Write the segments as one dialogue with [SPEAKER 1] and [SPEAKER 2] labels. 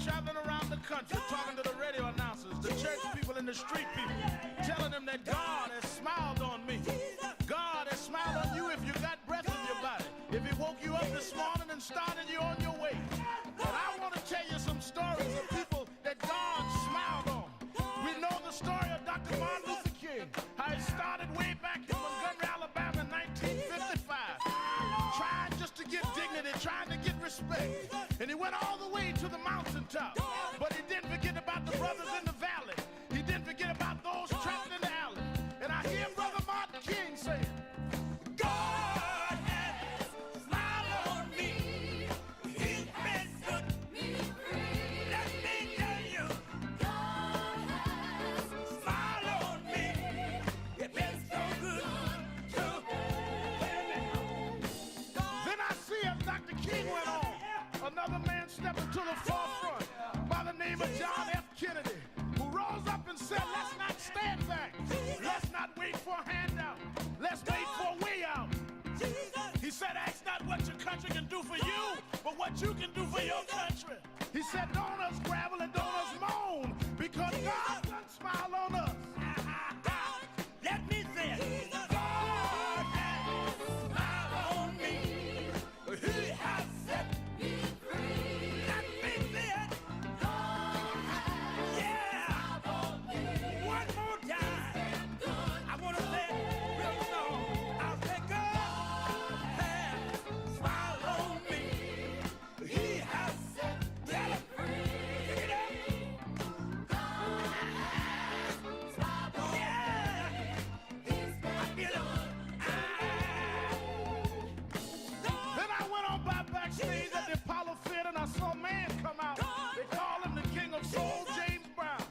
[SPEAKER 1] Traveling around the country talking to the radio announcers, the church people and the street people, telling them that God has smiled on me. God has smiled on you if you got breath in your body, if he woke you up this morning and started you on your way. But I want to tell you some stories of people that God smiled on. We know the story of Dr. Martin Luther King, how it started way back in Montgomery, Alabama in 1955, trying just to get dignity, trying to get respect. And he went all the way to the mountaintop. But he didn't forget about the brothers in the valley. He didn't forget about those trapped in the alley. And I hear Brother Martin King saying, God has smiled on me. He's been good to me. Let me tell you, God has smiled on me. It's been so good to me. Then I see as Dr. King went on, another man stepping to the forefront by the name of John F. Kennedy, who rose up and said, let's not stand back. Let's not wait for a handout. Let's wait for a way out. He said, ask not what your country can do for you, but what you can do for your country. He said, don't us gravel and don't us moan, because God done smile on us. Let me say it. God has smiled on me. He has set me free. Let me say it. God has smiled on me. One more time. I want to say it real slow. I'll say God has smiled on me. He has set me free. Pick it up. God has smiled on me. I feel it. Then I went on by backstage at the Apollo Theater and I saw a man come out. They call him the King of Soul, James Brown.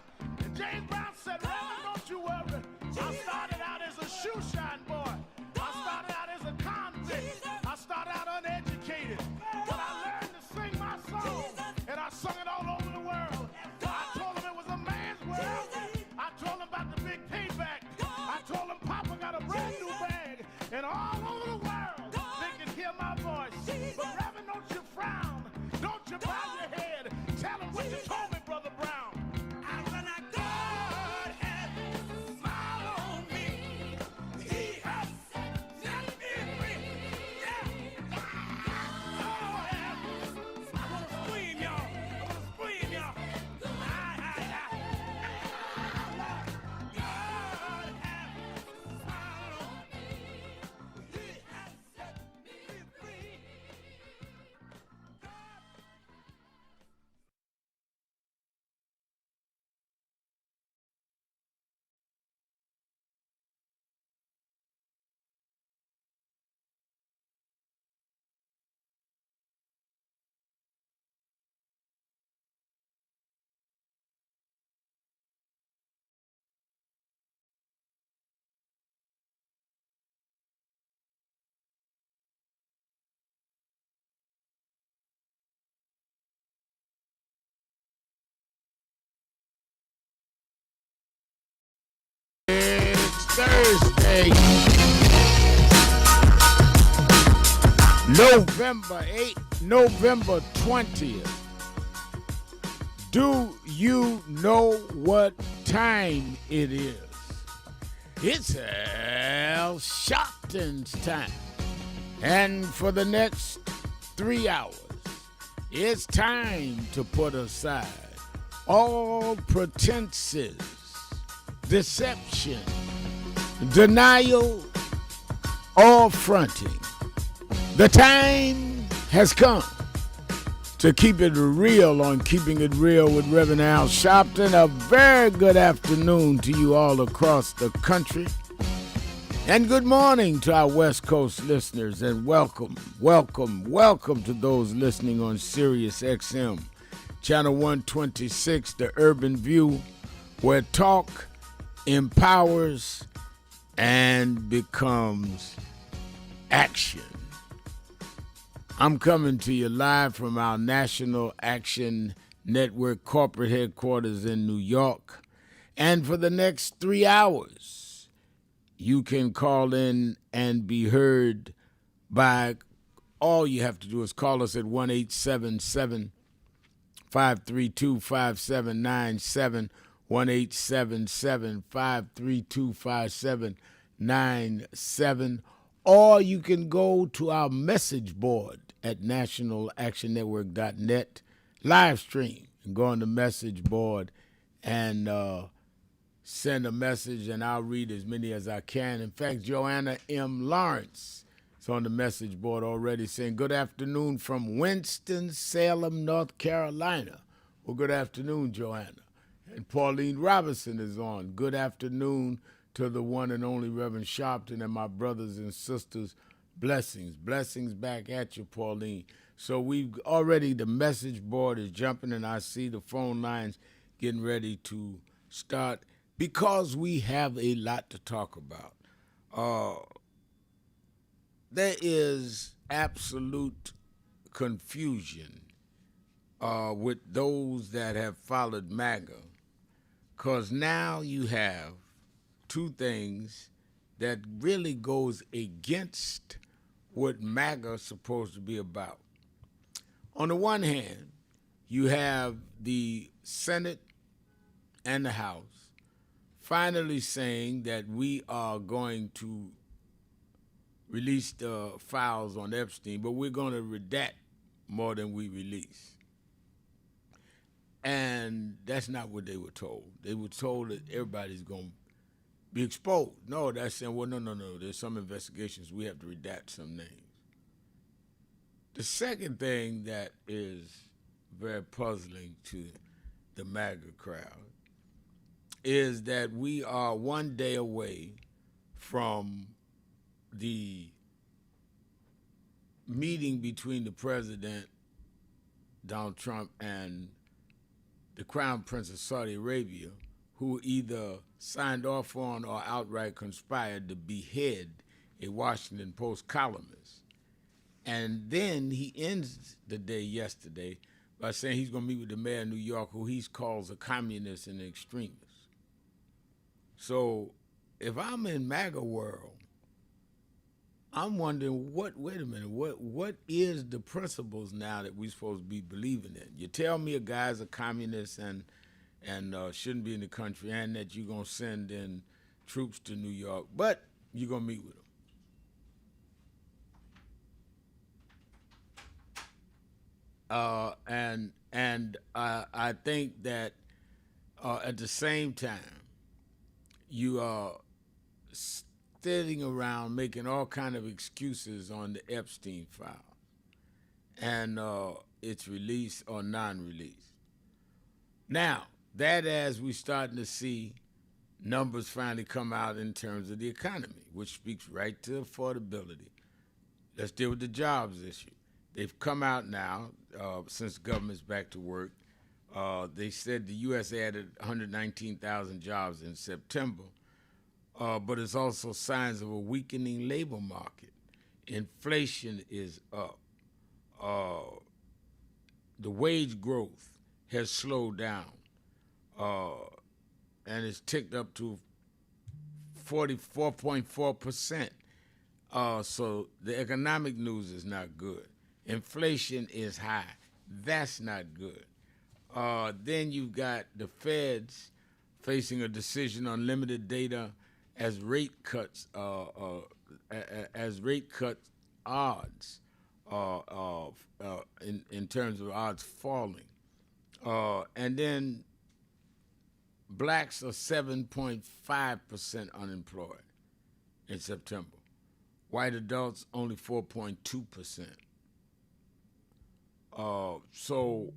[SPEAKER 1] And James Brown said, Reverend, don't you worry. I started out as a shoe shine boy. I started out as a convict. I started out uneducated. But I learned to sing my song. And I sung it all over the world. I told him it was a man's world. I told him about the big payback. I told him Papa got a brand new bag. And all over the world, they can hear my voice. But Reverend, don't you frown. Don't you bow your head. Tell him what you told me, Brother Brown. God has smiled on me. He has set me free. Yeah. God has. I want to scream, y'all. I want to scream, y'all. God has smiled on me. He has set me free.
[SPEAKER 2] Thursday, November 8th, November 20th. Do you know what time it is? It's Al Sharpton's time. And for the next 3 hours, it's time to put aside all pretenses, deception, denial, or fronting. The time has come to keep it real on Keeping It Real with Reverend Al Sharpton. A very good afternoon to you all across the country. And good morning to our West Coast listeners, and welcome to those listening on Sirius XM, Channel 126, The Urban View, where talk empowers and becomes action. I'm coming to you live from our National Action Network corporate headquarters in New York. And for the next 3 hours, you can call in and be heard by, all you have to do is call us at 1-877-532-5797, 1-877-532-5797, or you can go to our message board at nationalactionnetwork.net, live stream, and go on the message board and send a message, and I'll read as many as I can. In fact, Joanna M. Lawrence is on the message board already saying, good afternoon from Winston-Salem, North Carolina. Well, good afternoon, Joanna. And Pauline Robinson is on. Good afternoon to the one and only Reverend Sharpton and my brothers and sisters. Blessings back at you, Pauline. So we've already, the message board is jumping, and I see the phone lines getting ready to start because we have a lot to talk about. There is absolute confusion with those that have followed MAGA, because now you have two things that really goes against what MAGA is supposed to be about. On the one hand, you have the Senate and the House finally saying that we are going to release the files on Epstein, but we're going to redact more than we release. And that's not what they were told. They were told that everybody's going to be exposed. No, that's saying, well, no. There's some investigations. We have to redact some names. The second thing that is very puzzling to the MAGA crowd is that we are one day away from the meeting between the president, Donald Trump, and the Crown Prince of Saudi Arabia, who either signed off on or outright conspired to behead a Washington Post columnist. And then he ends the day yesterday by saying he's going to meet with the mayor of New York, who he calls a communist and an extremist. So if I'm in MAGA world, I'm wondering, wait a minute, what is the principles now that we're supposed to be believing in? You tell me a guy's a communist and shouldn't be in the country, and that you're going to send in troops to New York, but you're going to meet with him. I think that at the same time, you are sitting around making all kind of excuses on the Epstein file and its release or non-release. Now, that as we're starting to see numbers finally come out in terms of the economy, which speaks right to affordability. Let's deal with the jobs issue. They've come out now, since government's back to work. They said the U.S. added 119,000 jobs in September, but it's also signs of a weakening labor market. Inflation is up. The wage growth has slowed down, and it's ticked up to 44.4%. So the economic news is not good. Inflation is high. That's not good. Then you've got the feds facing a decision on limited data as rate cuts odds in terms of odds falling. And then blacks are 7.5% unemployed in September. White adults only 4.2%. So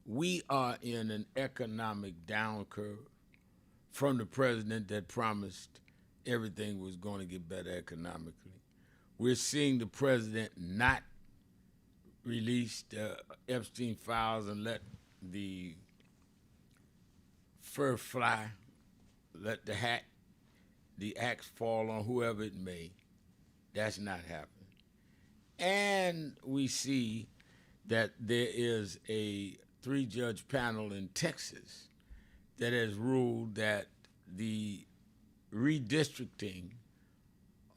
[SPEAKER 2] we are in an economic down curve from the president that promised everything was going to get better economically. We're seeing the president not release the Epstein files and let the fur fly, let the axe fall on whoever it may. That's not happening. And we see that there is a 3-judge panel in Texas that has ruled that the redistricting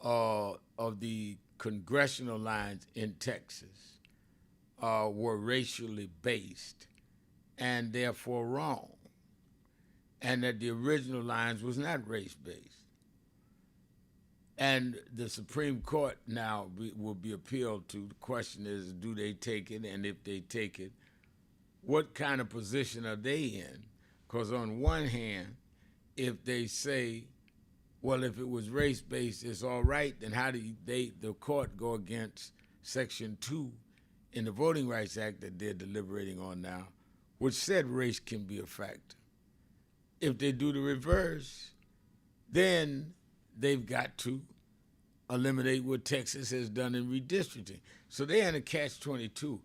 [SPEAKER 2] of the congressional lines in Texas were racially based and therefore wrong, and that the original lines was not race-based. And the Supreme Court now will be appealed to. The question is, do they take it? And if they take it, what kind of position are they in? Because on one hand, if they say, well, if it was race-based, it's all right, then how do the court go against Section 2 in the Voting Rights Act that they're deliberating on now, which said race can be a factor? If they do the reverse, then they've got to eliminate what Texas has done in redistricting. So they're in a catch-22.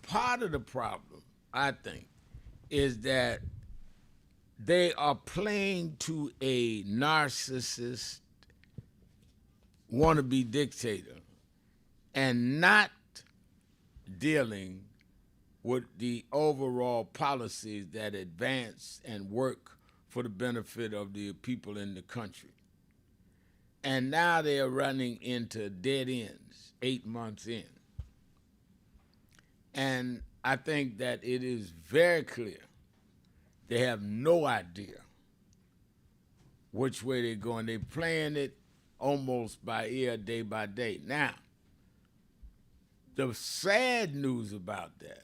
[SPEAKER 2] Part of the problem, I think, is that they are playing to a narcissist wannabe dictator and not dealing with the overall policies that advance and work for the benefit of the people in the country. And now they are running into dead ends 8 months in. And I think that it is very clear they have no idea which way they're going. They're playing it almost by ear, day by day. Now, the sad news about that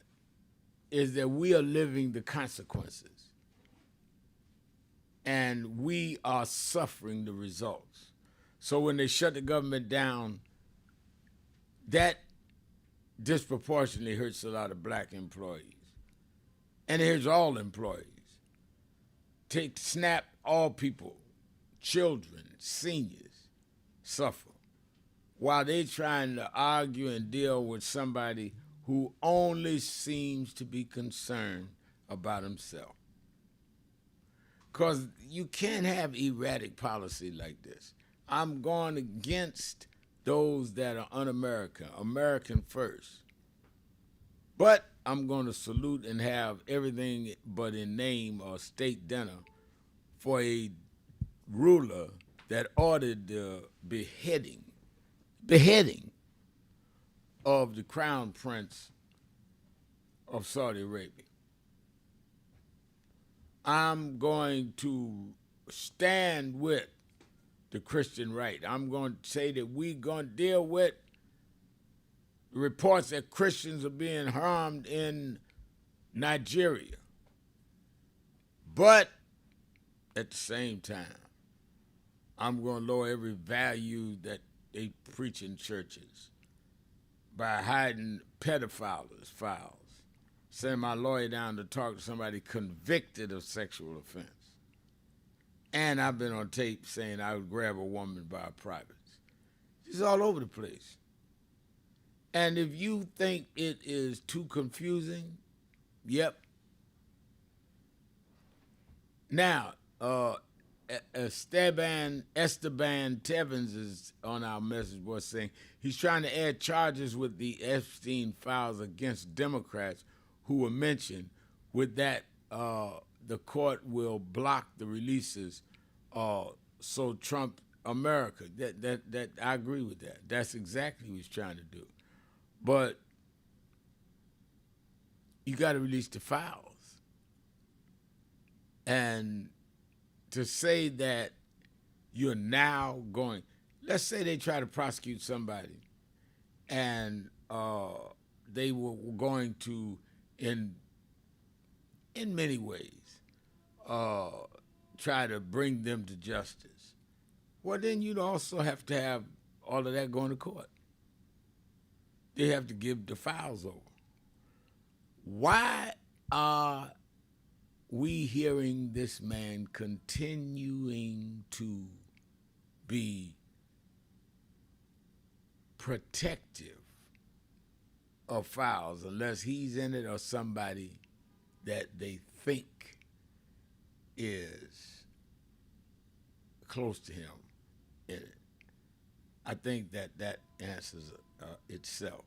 [SPEAKER 2] is that we are living the consequences. And we are suffering the results. So when they shut the government down, that disproportionately hurts a lot of black employees. And it hurts all employees. Snap, all people, children, seniors suffer while they're trying to argue and deal with somebody who only seems to be concerned about himself. Because you can't have erratic policy like this. I'm going against those that are un-American, American first. But I'm going to salute and have everything but in name or state dinner for a ruler that ordered the beheading of the crown prince of Saudi Arabia. I'm going to stand with the Christian right. I'm going to say that we're going to deal with reports that Christians are being harmed in Nigeria. But at the same time, I'm going to lower every value that they preach in churches by hiding pedophiles' files, sending my lawyer down to talk to somebody convicted of sexual offense. And I've been on tape saying I would grab a woman by her privates. It's all over the place. And if you think it is too confusing, yep. Now, Esteban Tevens is on our message board saying he's trying to add charges with the Epstein files against Democrats who were mentioned. With that, the court will block the releases. So Trump, America, that I agree with that. That's exactly what he's trying to do. But you got to release the fouls. And to say that you're now going, let's say they try to prosecute somebody and they were going to, in many ways, try to bring them to justice. Well, then you'd also have to have all of that going to court. They have to give the files over. Why are we hearing this man continuing to be protective of files unless he's in it or somebody that they think is close to him in it? I think that answers itself.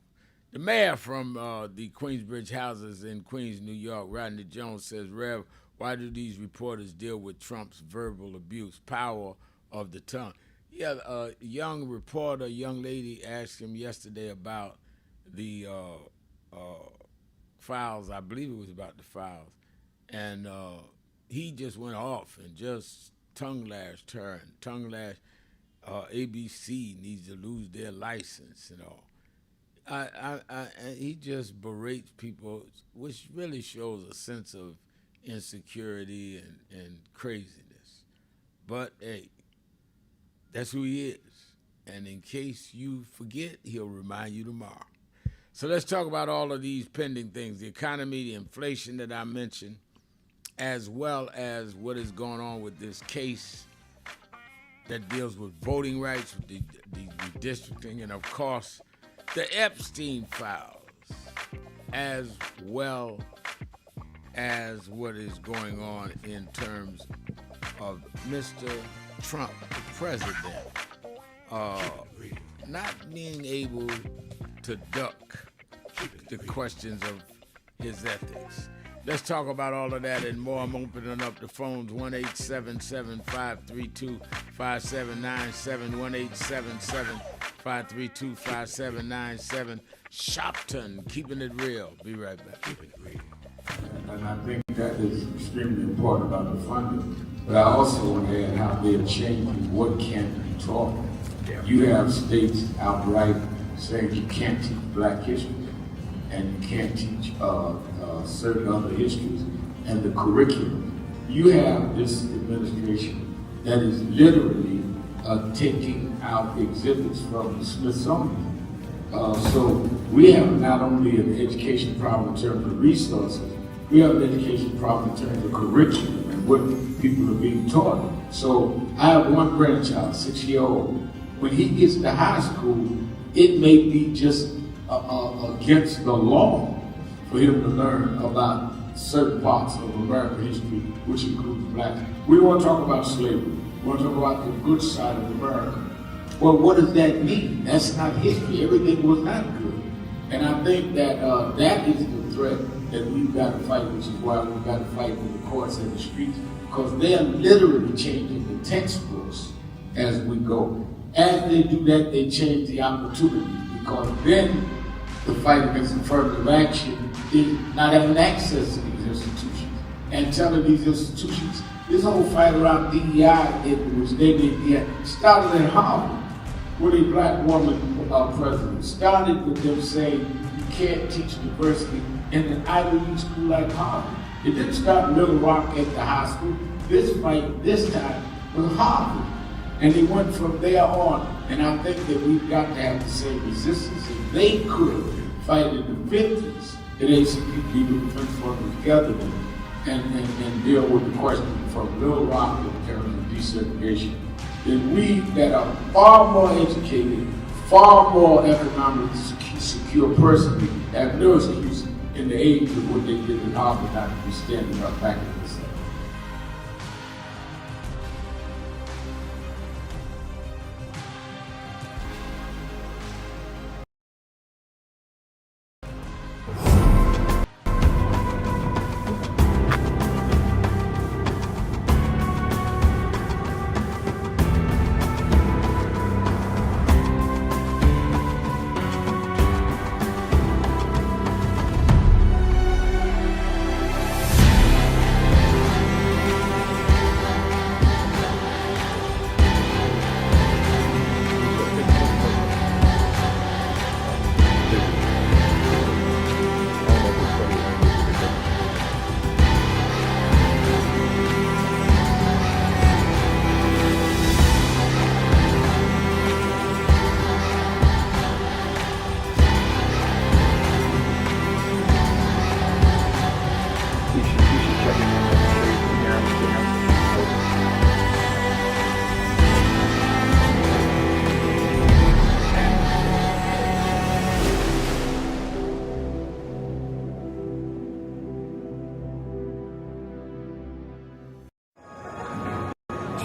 [SPEAKER 2] The mayor from the Queensbridge houses in Queens, New York, Rodney Jones, says, Rev, why do these reporters deal with Trump's verbal abuse, power of the tongue? Yeah, a young reporter, young lady asked him yesterday about the files. I believe it was about the files. And he just went off and just tongue-lashed her and tongue-lashed ABC needs to lose their license and all. He just berates people, which really shows a sense of insecurity and craziness. But, hey, that's who he is. And in case you forget, he'll remind you tomorrow. So let's talk about all of these pending things, the economy, the inflation that I mentioned, as well as what is going on with this case that deals with voting rights, with the redistricting, and, of course, the Epstein files, as well as what is going on in terms of Mr. Trump, the president, not being able to duck the questions of his ethics. Let's talk about all of that and more. I'm opening up the phones, 1-877-532-5797, 1-877-532-5797. Sharpton, keeping it real. Be right back. Keeping it real.
[SPEAKER 3] And I think that is extremely important about the funding. But I also want to add how they're changing what can be taught. You have states outright saying you can't teach black history and you can't teach certain other histories and the curriculum. You have this administration that is literally taking out exhibits from the Smithsonian. So we have not only an education problem in terms of resources, we have an education problem in terms of curriculum and what people are being taught. So I have one grandchild, 6-year-old. When he gets to high school, it may be just against the law for him to learn about certain parts of American history, which includes blacks. We want to talk about slavery. We want to talk about the good side of America. Well, what does that mean? That's not history. Everything was not good. And I think that that is the threat that we've got to fight, which is why we've got to fight with the courts and the streets, because they're literally changing the textbooks as we go. As they do that, they change the opportunities, because then the fight against affirmative action is not having access to these institutions and telling these institutions, this whole fight around DEI, which they did, started at Harvard with a black woman president. Started with them saying you can't teach diversity in an Ivy League school like Harvard. It didn't start in Little Rock at the high school. This fight, this time, was Harvard. And they went from there on. And I think that we've got to have the same resistance. If they could fight in the 50s, the ACP Legal Defense Fund was together and deal with the question from Little Rock in terms of desegregation, then we that are far more educated, far more economically secure personally, have no excuse in the age of what they did in Harvard not to be standing up back in this.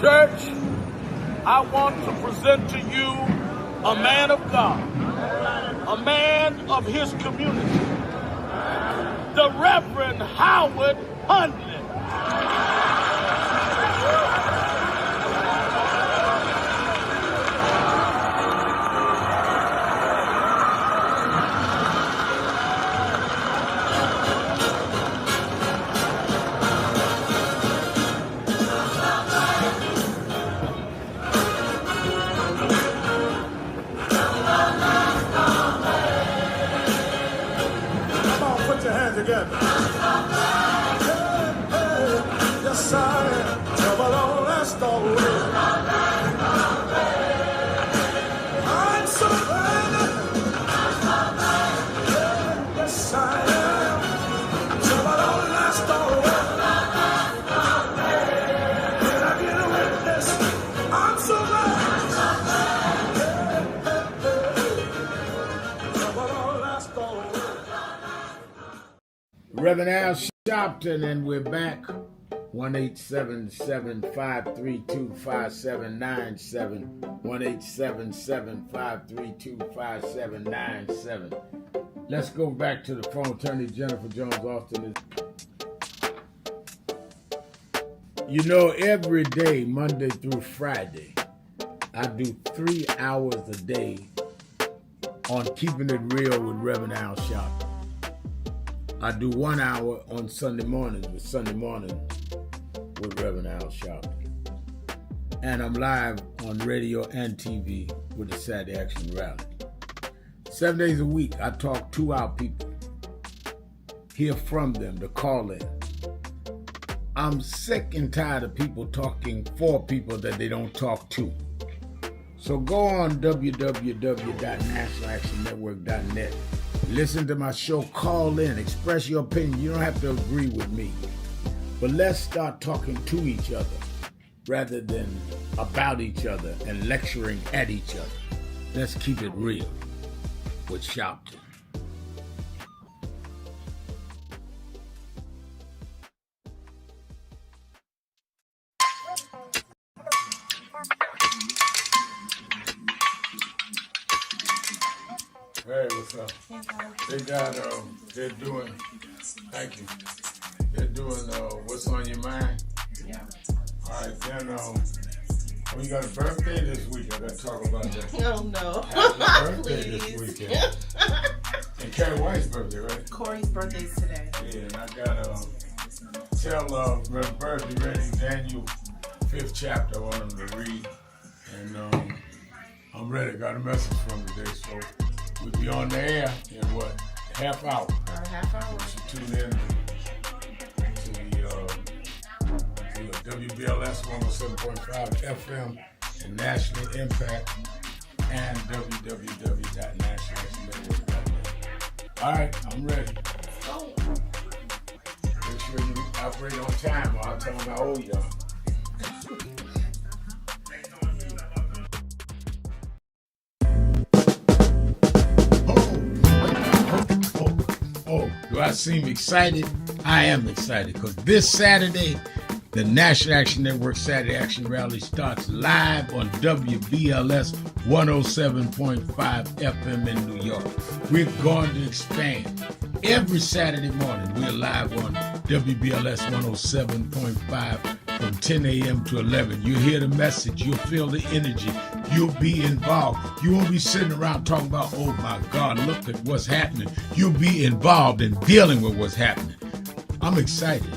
[SPEAKER 1] Church, I want to present to you a man of God, a man of his community, the Reverend Howard Hundley.
[SPEAKER 4] Together. Yes, I am. Trouble don't last always. I'm so glad. Yes, I am. Trouble don't last always. Can I get a witness? I'm so glad. Trouble don't last always.
[SPEAKER 2] Reverend Al Sharpton, and we're back. 1-877-532-5797. 1-877-532-5797. Let's go back to the phone. Attorney Jennifer Jones Austin. You know, every day, Monday through Friday, I do 3 hours a day on Keeping It Real with Reverend Al Sharpton. I do 1 hour on Sunday mornings with Reverend Al Sharpton. And I'm live on radio and TV with the Saturday Action Rally. 7 days a week, I talk to our people, hear from them, to call in. I'm sick and tired of people talking for people that they don't talk to. So go on www.nationalactionnetwork.net. Listen to my show, call in, express your opinion. You don't have to agree with me. But let's start talking to each other rather than about each other and lecturing at each other. Let's keep it real with Sharpton. Hey, what's up? They're doing, thank you. They're doing What's on Your Mind? Yeah. All right, then, you got a birthday this week. I got to talk about that.
[SPEAKER 5] Oh, no.
[SPEAKER 2] Happy birthday this weekend. And Carrie White's birthday, right?
[SPEAKER 5] Corey's birthday's today.
[SPEAKER 2] Yeah, and I got to tell Reverend Bird to read Daniel 5th chapter. I want him to read. And I'm ready. Got a message from today, so we'll be on the air in what? Half hour.
[SPEAKER 5] About a half hour.
[SPEAKER 2] You should tune in to the WBLS 107.5 FM and National Impact and www.nationalnetwork.net. All right, I'm ready.
[SPEAKER 5] Oh.
[SPEAKER 2] Make sure you operate on time or I'll tell them how old you are. Do I seem excited? I am excited because this Saturday, the National Action Network Saturday Action Rally starts live on WBLS 107.5 FM in New York. We're going to expand. Every Saturday morning, we're live on WBLS 107.5 from 10 a.m. to 11. You'll hear the message. You'll feel the energy. You'll be involved. You won't be sitting around talking about, oh my God, look at what's happening. You'll be involved in dealing with what's happening. I'm excited,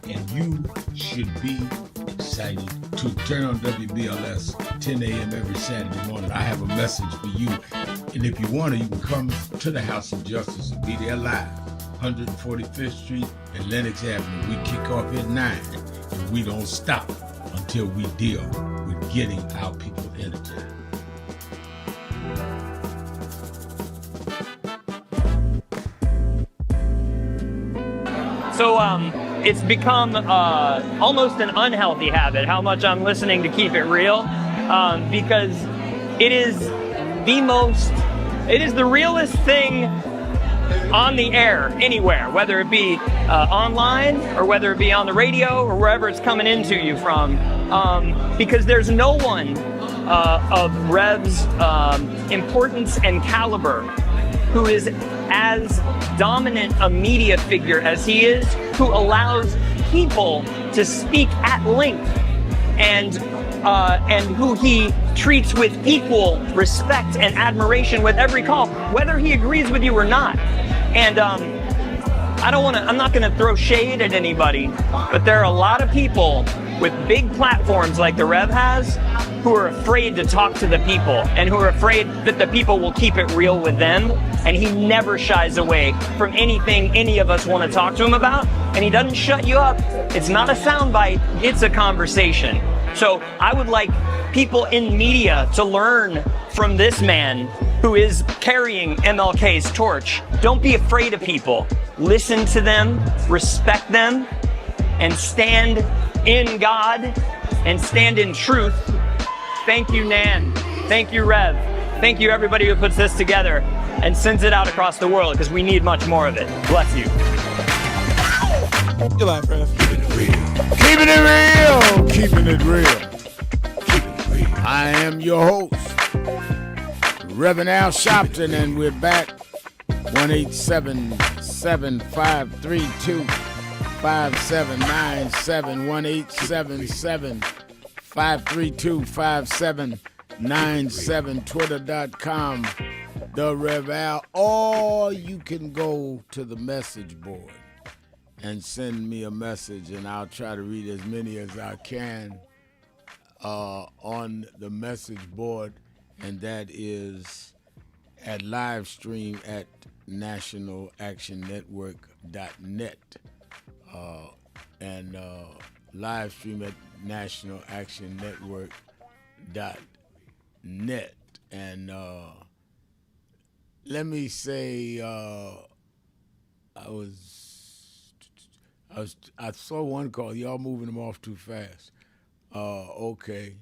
[SPEAKER 2] and you should be excited too. Turn on WBLS 10 a.m. every Saturday morning. I have a message for you, and if you want to, you can come to the House of Justice and be there live, 145th Street and Lenox Avenue. We kick off at 9, and we don't stop until we deal with getting our people energized.
[SPEAKER 6] So it's become almost an unhealthy habit how much I'm listening to Keep It Real, because it is the realest thing on the air anywhere, whether it be online or whether it be on the radio or wherever it's coming into you from. because there's no one of Rev's importance and caliber who is as dominant a media figure as he is, who allows people to speak at length, and who he treats with equal respect and admiration with every call, whether he agrees with you or not. And I'm not gonna throw shade at anybody, but there are a lot of people with big platforms like the Rev has who are afraid to talk to the people and who are afraid that the people will keep it real with them. And he never shies away from anything any of us want to talk to him about. And he doesn't shut you up. It's not a soundbite, it's a conversation. So I would like people in media to learn from this man who is carrying MLK's torch. Don't be afraid of people. Listen to them, respect them, and stand in God and stand in truth. Thank you, Nan. Thank you, Rev. Thank you, everybody who puts this together and sends it out across the world, because we need much more of it. Bless you.
[SPEAKER 7] You're live, Rev.
[SPEAKER 2] Keeping it real. Keeping it real. I am your host, Reverend Al Sharpton, and we're back. 1-877-532-5797. 1-877-532-5797. Twitter.com, The Rev Al. Or you can go to the message board and send me a message, and I'll try to read as many as I can on the message board, and that is at live stream at nationalactionnetwork.net and live stream at nationalactionnetwork.net. And let me say, I saw one call. Y'all moving them off too fast. Okay,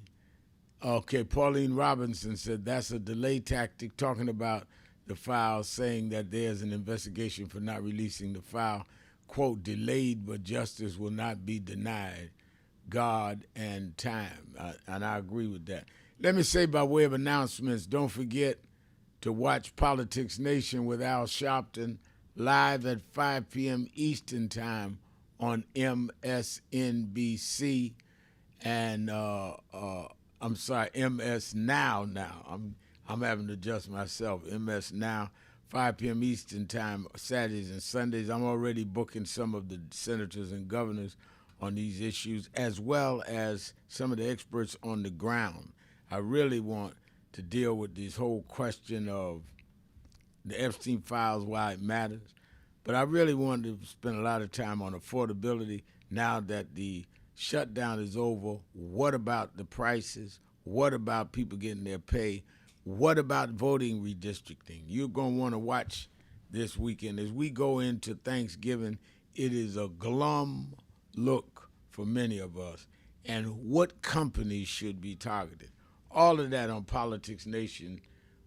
[SPEAKER 2] Pauline Robinson said that's a delay tactic, talking about the file, saying that there's an investigation for not releasing the file. Quote, delayed, but justice will not be denied. God and time. And I agree with that. Let me say, by way of announcements, don't forget to watch Politics Nation with Al Sharpton live at 5 p.m. Eastern Time on MSNBC. And I'm sorry, MS Now. I'm having to adjust myself. MS Now, 5 p.m. Eastern Time, Saturdays and Sundays. I'm already booking some of the senators and governors on these issues, as well as some of the experts on the ground. I really want to deal with this whole question of the Epstein files, why it matters. But I really wanted to spend a lot of time on affordability now that the shutdown is over. What about the prices? What about people getting their pay? What about voting redistricting? You're going to want to watch this weekend. As we go into Thanksgiving, it is a glum look for many of us. And what companies should be targeted? All of that on Politics Nation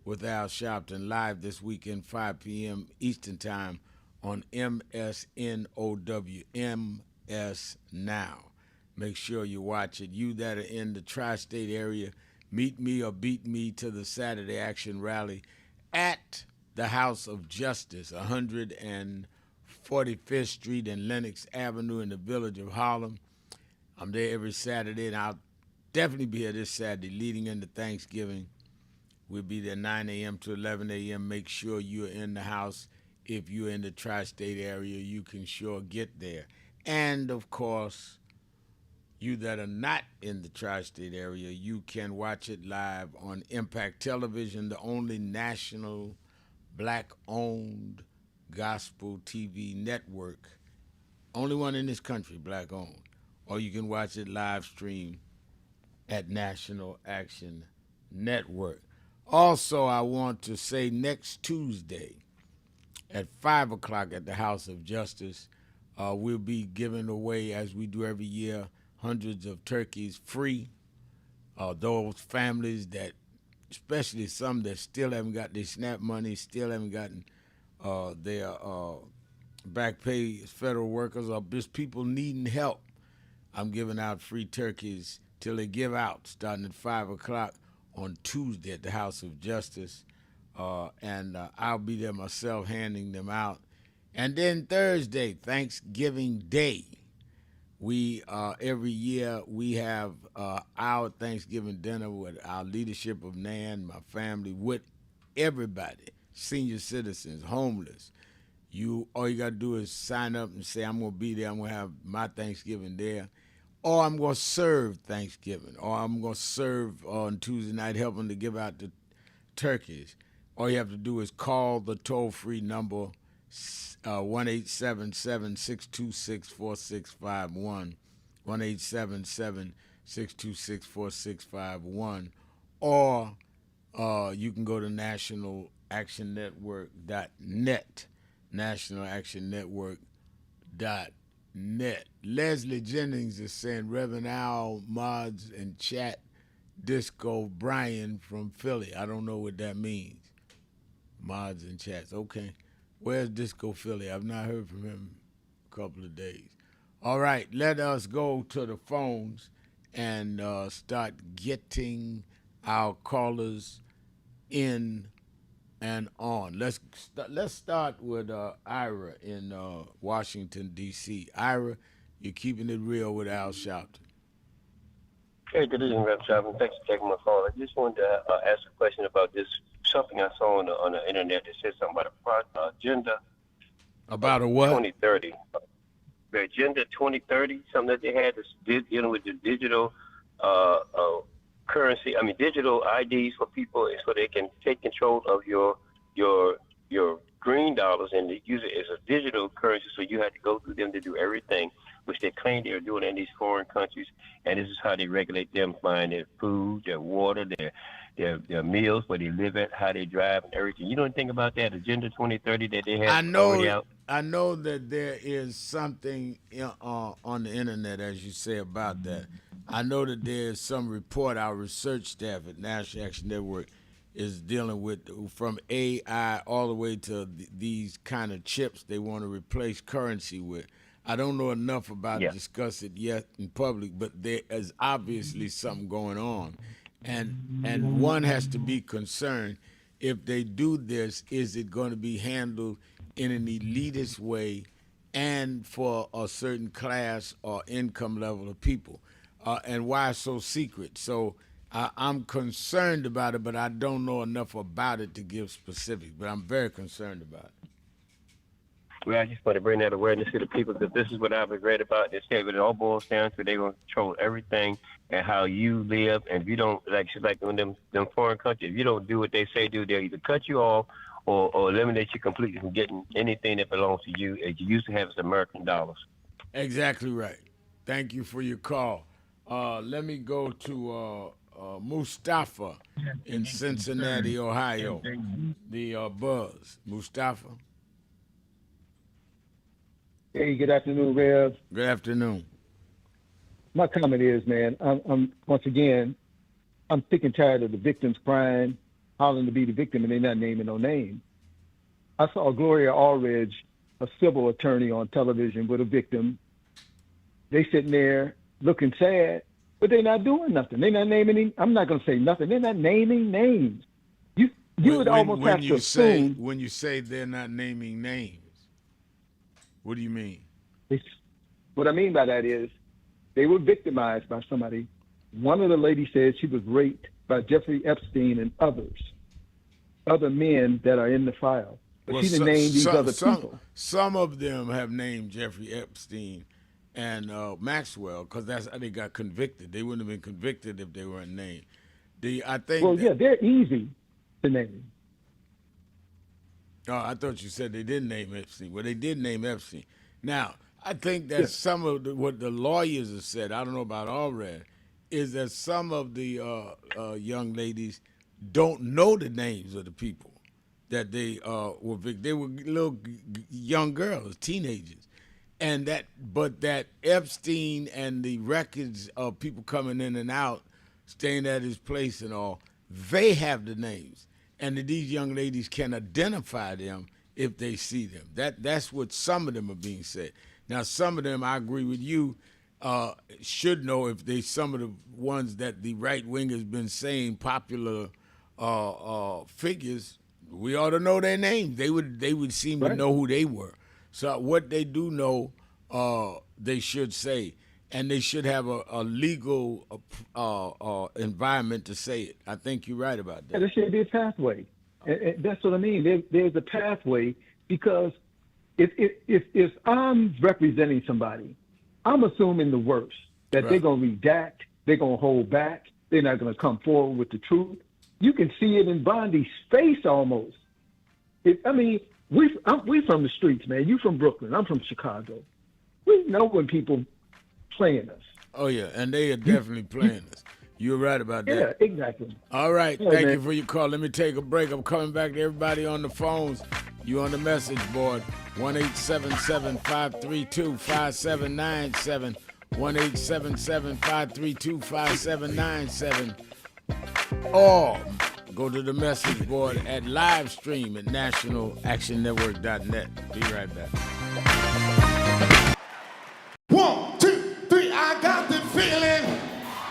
[SPEAKER 2] with Al Sharpton, live this weekend, 5 p.m. Eastern Time on MSNOW, MS Now. Make sure you watch it. You that are in the tri-state area, meet me or beat me to the Saturday Action Rally at the House of Justice, 145th Street and Lenox Avenue in the village of Harlem. I'm there every Saturday, and I'll definitely be here this Saturday leading into Thanksgiving. We'll be there 9 a.m. to 11 a.m. Make sure you're in the house. If you're in the tri-state area, you can sure get there. And, of course, you that are not in the tri-state area, you can watch it live on Impact Television, the only national black-owned gospel TV network. Only one in this country, black-owned. Or you can watch it live stream at National Action Network. Also, I want to say next Tuesday at 5 o'clock at the House of Justice, we'll be giving away, as we do every year, hundreds of turkeys free. Those families that, especially some that still haven't got their SNAP money, still haven't gotten their back pay as federal workers, or just people needing help. I'm giving out free turkeys till they give out, starting at 5 o'clock on Tuesday at the House of Justice. And I'll be there myself handing them out. And then Thursday, Thanksgiving Day, we every year we have our Thanksgiving dinner with our leadership of NAN, my family, with everybody, senior citizens, homeless. All you gotta do is sign up and say, I'm gonna be there, I'm gonna have my Thanksgiving there, or I'm gonna serve Thanksgiving, or I'm gonna serve on Tuesday night helping to give out the turkeys. All you have to do is call the toll-free number 1-877-626-4651, 1-877-626-4651, or you can go to nationalactionnetwork.net, nationalactionnetwork.net. Leslie Jennings is saying, Reverend Al, mods, and chat, Disco Brian from Philly. I don't know what that means. Mods and chats. Okay. Where's Disco Philly? I've not heard from him a couple of days. All right, let us go to the phones and start getting our callers in and on. Let's start with Ira in Washington, D.C. Ira, you're keeping it real with Al Sharpton.
[SPEAKER 7] Hey, good evening, Rev. Sharpton. Thanks for taking my call. I just wanted to ask a question about this, something I saw on the internet that said something about agenda.
[SPEAKER 2] About a what?
[SPEAKER 7] 2030. The Agenda 2030, something that they had is dealing with the digital currency, digital IDs for people so they can take control of your green dollars and use it as a digital currency, so you have to go through them to do everything, which they claim they're doing in these foreign countries, and this is how they regulate them, buying their food, their water, their meals, where they live at, how they drive, and everything. You know anything about that Agenda 2030 that they have already out?
[SPEAKER 2] I know that there is something on the internet, as you say, about that. I know that there's some report our research staff at National Action Network is dealing with, from AI all the way to these kind of chips they want to replace currency with. I don't know enough about it to discuss it yet in public, but there is obviously something going on. And one has to be concerned, if they do this, is it going to be handled in an elitist way and for a certain class or income level of people? And why so secret? So I'm concerned about it, but I don't know enough about it to give specifics, but I'm very concerned about it.
[SPEAKER 7] Well, I just want to bring that awareness to the people, because this is what I've read about. They say it all boils down to they're going to control everything and how you live. And if you don't, like in them foreign countries, if you don't do what they say do, they'll either cut you off or eliminate you completely from getting anything that belongs to you as you used to have as American dollars. Exactly
[SPEAKER 2] right. Thank you for your call. Let me go to Mustafa in Cincinnati, Ohio. The Buzz. Mustafa.
[SPEAKER 8] Hey, good afternoon, Rev.
[SPEAKER 2] Good afternoon.
[SPEAKER 8] My comment is, man, I'm once again, I'm sick and tired of the victims crying, hollering to be the victim, and they're not naming no name. I saw Gloria Allredge, a civil attorney, on television with a victim. They sitting there looking sad, but they're not doing nothing. They're not naming any, I'm not going to say nothing. They're not naming names. You would almost have to assume.
[SPEAKER 2] When you say they're not naming names, what do you mean?
[SPEAKER 8] What I mean by that is they were victimized by somebody. One of the ladies said she was raped by Jeffrey Epstein and other men that are in the file. But she didn't name these other people.
[SPEAKER 2] Some of them have named Jeffrey Epstein and Maxwell, because that's how they got convicted. They wouldn't have been convicted if they weren't named.
[SPEAKER 8] They're easy to name.
[SPEAKER 2] Oh, I thought you said they didn't name Epstein. Well, they did name Epstein. Now, I think that some of what the lawyers have said, I don't know about Allred, is that some of the young ladies don't know the names of the people that they were victims. They were little young girls, teenagers. But that Epstein and the records of people coming in and out, staying at his place and all, they have the names. And that these young ladies can identify them if they see them. That's what some of them are being said. Now, some of them, I agree with you, should know if they some of the ones that the right wing has been saying popular figures. We ought to know their names. They would seem to know who they were. So what they do know, they should say, and they should have a legal environment to say it. I think you're right about that.
[SPEAKER 8] Yeah, there should be a pathway. And that's what I mean. There's a pathway because if I'm representing somebody, I'm assuming the worst, that they're going to redact, they're going to hold back, they're not going to come forward with the truth. You can see it in Bondi's face almost. We from the streets, man. You from Brooklyn. I'm from Chicago. We know when people playing us.
[SPEAKER 2] Oh, yeah, and they are definitely playing us. You're right about that.
[SPEAKER 8] Yeah, exactly.
[SPEAKER 2] All right,
[SPEAKER 8] Yeah,
[SPEAKER 2] thank
[SPEAKER 8] man.
[SPEAKER 2] you for your call. Let me take a break. I'm coming back to everybody on the phones. You on the message board, 1-877-532-5797, 1-877-532-5797, or go to the message board at live stream at nationalactionnetwork.net. Be right back.
[SPEAKER 4] 1, 2, 3, I got the feeling.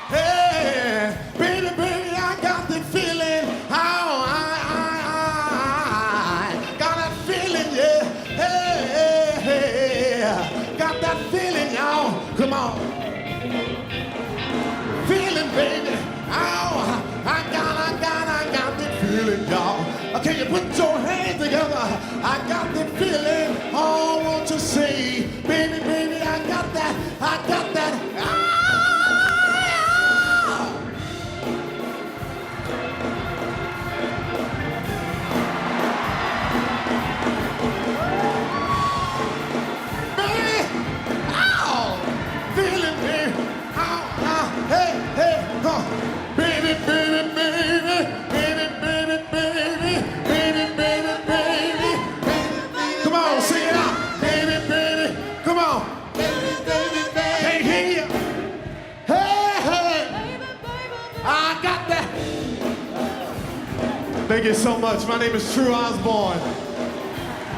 [SPEAKER 4] Hey, baby, baby, I got the feeling. How I got that feeling, yeah. Hey, hey, got that feeling, y'all. Come on. Feeling, baby. Oh, I got the feeling, y'all. Okay, you put your hands together. I got the feeling. Oh, won't you say, baby, baby, I got that. Ah! Baby, ow! Feeling, baby. Ow, hey, hey, baby, baby, baby, baby, baby, baby, baby, baby, baby. Come on, sing it out. Baby, baby, come on. Can't hear you. Hey, hey. I got that. Thank you so much. My name is True Osborne.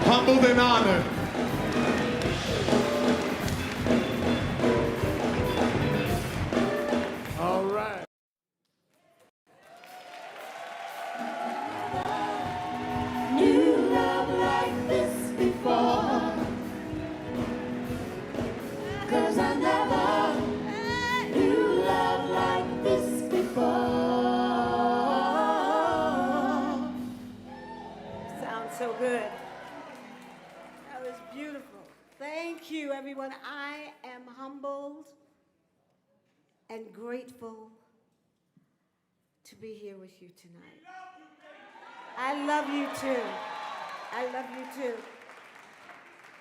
[SPEAKER 4] Humbled and honored.
[SPEAKER 2] All right.
[SPEAKER 9] Knew love like this before, 'cause I never knew love like this before.
[SPEAKER 10] Sounds so good. That was beautiful. Thank you, everyone. I am humbled and grateful to be here with you tonight. I love you too. I love you too.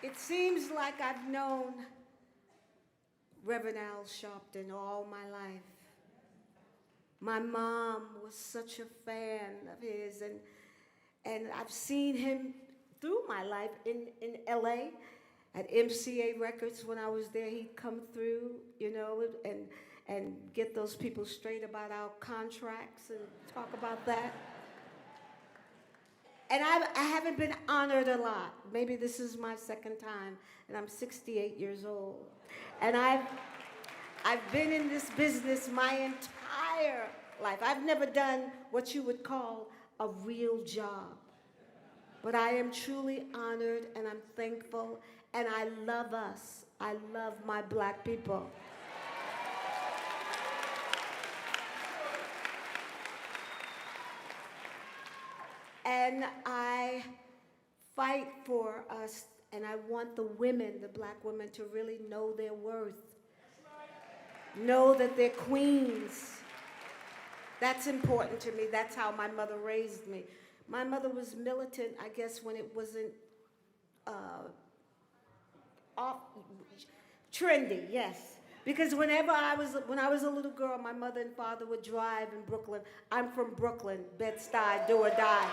[SPEAKER 10] It seems like I've known Reverend Al Sharpton all my life. My mom was such a fan of his, and I've seen him through my life in LA at MCA Records. When I was there, he'd come through, and get those people straight about our contracts and talk about that. And I haven't been honored a lot. Maybe this is my second time, and I'm 68 years old. And I've been in this business my entire life. I've never done what you would call a real job. But I am truly honored, and I'm thankful, and I love us. I love my black people. And I fight for us, and I want the women, the black women, to really know their worth. Know that they're queens. That's important to me. That's how my mother raised me. My mother was militant, I guess, when it wasn't trendy, yes. Because when I was a little girl, my mother and father would drive in Brooklyn. I'm from Brooklyn, Bed-Stuy, do or die.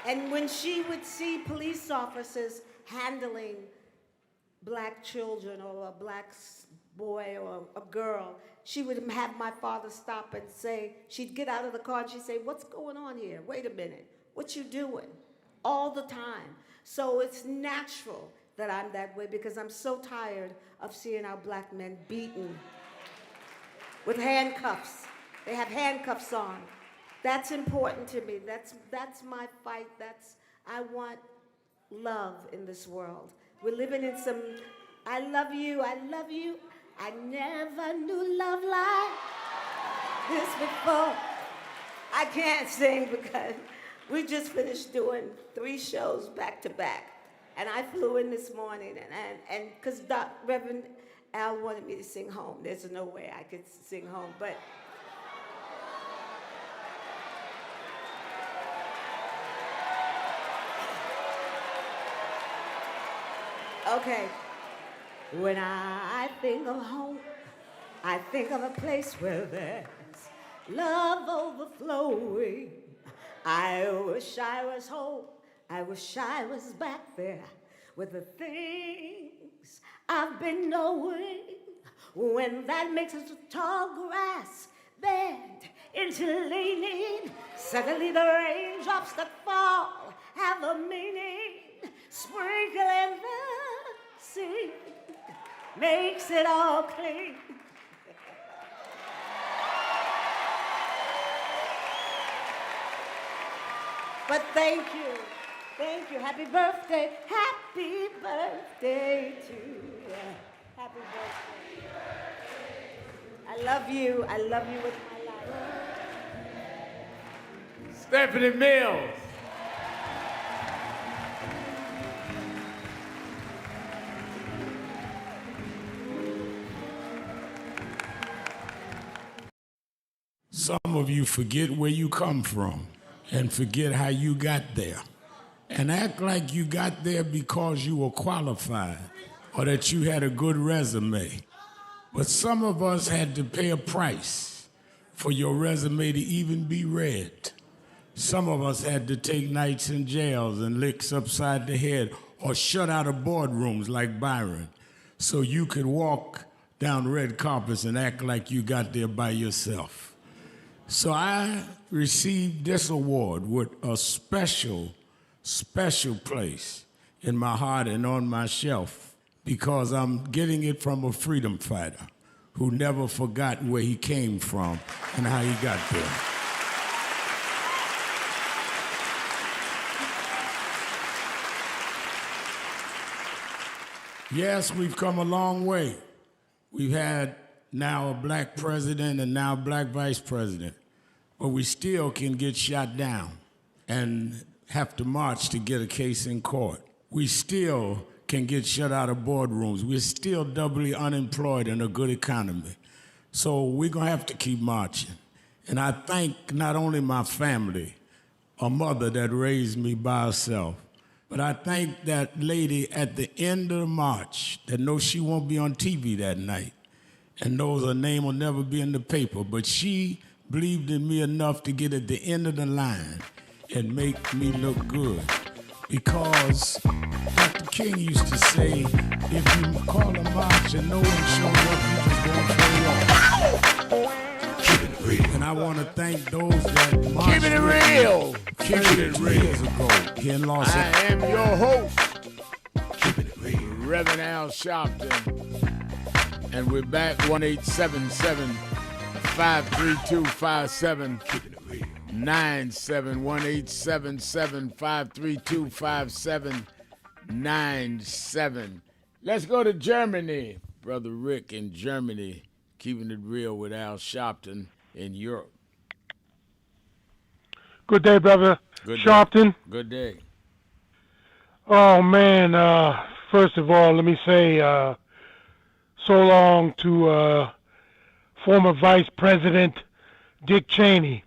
[SPEAKER 10] And when she would see police officers handling black children or a black boy or a girl, she would have my father stop and say, she'd get out of the car and she'd say, "What's going on here? Wait a minute, what you doing?" All the time. So it's natural that I'm that way because I'm so tired of seeing our black men beaten with handcuffs. They have handcuffs on. That's important to me. That's my fight. I want love in this world. We're living in some, I love you. I never knew love like this before. I can't sing because we just finished doing 3 shows back to back. And I flew in this morning and because Reverend Al wanted me to sing home. There's no way I could sing home, but okay. When I think of home, I think of a place where there's love overflowing. I wish I was home. I wish I was back there with the things I've been knowing. When that makes us a tall grass bend into leaning, suddenly the raindrops that fall have a meaning. Sprinkling the sea makes it all clean. But thank you. Happy birthday to you. Happy birthday. I love you with my life.
[SPEAKER 2] Stephanie Mills. Some of you forget where you come from and forget how you got there and act like you got there because you were qualified or that you had a good resume. But some of us had to pay a price for your resume to even be read. Some of us had to take nights in jails and licks upside the head or shut out of boardrooms like Byron so you could walk down red carpets and act like you got there by yourself. So I received this award with a special place in my heart and on my shelf because I'm getting it from a freedom fighter who never forgot where he came from and how he got there. Yes, we've come a long way. We've had now a black president and now a black vice president, but we still can get shot down and have to march to get a case in court. We still can get shut out of boardrooms. We're still doubly unemployed in a good economy. So we're gonna have to keep marching. And I thank not only my family, a mother that raised me by herself, but I thank that lady at the end of the march that knows she won't be on TV that night and knows her name will never be in the paper, but she believed in me enough to get at the end of the line and make me look good. Because Dr. King used to say, if you call a march and no one shows up, you just won't show up. Keeping it real. And I want to thank those that marched. Keeping it real. Keeping it real. Years ago here in Los Angeles. I am your host, Keeping it real, Reverend Al Sharpton. And we're back 1-877-532-5797. 1-877-532-5797. Let's go to Germany. Brother Rick in Germany, keeping it real with Al Sharpton in Europe.
[SPEAKER 11] Good day, brother.
[SPEAKER 2] Good
[SPEAKER 11] Sharpton.
[SPEAKER 2] Day. Good day.
[SPEAKER 11] Oh, man. First of all, let me say so long to former Vice President Dick Cheney.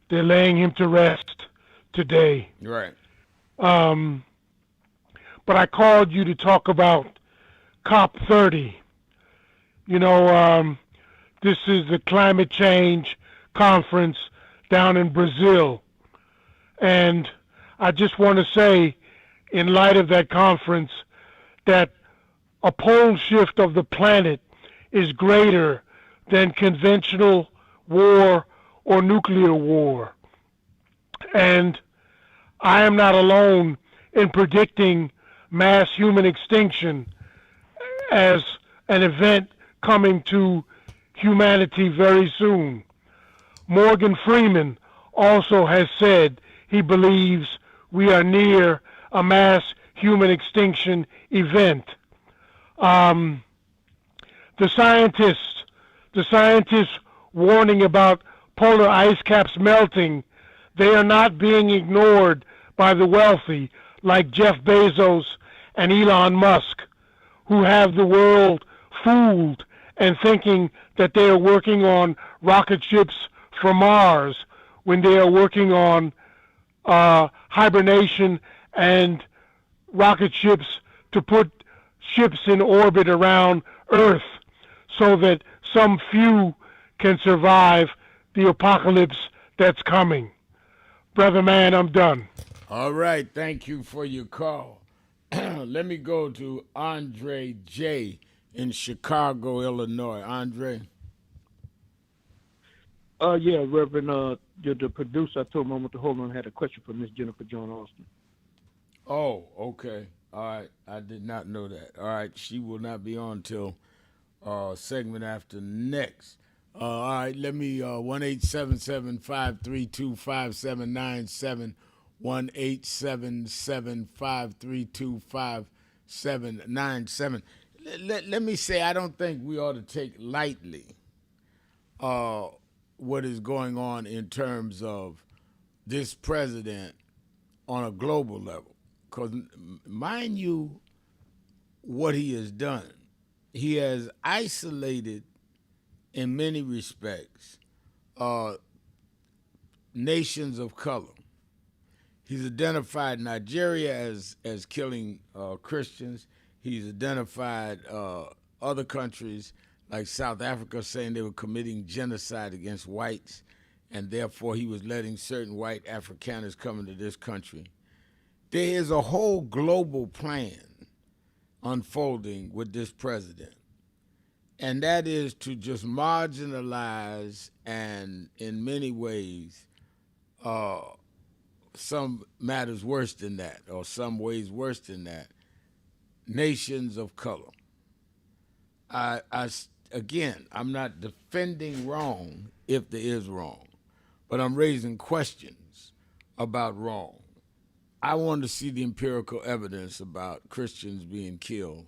[SPEAKER 11] They're laying him to rest today.
[SPEAKER 2] Right.
[SPEAKER 11] But I called you to talk about COP30. You know, this is the climate change conference down in Brazil. And I just want to say, in light of that conference, that a pole shift of the planet is greater than conventional war or nuclear war. And I am not alone in predicting mass human extinction as an event coming to humanity very soon. Morgan Freeman also has said he believes we are near a mass human extinction event. The scientists warning about polar ice caps melting, they are not being ignored by the wealthy like Jeff Bezos and Elon Musk, who have the world fooled and thinking that they are working on rocket ships for Mars when they are working on hibernation and rocket ships to put ships in orbit around Earth so that some few can survive the apocalypse that's coming. Brother man, I'm done.
[SPEAKER 2] All right, thank you for your call. Let me go to Andre J. in Chicago, Illinois. Andre.
[SPEAKER 12] Yeah, Reverend, the producer, I told him I want to hold on. I had a question for Miss Jennifer John Austin.
[SPEAKER 2] Oh, okay. All right. I did not know that. All right. She will not be on till segment after next. All right. Let me 1-877-532-5797. 1-877-532-5797. Let me say, I don't think we ought to take lightly what is going on in terms of this president on a global level. Because mind you, what he has done, he has isolated, in many respects, nations of color. He's identified Nigeria as killing Christians. He's identified other countries like South Africa saying they were committing genocide against whites, and therefore he was letting certain white Afrikaners come into this country. There is a whole global plan unfolding with this president, and that is to just marginalize and, in many ways, some matters worse than that, or some ways worse than that, nations of color. Again, I'm not defending wrong if there is wrong, but I'm raising questions about wrong. I want to see the empirical evidence about Christians being killed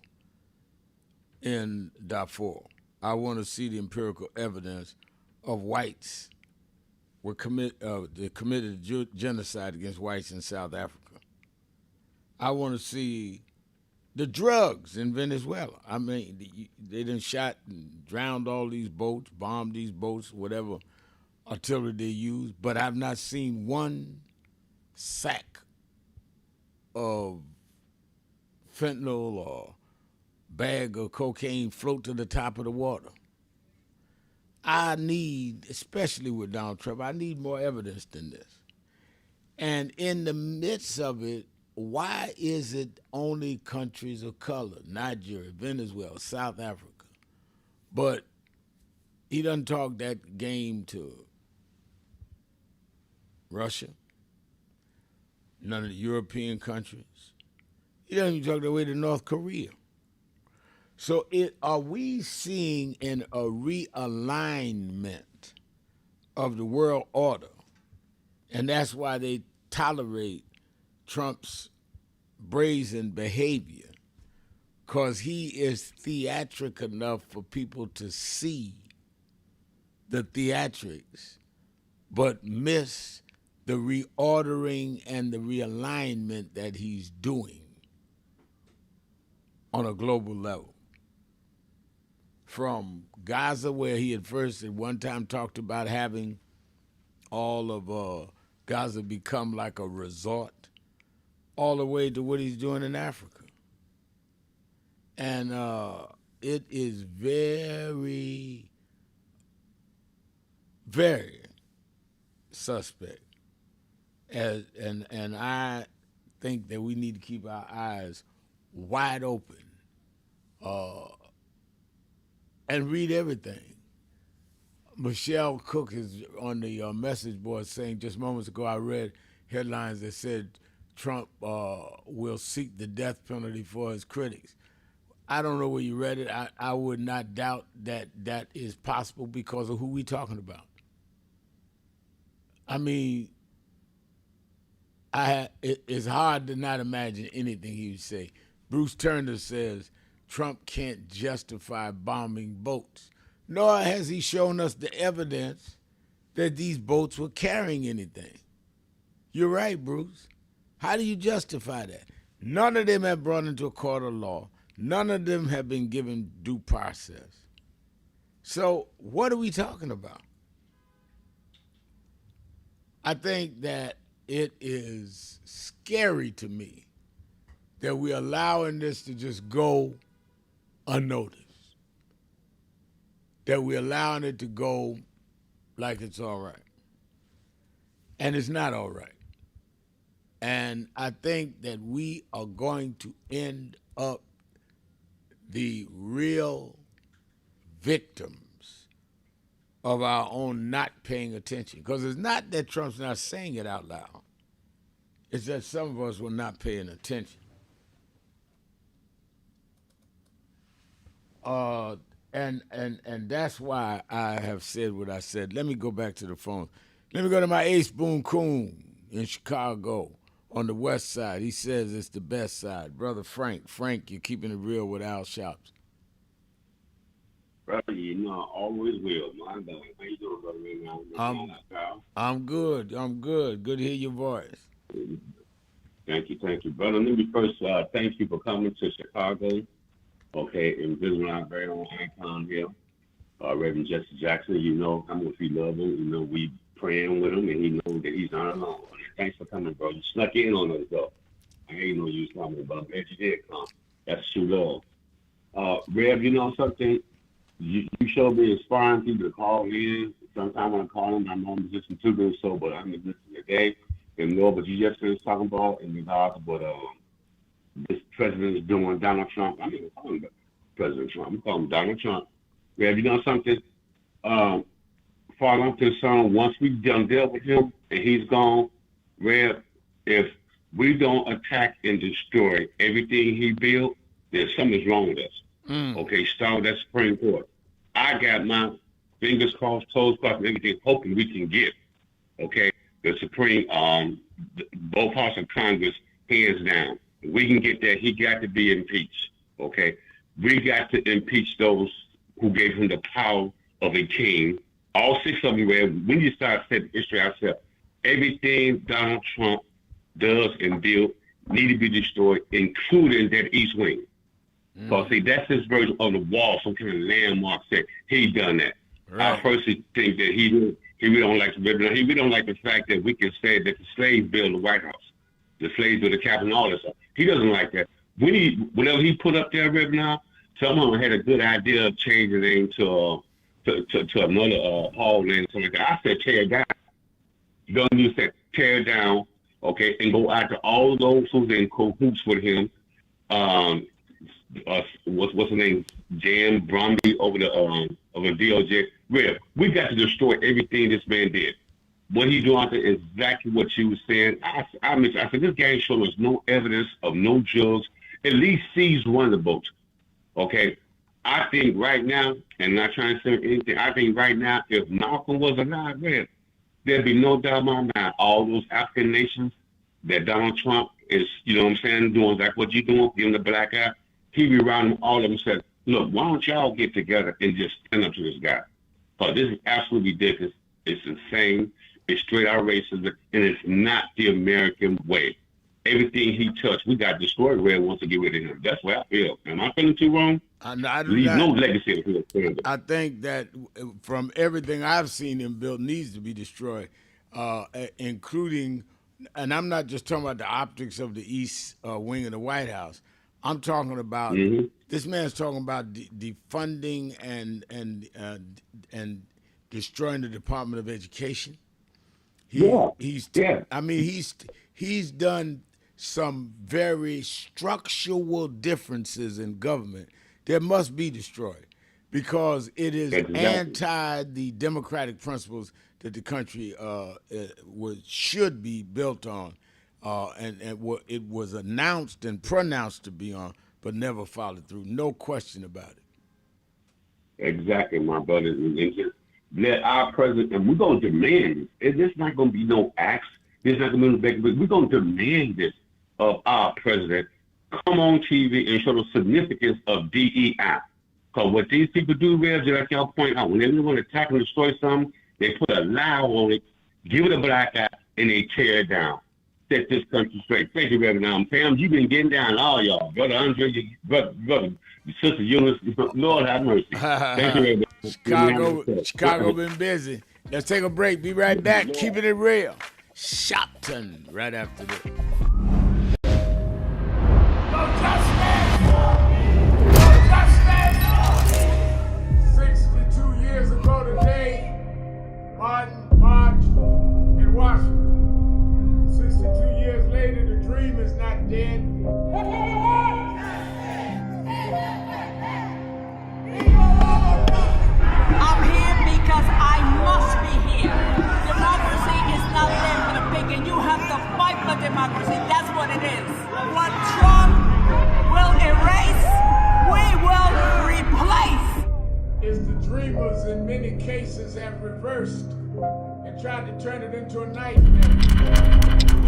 [SPEAKER 2] in Darfur. I want to see the empirical evidence of whites they committed genocide against whites in South Africa. I want to see the drugs in Venezuela. I mean, they done shot and drowned all these boats, bombed these boats, whatever artillery they used, but I've not seen one sack of fentanyl or bag of cocaine float to the top of the water. I need, especially with Donald Trump, I need more evidence than this. And in the midst of it, why is it only countries of color, Nigeria, Venezuela, South Africa? But he doesn't talk that game to Russia, none of the European countries. He doesn't even talk that way to North Korea. So are we seeing in a realignment of the world order? And that's why they tolerate Trump's brazen behavior, because he is theatric enough for people to see the theatrics, but miss the reordering and the realignment that he's doing on a global level. From Gaza, where he had first at one time talked about having all of Gaza become like a resort, all the way to what he's doing in Africa. And it is very, very suspect. And I think that we need to keep our eyes wide open and read everything. Michelle Cook is on the message board saying just moments ago I read headlines that said Trump will seek the death penalty for his critics. I don't know where you read it. I would not doubt that that is possible because of who we talking about. I mean, it's hard to not imagine anything he would say. Bruce Turner says Trump can't justify bombing boats, nor has he shown us the evidence that these boats were carrying anything. You're right, Bruce. How do you justify that? None of them have brought into a court of law. None of them have been given due process. So what are we talking about? I think that it is scary to me that we're allowing this to just go unnoticed, that we're allowing it to go like it's all right. And it's not all right. And I think that we are going to end up the real victims of our own not paying attention. Because it's not that Trump's not saying it out loud. It's that some of us were not paying attention. And that's why I have said what I said. Let me go back to the phone. Let me go to my Ace Boone Coon in Chicago on the west side. He says it's the best side. Brother Frank, you're keeping it real with Al Shops.
[SPEAKER 13] Brother, you know, I always will. My God, how you doing, brother?
[SPEAKER 2] I'm good. Good to hear your voice.
[SPEAKER 13] Thank you, brother. Let me first thank you for coming to Chicago, okay, and visiting our very own icon here, Reverend Jesse Jackson. You know how much we love him. You know we praying with him, and he knows that he's not alone. Thanks for coming, bro. You snuck in on us, though. I didn't know you was coming, but I'm glad you did come. That's true love. Rev, you know something? You showed me inspiring people to call in. Sometimes when I call them, I'm only listening to them, so, but I'm listening today. And Lord, but you just finished talking about in regards to what this president is doing, Donald Trump. I'm not even calling him President Trump. I'm calling him Donald Trump. Rev, you know something? Far as I'm concerned, once we done dealt with him and he's gone, Rev, if we don't attack and destroy everything he built, then something's wrong with us. Okay, start with that Supreme Court. I got my fingers crossed, toes crossed, and everything, hoping we can get, okay, the Supreme, both houses of Congress, hands down. If we can get that, he got to be impeached, okay? We got to impeach those who gave him the power of a king. All six of them, where we need to start setting history ourselves. Everything Donald Trump does and build need to be destroyed, including that East Wing. Because, see, that's his version of the wall, some kind of landmark said he done that. Right. I personally think that he really don't like he really don't like the fact that we can say that the slaves built the White House, the slaves built the Capitol and all this stuff. He doesn't like that. Whenever he put up there right now, someone had a good idea of changing the name to another hall name, something like that. I said tear down. You don't need to say tear down, okay, and go after all those who's in cahoots with him. What's his name? Jan Bromley over the DOJ. We got to destroy everything this man did. What he doing out there is exactly what you were saying. I said this guy showed us no evidence of no drugs. At least seized one of the boats. Okay, I think right now, and not trying to say anything, I think right now, if Malcolm was alive, there'd be no doubt in my mind. All those African nations that Donald Trump is, you know what I'm saying, doing like what you doing, giving the black eye. He be around them, all of them and said, look, why don't y'all get together and just stand up to this guy? Because this is absolutely ridiculous. It's insane. It's straight out racism, and it's not the American way. Everything he touched, we got destroyed. Red wants to get rid of him. That's what I feel. Am I feeling too wrong? Leave no legacy of him.
[SPEAKER 2] I think that from everything I've seen him build needs to be destroyed, including, and I'm not just talking about the optics of the East Wing of the White House. I'm talking about this man's talking about defunding and destroying the Department of Education. He's done some very structural differences in government that must be destroyed because it is anti the democratic principles that the country should be built on. and it was announced and pronounced to be on, but never followed through. No question about it.
[SPEAKER 13] Exactly, my brother. And just let our president, and we're going to demand this. There's not going to be no acts. There's not going to be no back. We're going to demand this of our president. Come on TV and show the significance of DEI. Because what these people do, Rev, just like y'all point out, whenever they want to attack and destroy something, they put a lie on it, give it a black eye, and they tear it down. Set this country straight. Thank you, Reverend. Pam, you've been getting down, all y'all. Brother Andre, brother, Sister Eunice, Lord have mercy. Thank you, Reverend.
[SPEAKER 2] Chicago been busy. Let's take a break. Be right back. Keeping it real. Sharpton right after this.
[SPEAKER 4] 62 years ago today, Martin marched in Washington. 62 years later, the dream is not dead.
[SPEAKER 14] I'm here because I must be here. Democracy is not there for the pig, and you have to fight for democracy. That's what it is. What Trump will erase, we will replace.
[SPEAKER 4] It's the dreamers in many cases have reversed and tried to turn it into a nightmare.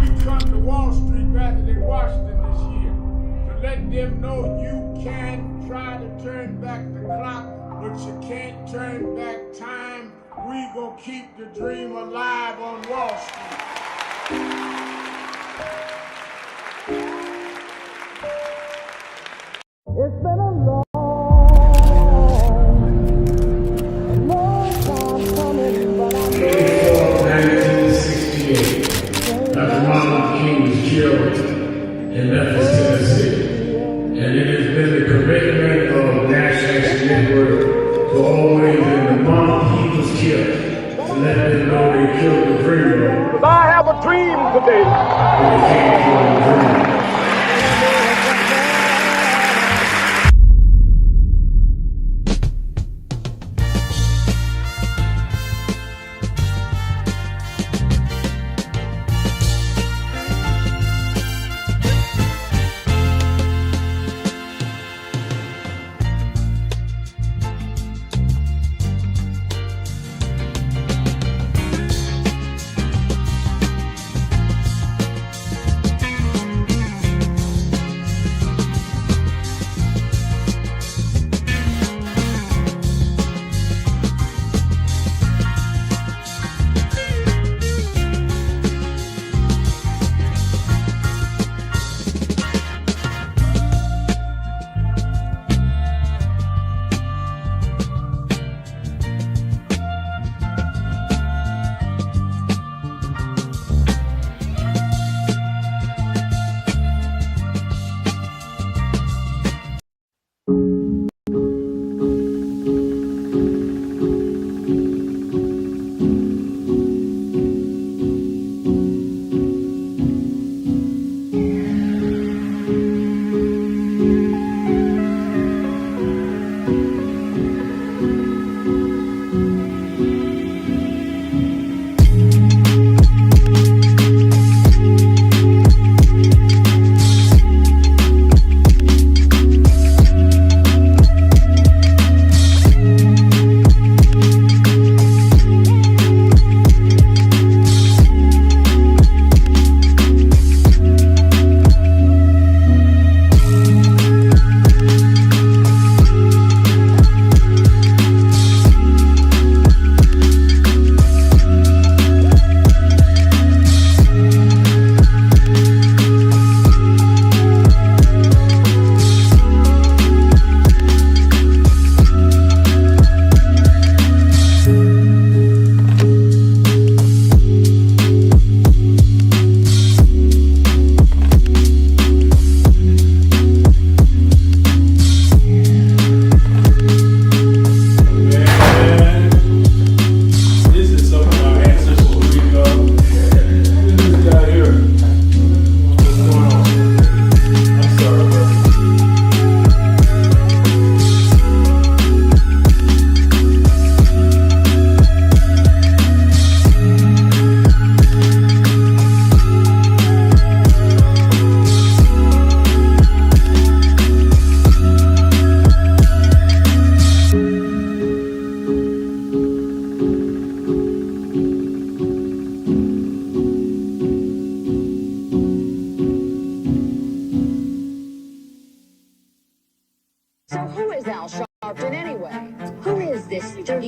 [SPEAKER 4] We come to Wall Street rather than Washington this year to let them know you can try to turn back the clock, but you can't turn back time. We gonna keep the dream alive on Wall Street.
[SPEAKER 9] It's been a long time coming, but I'm
[SPEAKER 4] 1968, Dr. Martin Luther King was killed in Memphis, Tennessee. And it has been the commitment of National Action Network to always, in the month he was killed, to let them know they killed the dreamer.
[SPEAKER 11] Because I have a dream today.
[SPEAKER 4] They can't kill the dreamer.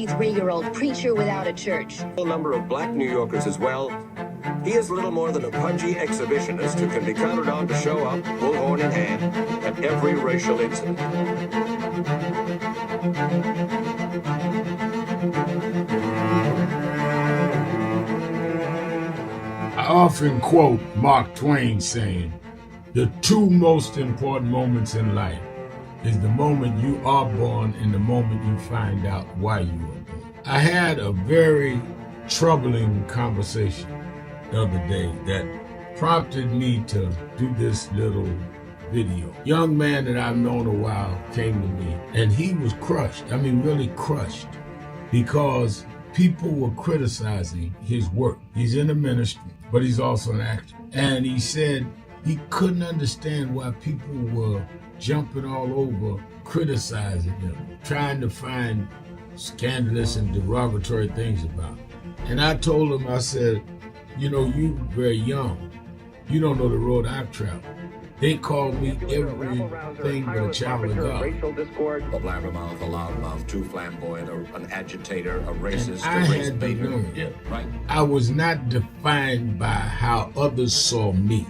[SPEAKER 15] 43-year-old preacher without a church.
[SPEAKER 16] A number of black New Yorkers as well. He is little more than a pudgy exhibitionist who can be counted on to show up, bullhorn in hand, at every racial incident.
[SPEAKER 2] I often quote Mark Twain saying, the two most important moments in life is the moment you are born and the moment you find out why you were born. I had a very troubling conversation the other day that prompted me to do this little video. Young man that I've known a while came to me and he was crushed. I mean, really crushed, because people were criticizing his work. He's in the ministry, but he's also an actor. And he said he couldn't understand why people were jumping all over, criticizing him, trying to find scandalous and derogatory things about him. And I told him, I said, you know, you very young. You don't know the road I've traveled. They call me everything but a child of God.
[SPEAKER 16] A blabbermouth, a loudmouth, too flamboyant, an agitator, a racist,
[SPEAKER 2] I had to learn.
[SPEAKER 16] Yeah, right.
[SPEAKER 2] I was not defined by how others saw me.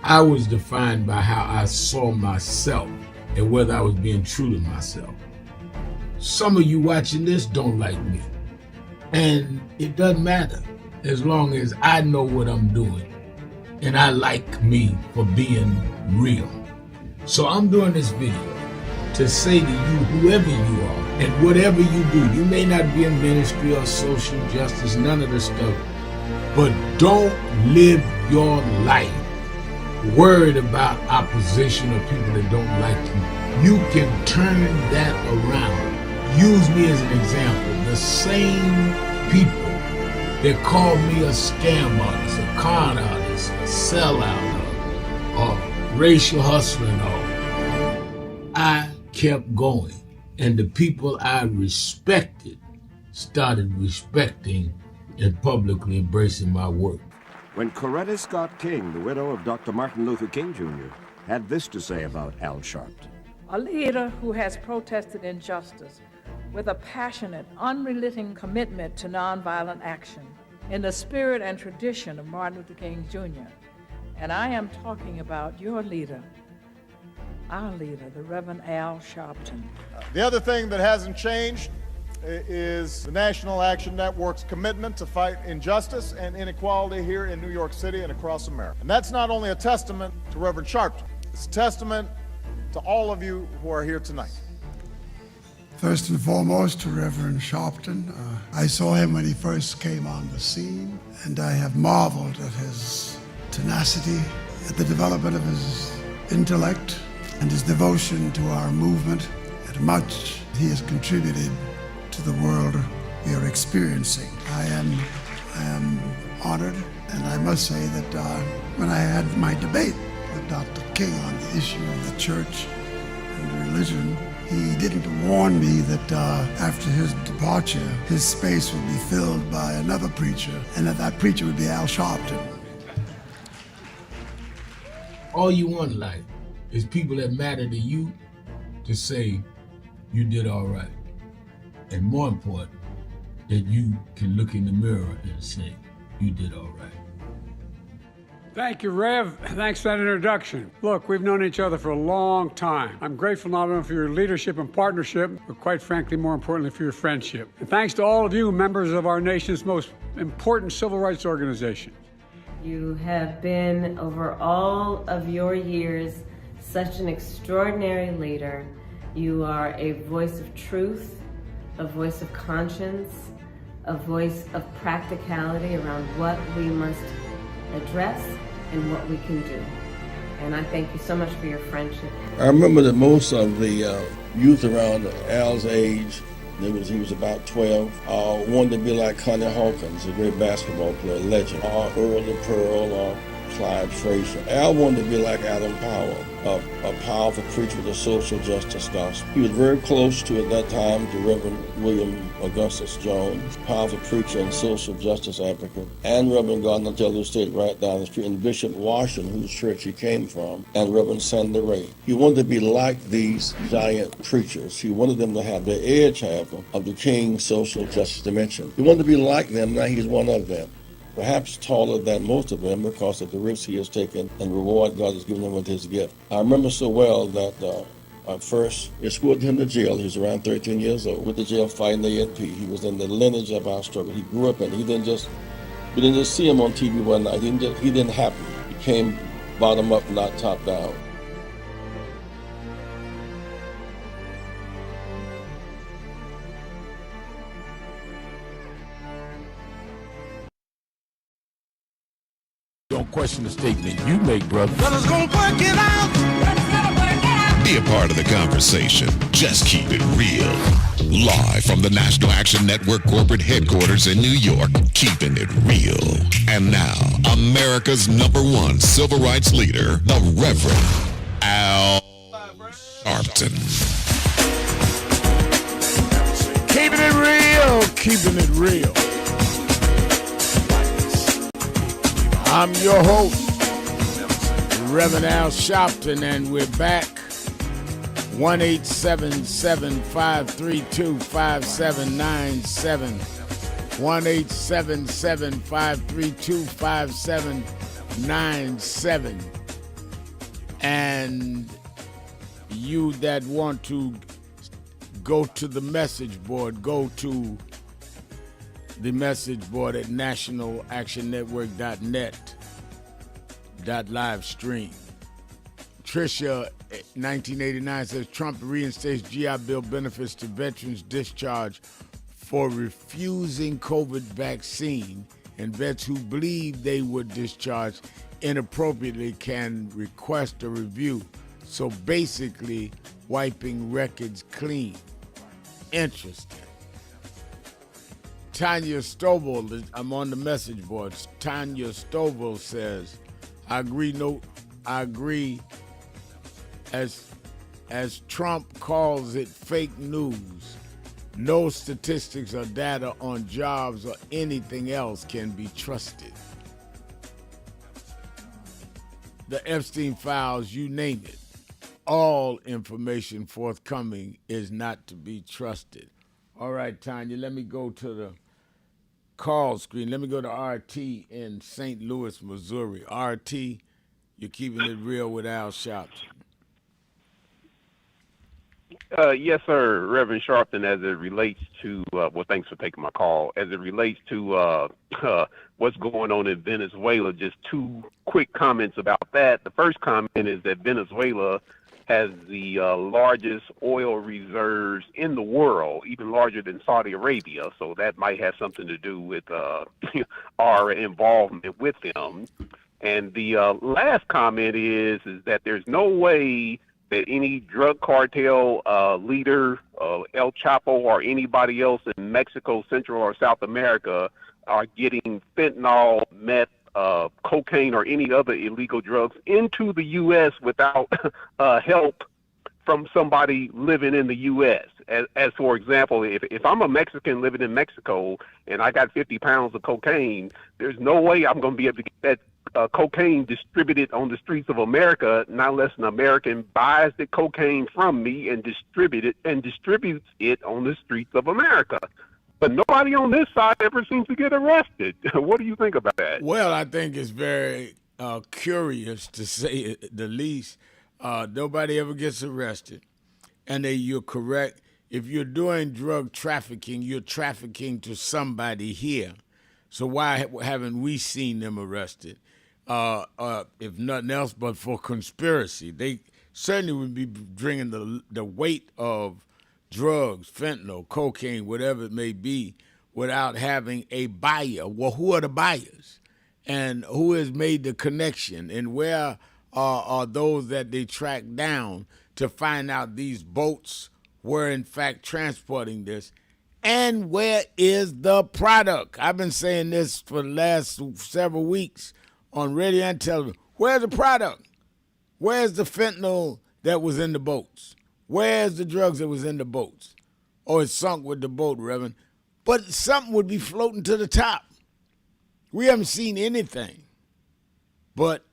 [SPEAKER 2] I was defined by how I saw myself and whether I was being true to myself. Some of you watching this don't like me. And it doesn't matter as long as I know what I'm doing. And I like me for being real. So I'm doing this video to say to you, whoever you are and whatever you do, you may not be in ministry or social justice, none of this stuff, but don't live your life worried about opposition or people that don't like you. You can turn that around. Use me as an example. The same people that called me a scam artist, a con artist, a sellout, or racial hustler and all, I kept going. And the people I respected started respecting and publicly embracing my work.
[SPEAKER 16] When Coretta Scott King, the widow of Dr. Martin Luther King Jr., had this to say about Al Sharpton.
[SPEAKER 17] A leader who has protested injustice with a passionate, unrelenting commitment to nonviolent action in the spirit and tradition of Martin Luther King Jr. And I am talking about your leader, our leader, the Reverend Al Sharpton.
[SPEAKER 18] The other thing that hasn't changed is the National Action Network's commitment to fight injustice and inequality here in New York City and across America. And that's not only a testament to Reverend Sharpton, it's a testament to all of you who are here tonight.
[SPEAKER 19] First and foremost, to Reverend Sharpton. I saw him when he first came on the scene, and I have marveled at his tenacity, at the development of his intellect, and his devotion to our movement, and much he has contributed to the world we are experiencing. I am honored, and I must say that when I had my debate with Dr. King on the issue of the church and religion, he didn't warn me that after his departure, his space would be filled by another preacher, and that preacher would be Al Sharpton.
[SPEAKER 2] All you want in life is people that matter to you to say you did all right. And more important, that you can look in the mirror and say you did all right.
[SPEAKER 20] Thank you, Rev. Thanks for that introduction. Look, we've known each other for a long time. I'm grateful not only for your leadership and partnership, but quite frankly, more importantly, for your friendship. And thanks to all of you, members of our nation's most important civil rights organization.
[SPEAKER 21] You have been, over all of your years, such an extraordinary leader. You are a voice of truth, a voice of conscience, a voice of practicality around what we must address and what we can do. And I thank you so much for your friendship.
[SPEAKER 22] I remember that most of the youth around Al's age, he was about 12, wanted to be like Connie Hawkins, a great basketball player, legend, or Earl the Pearl, or Clyde Frazier. Al wanted to be like Adam Powell, a powerful preacher with a social justice gospel. He was very close to, at that time, to Reverend William Augustus Jones, powerful preacher and social justice advocate, and Reverend Gardner Taylor State right down the street, and Bishop Washington, whose church he came from, and Reverend Sandy Ray. He wanted to be like these giant preachers. He wanted them to have the edge, however, of the King's social justice dimension. He wanted to be like them. Now he's one of them. Perhaps taller than most of them because of the risks he has taken and the reward God has given him with his gift. I remember so well that first escorted him to jail. He was around 13 years old with the jail fighting the ANP. He was in the lineage of our struggle. He grew up in it. We didn't just see him on TV one night. He didn't happen. He came bottom up, not top down.
[SPEAKER 2] Don't question the statement you make, brother.
[SPEAKER 4] Brothers gonna work it out.
[SPEAKER 1] Be a part of the conversation. Just keep it real. Live from the National Action Network corporate headquarters in New York, keeping it real. And now, America's #1 civil rights leader, the Reverend Al Sharpton.
[SPEAKER 2] Keeping it real, keeping it real. I'm your host, Reverend Al Sharpton, and we're back. 1-877-532-5797. 1-877-532-5797. And you that want to go to the message board, go to the message board at nationalactionnetwork.net/live stream. Tricia, 1989, says Trump reinstates GI Bill benefits to veterans discharged for refusing COVID vaccine, and vets who believe they were discharged inappropriately can request a review. So basically, wiping records clean. Interesting. Tanya Stovall, I'm on the message board. Tanya Stovall says, I agree. As Trump calls it fake news, no statistics or data on jobs or anything else can be trusted. The Epstein files, you name it, all information forthcoming is not to be trusted. All right, Tanya, let me go to the call screen. Let me go to RT in St. Louis, Missouri. RT, you're keeping it real with Al Sharpton.
[SPEAKER 3] Yes, sir, Reverend Sharpton, as it relates to, thanks for taking my call. As it relates to what's going on in Venezuela, just two quick comments about that. The first comment is that Venezuela has the largest oil reserves in the world, even larger than Saudi Arabia. So that might have something to do with our involvement with them. And the last comment is that there's no way that any drug cartel leader, El Chapo, or anybody else in Mexico, Central, or South America are getting fentanyl, meth, cocaine, or any other illegal drugs into the U.S. without help from somebody living in the U.S. As for example, if I'm a Mexican living in Mexico and I got 50 pounds of cocaine, there's no way I'm going to be able to get that cocaine distributed on the streets of America, not unless an American buys the cocaine from me and distributes it on the streets of America. But nobody on this side ever seems to get arrested. What do you think about that?
[SPEAKER 2] Well, I think it's very curious, to say the least. Nobody ever gets arrested. And you're correct. If you're doing drug trafficking, you're trafficking to somebody here. So why haven't we seen them arrested? If nothing else but for conspiracy. They certainly would be bringing the weight of drugs, fentanyl, cocaine, whatever it may be, without having a buyer. Well, who are the buyers? And who has made the connection? And where are those that they track down to find out these boats were in fact transporting this? And where is the product? I've been saying this for the last several weeks on radio and television. Where's the product? Where's the fentanyl that was in the boats? Where's the drugs that was in the boats? Or it sunk with the boat, Reverend. But something would be floating to the top. We haven't seen anything but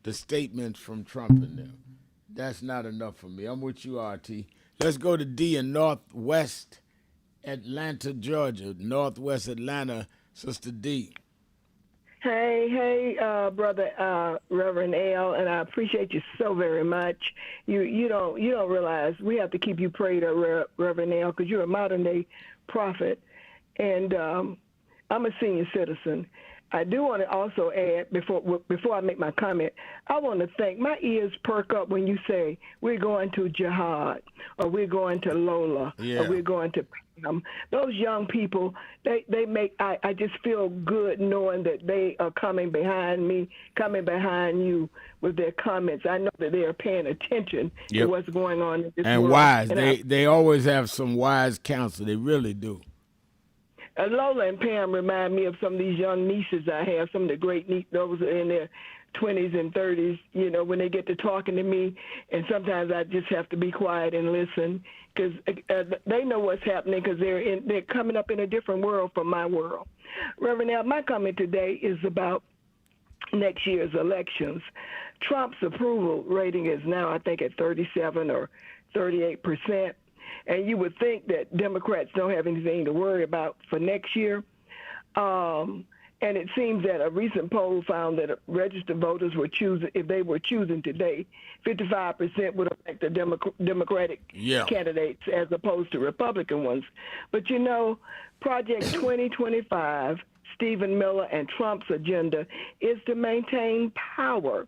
[SPEAKER 2] the statements from Trump in there. That's not enough for me. I'm with you, RT. Let's go to D in Northwest Atlanta, Georgia. Northwest Atlanta, Sister D.
[SPEAKER 5] Hey, brother Reverend Al, and I appreciate you so very much. You don't realize we have to keep you prayed up, Reverend Al, because you're a modern day prophet, and I'm a senior citizen. I do want to also add, before I make my comment, I want to thank, my ears perk up when you say we're going to jihad, or we're going to Lola, or we're going to Pam. Those young people, they make, I just feel good knowing that they are coming behind me, coming behind you with their comments. I know that they are paying attention to what's going on in this world.
[SPEAKER 2] And wise. They always have some wise counsel. They really do.
[SPEAKER 5] Lola and Pam remind me of some of these young nieces I have, some of the great nieces, those are in their 20s and 30s, when they get to talking to me, and sometimes I just have to be quiet and listen, because they know what's happening, because they're coming up in a different world from my world. Reverend Al, my comment today is about next year's elections. Trump's approval rating is now, I think, at 37 or 38%. And you would think that Democrats don't have anything to worry about for next year. And it seems that a recent poll found that registered voters were choosing, if they were choosing today, 55% would elect the Democratic candidates as opposed to Republican ones. But Project 2025, Stephen Miller and Trump's agenda is to maintain power.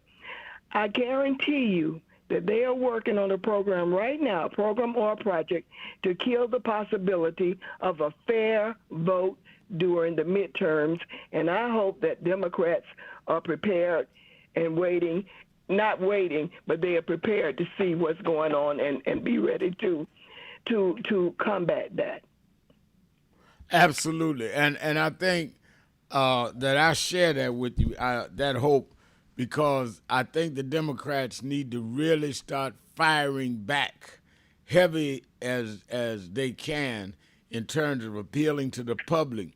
[SPEAKER 5] I guarantee you that they are working on a program right now, program or project, to kill the possibility of a fair vote during the midterms. And I hope that Democrats are prepared and waiting, not waiting, but they are prepared to see what's going on and be ready to combat that.
[SPEAKER 2] Absolutely. And I think that I share that with you, that hope, because I think the Democrats need to really start firing back heavy as they can in terms of appealing to the public,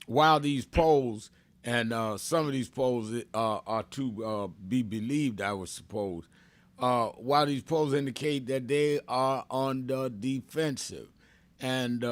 [SPEAKER 2] while these polls, and some of these polls are to be believed, I would suppose, while these polls indicate that they are on the defensive. And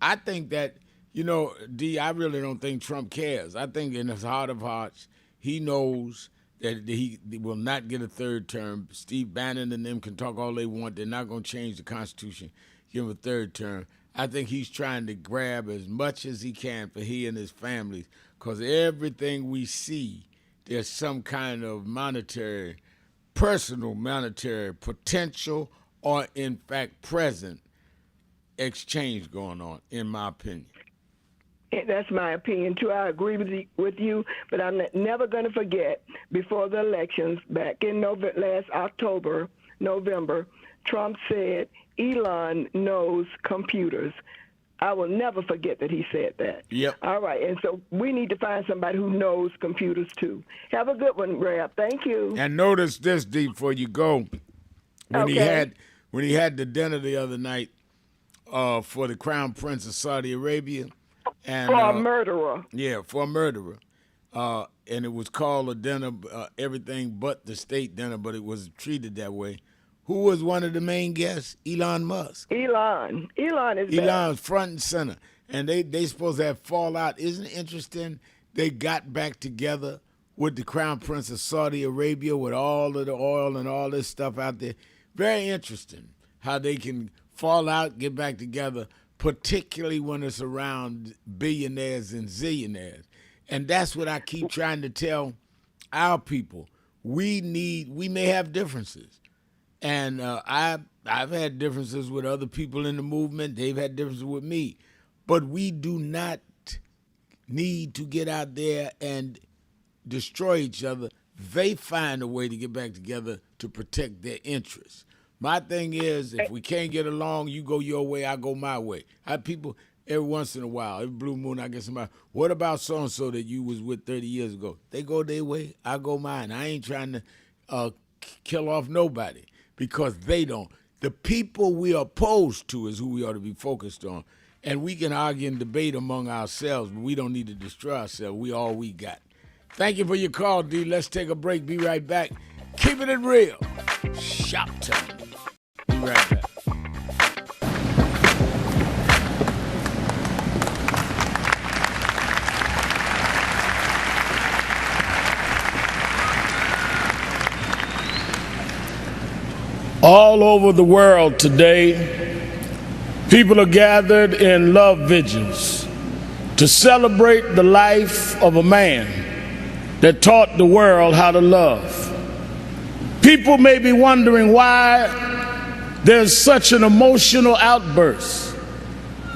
[SPEAKER 2] I think that, D, I really don't think Trump cares. I think in his heart of hearts, he knows that he will not get a third term. Steve Bannon and them can talk all they want. They're not going to change the Constitution, give him a third term. I think he's trying to grab as much as he can for he and his families, because everything we see, there's some kind of personal monetary potential, or in fact present exchange going on, in my opinion.
[SPEAKER 5] That's my opinion, too. I agree with you, but I'm never going to forget, before the elections, back in last November, Trump said, Elon knows computers. I will never forget that he said that.
[SPEAKER 2] Yep.
[SPEAKER 5] All right, and so we need to find somebody who knows computers, too. Have a good one, Rab. Thank you.
[SPEAKER 2] And notice this, D, before you go. When he had the dinner the other night for the Crown Prince of Saudi Arabia, and,
[SPEAKER 5] for a murderer.
[SPEAKER 2] Yeah, for a murderer. And it was called a dinner, everything but the state dinner, but it was treated that way. Who was one of the main guests? Elon Musk.
[SPEAKER 5] Elon is
[SPEAKER 2] Elon's front and center. And they supposed to have fallout. Isn't it interesting? They got back together with the Crown Prince of Saudi Arabia with all of the oil and all this stuff out there. Very interesting how they can fall out, get back together, particularly when it's around billionaires and zillionaires. And that's what I keep trying to tell our people. We may have differences. And I've had differences with other people in the movement. They've had differences with me. But we do not need to get out there and destroy each other. They find a way to get back together to protect their interests. My thing is, if we can't get along, you go your way, I go my way. every once in a while, every blue moon, I get somebody, what about so-and-so that you was with 30 years ago? They go their way, I go mine. I ain't trying to kill off nobody because they don't. The people we are opposed to is who we ought to be focused on. And we can argue and debate among ourselves, but we don't need to destroy ourselves. We all we got. Thank you for your call, D. Let's take a break. Be right back. Keeping it real. Sharpton. Be right back.
[SPEAKER 6] All over the world today, people are gathered in love vigils to celebrate the life of a man that taught the world how to love. People may be wondering why there's such an emotional outburst,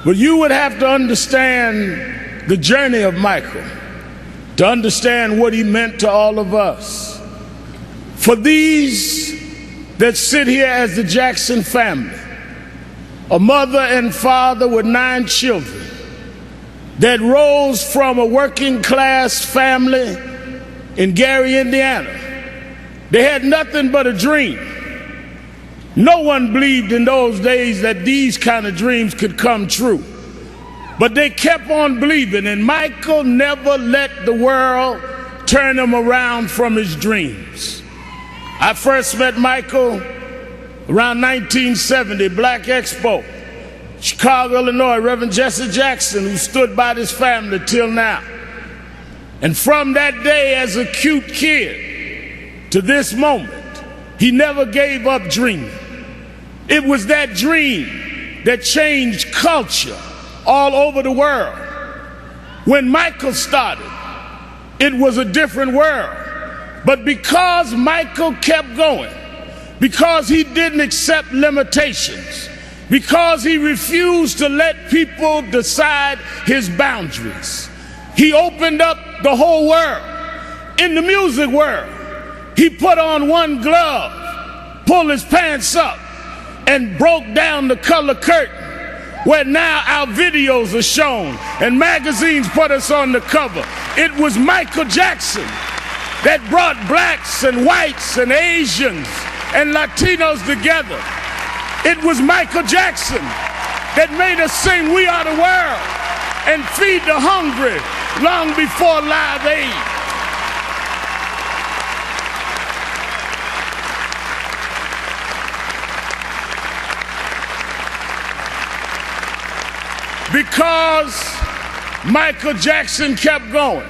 [SPEAKER 6] but you would have to understand the journey of Michael to understand what he meant to all of us. For these that sit here as the Jackson family, a mother and father with 9 children that rose from a working class family in Gary, Indiana. They had nothing but a dream. No one believed in those days that these kind of dreams could come true. But they kept on believing, and Michael never let the world turn him around from his dreams. I first met Michael around 1970, Black Expo, Chicago, Illinois, Reverend Jesse Jackson, who stood by this family till now. And from that day as a cute kid to this moment, he never gave up dreaming. It was that dream that changed culture all over the world. When Michael started, it was a different world. But because Michael kept going, because he didn't accept limitations, because he refused to let people decide his boundaries, he opened up the whole world. In the music world, he put on one glove, pulled his pants up, and broke down the color curtain, where now our videos are shown and magazines put us on the cover. It was Michael Jackson that brought blacks and whites and Asians and Latinos together. It was Michael Jackson that made us sing "We Are the World" and feed the hungry long before Live Aid. Because Michael Jackson kept going,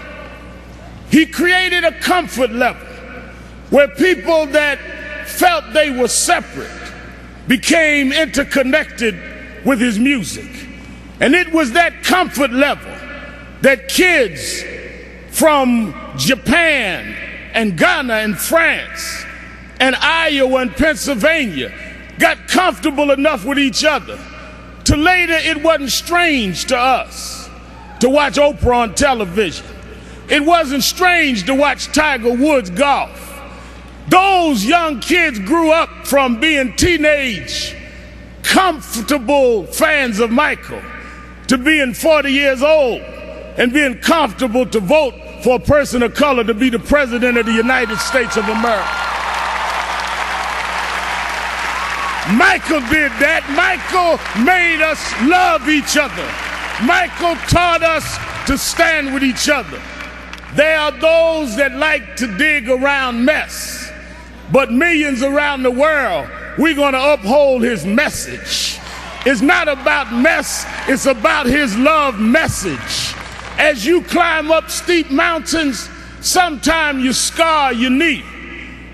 [SPEAKER 6] he created a comfort level where people that felt they were separate became interconnected with his music. And it was that comfort level that kids from Japan and Ghana and France and Iowa and Pennsylvania got comfortable enough with each other to later it wasn't strange to us to watch Oprah on television. It wasn't strange to watch Tiger Woods golf. Those young kids grew up from being teenage, comfortable fans of Michael to being 40 years old and being comfortable to vote for a person of color to be the president of the United States of America. Michael did that. Michael made us love each other. Michael taught us to stand with each other. There are those that like to dig around mess, but millions around the world, we're going to uphold his message. It's not about mess, it's about his love message. As you climb up steep mountains, sometimes you scar your knee,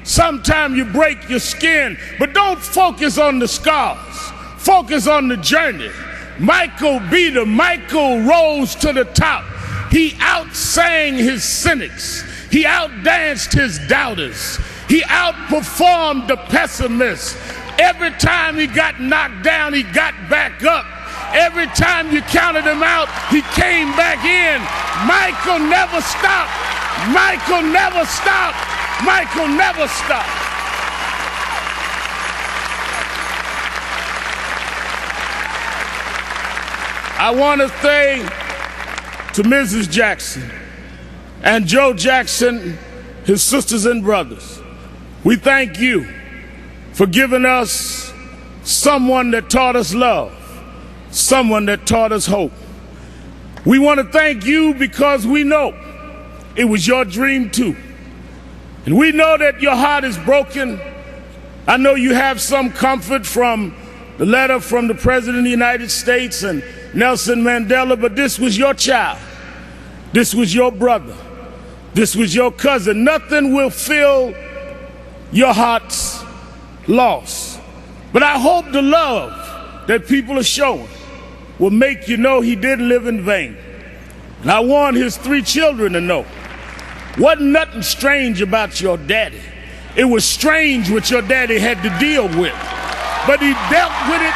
[SPEAKER 6] sometimes you break your skin, but don't focus on the scars, focus on the journey. Michael beat him. Michael rose to the top. He outsang his cynics. He outdanced his doubters. He outperformed the pessimists. Every time he got knocked down, he got back up. Every time you counted him out, he came back in. Michael never stopped. Michael never stopped. Michael never stopped. I want to say to Mrs. Jackson and Joe Jackson, his sisters and brothers, we thank you for giving us someone that taught us love, someone that taught us hope. We want to thank you because we know it was your dream too. And we know that your heart is broken. I know you have some comfort from the letter from the President of the United States and Nelson Mandela, but this was your child. This was your brother. This was your cousin. Nothing will fill your heart's loss. But I hope the love that people are showing will make you know he didn't live in vain. And I want his 3 children to know, wasn't nothing strange about your daddy. It was strange what your daddy had to deal with, but he dealt with it.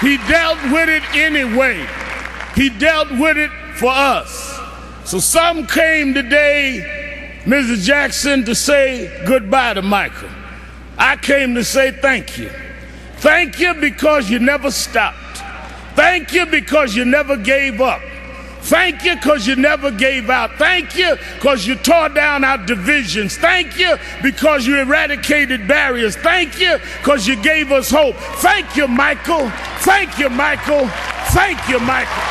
[SPEAKER 6] He dealt with it anyway. He dealt with it for us. So some came today, Mrs. Jackson, to say goodbye to Michael. I came to say thank you. Thank you because you never stopped. Thank you because you never gave up. Thank you because you never gave out. Thank you because you tore down our divisions. Thank you because you eradicated barriers. Thank you because you gave us hope. Thank you, Michael. Thank you, Michael. Thank you, Michael.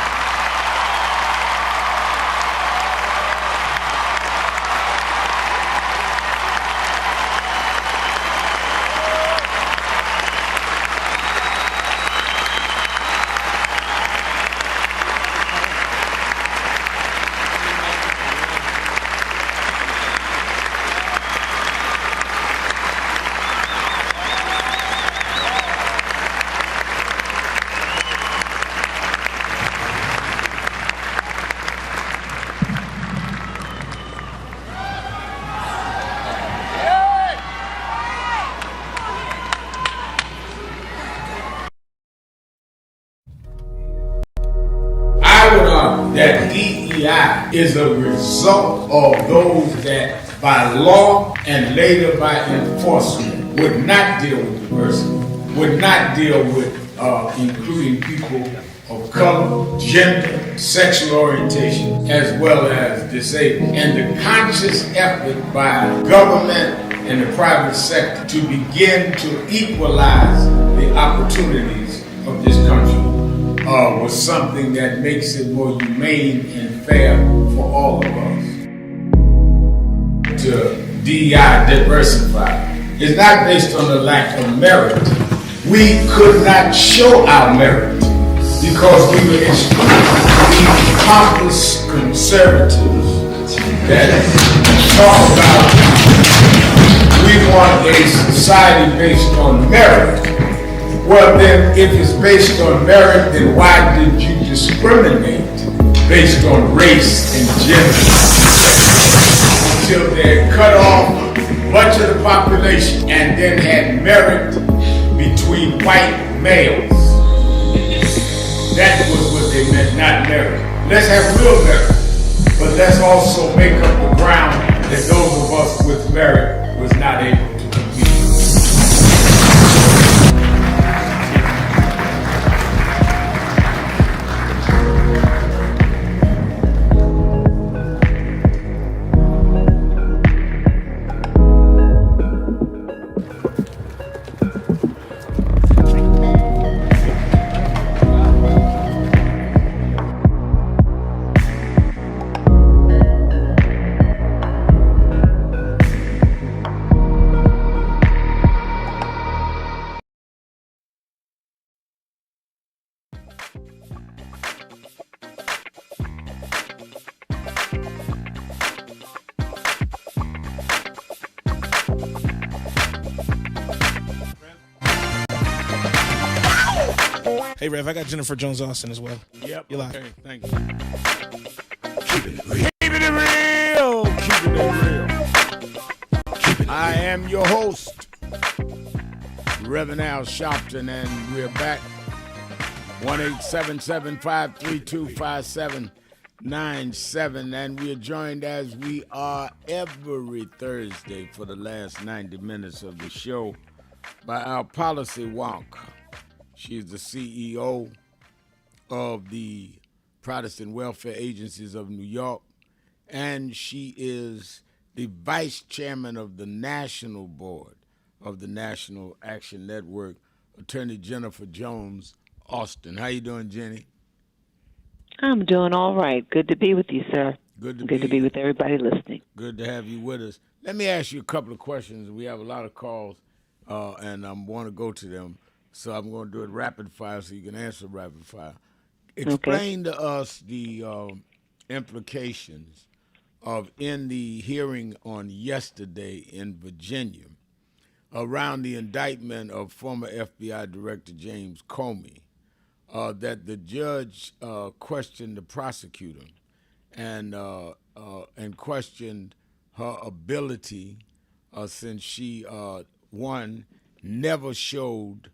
[SPEAKER 6] That DEI is a result of those that by law and later by enforcement would not deal with diversity, would not deal with including people of color, gender, sexual orientation, as well as disabled. And the conscious effort by government and the private sector to begin to equalize the opportunities of this country was something that makes it more humane and fair for all of us. To DEI, diversify, is not based on the lack of merit. We could not show our merit because we were extremely pompous conservatives that talk about we want a society based on merit. Well then, if it's based on merit, then why did you discriminate based on race and gender? Until they cut off much of the population and then had merit between white males. That was what they meant, not merit. Let's have real merit, but let's also make up the ground that those of us with merit was not able to compete.
[SPEAKER 7] Hey, Rev, I got Jennifer Jones Austin as well.
[SPEAKER 2] Yep.
[SPEAKER 7] You're live.
[SPEAKER 2] Okay, thank you. Keeping it real. Keeping it real. I am your host, Reverend Al Sharpton, and we're back. 1-877-532-5797, and we're joined as we are every Thursday for the last 90 minutes of the show by our policy wonk. She's the CEO of the Protestant Welfare Agencies of New York, and she is the vice chairman of the national board of the National Action Network, Attorney Jennifer Jones Austin. How you doing, Jenny?
[SPEAKER 7] I'm doing all right. Good to be with you, sir.
[SPEAKER 2] Good to
[SPEAKER 7] be with everybody listening.
[SPEAKER 2] Good to have you with us. Let me ask you a couple of questions. We have a lot of calls, and I want to go to them. So I'm going to do it rapid fire so you can answer rapid fire. Explain to us the implications of in the hearing on yesterday in Virginia around the indictment of former FBI Director James Comey, that the judge questioned the prosecutor and questioned her ability, since she never showed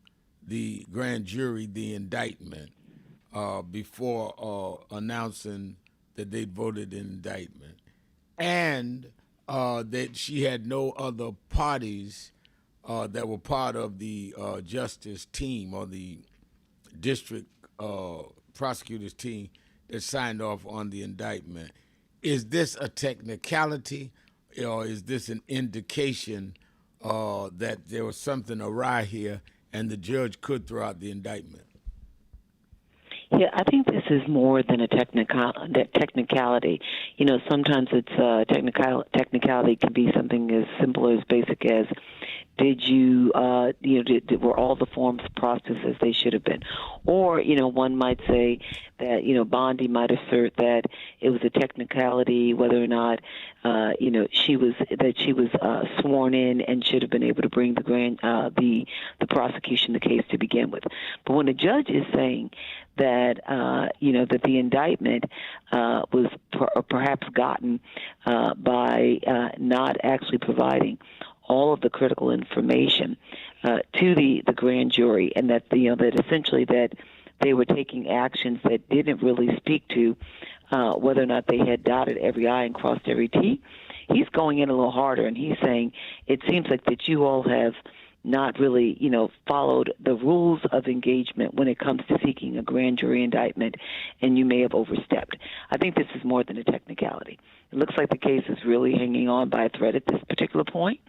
[SPEAKER 2] the grand jury the indictment before announcing that they voted in indictment, and that she had no other parties that were part of the justice team or the district prosecutor's team that signed off on the indictment. Is this a technicality, or is this an indication that there was something awry here and the judge could throw out the indictment?
[SPEAKER 7] Yeah, I think this is more than a technicality. You know, sometimes it's technicality can be something as simple or as basic as, did you, were all the forms processed as they should have been? Or, one might say that, Bondi might assert that it was a technicality whether or not, she was sworn in and should have been able to bring the prosecution the case to begin with. But when a judge is saying that, that the indictment was perhaps gotten by not actually providing all of the critical information to the grand jury, and that that essentially that they were taking actions that didn't really speak to whether or not they had dotted every I and crossed every T. He's going in a little harder, and he's saying it seems like that you all have not really, followed the rules of engagement when it comes to seeking a grand jury indictment, and you may have overstepped. I think this is more than a technicality. It looks like the case is really hanging on by a thread at this particular point,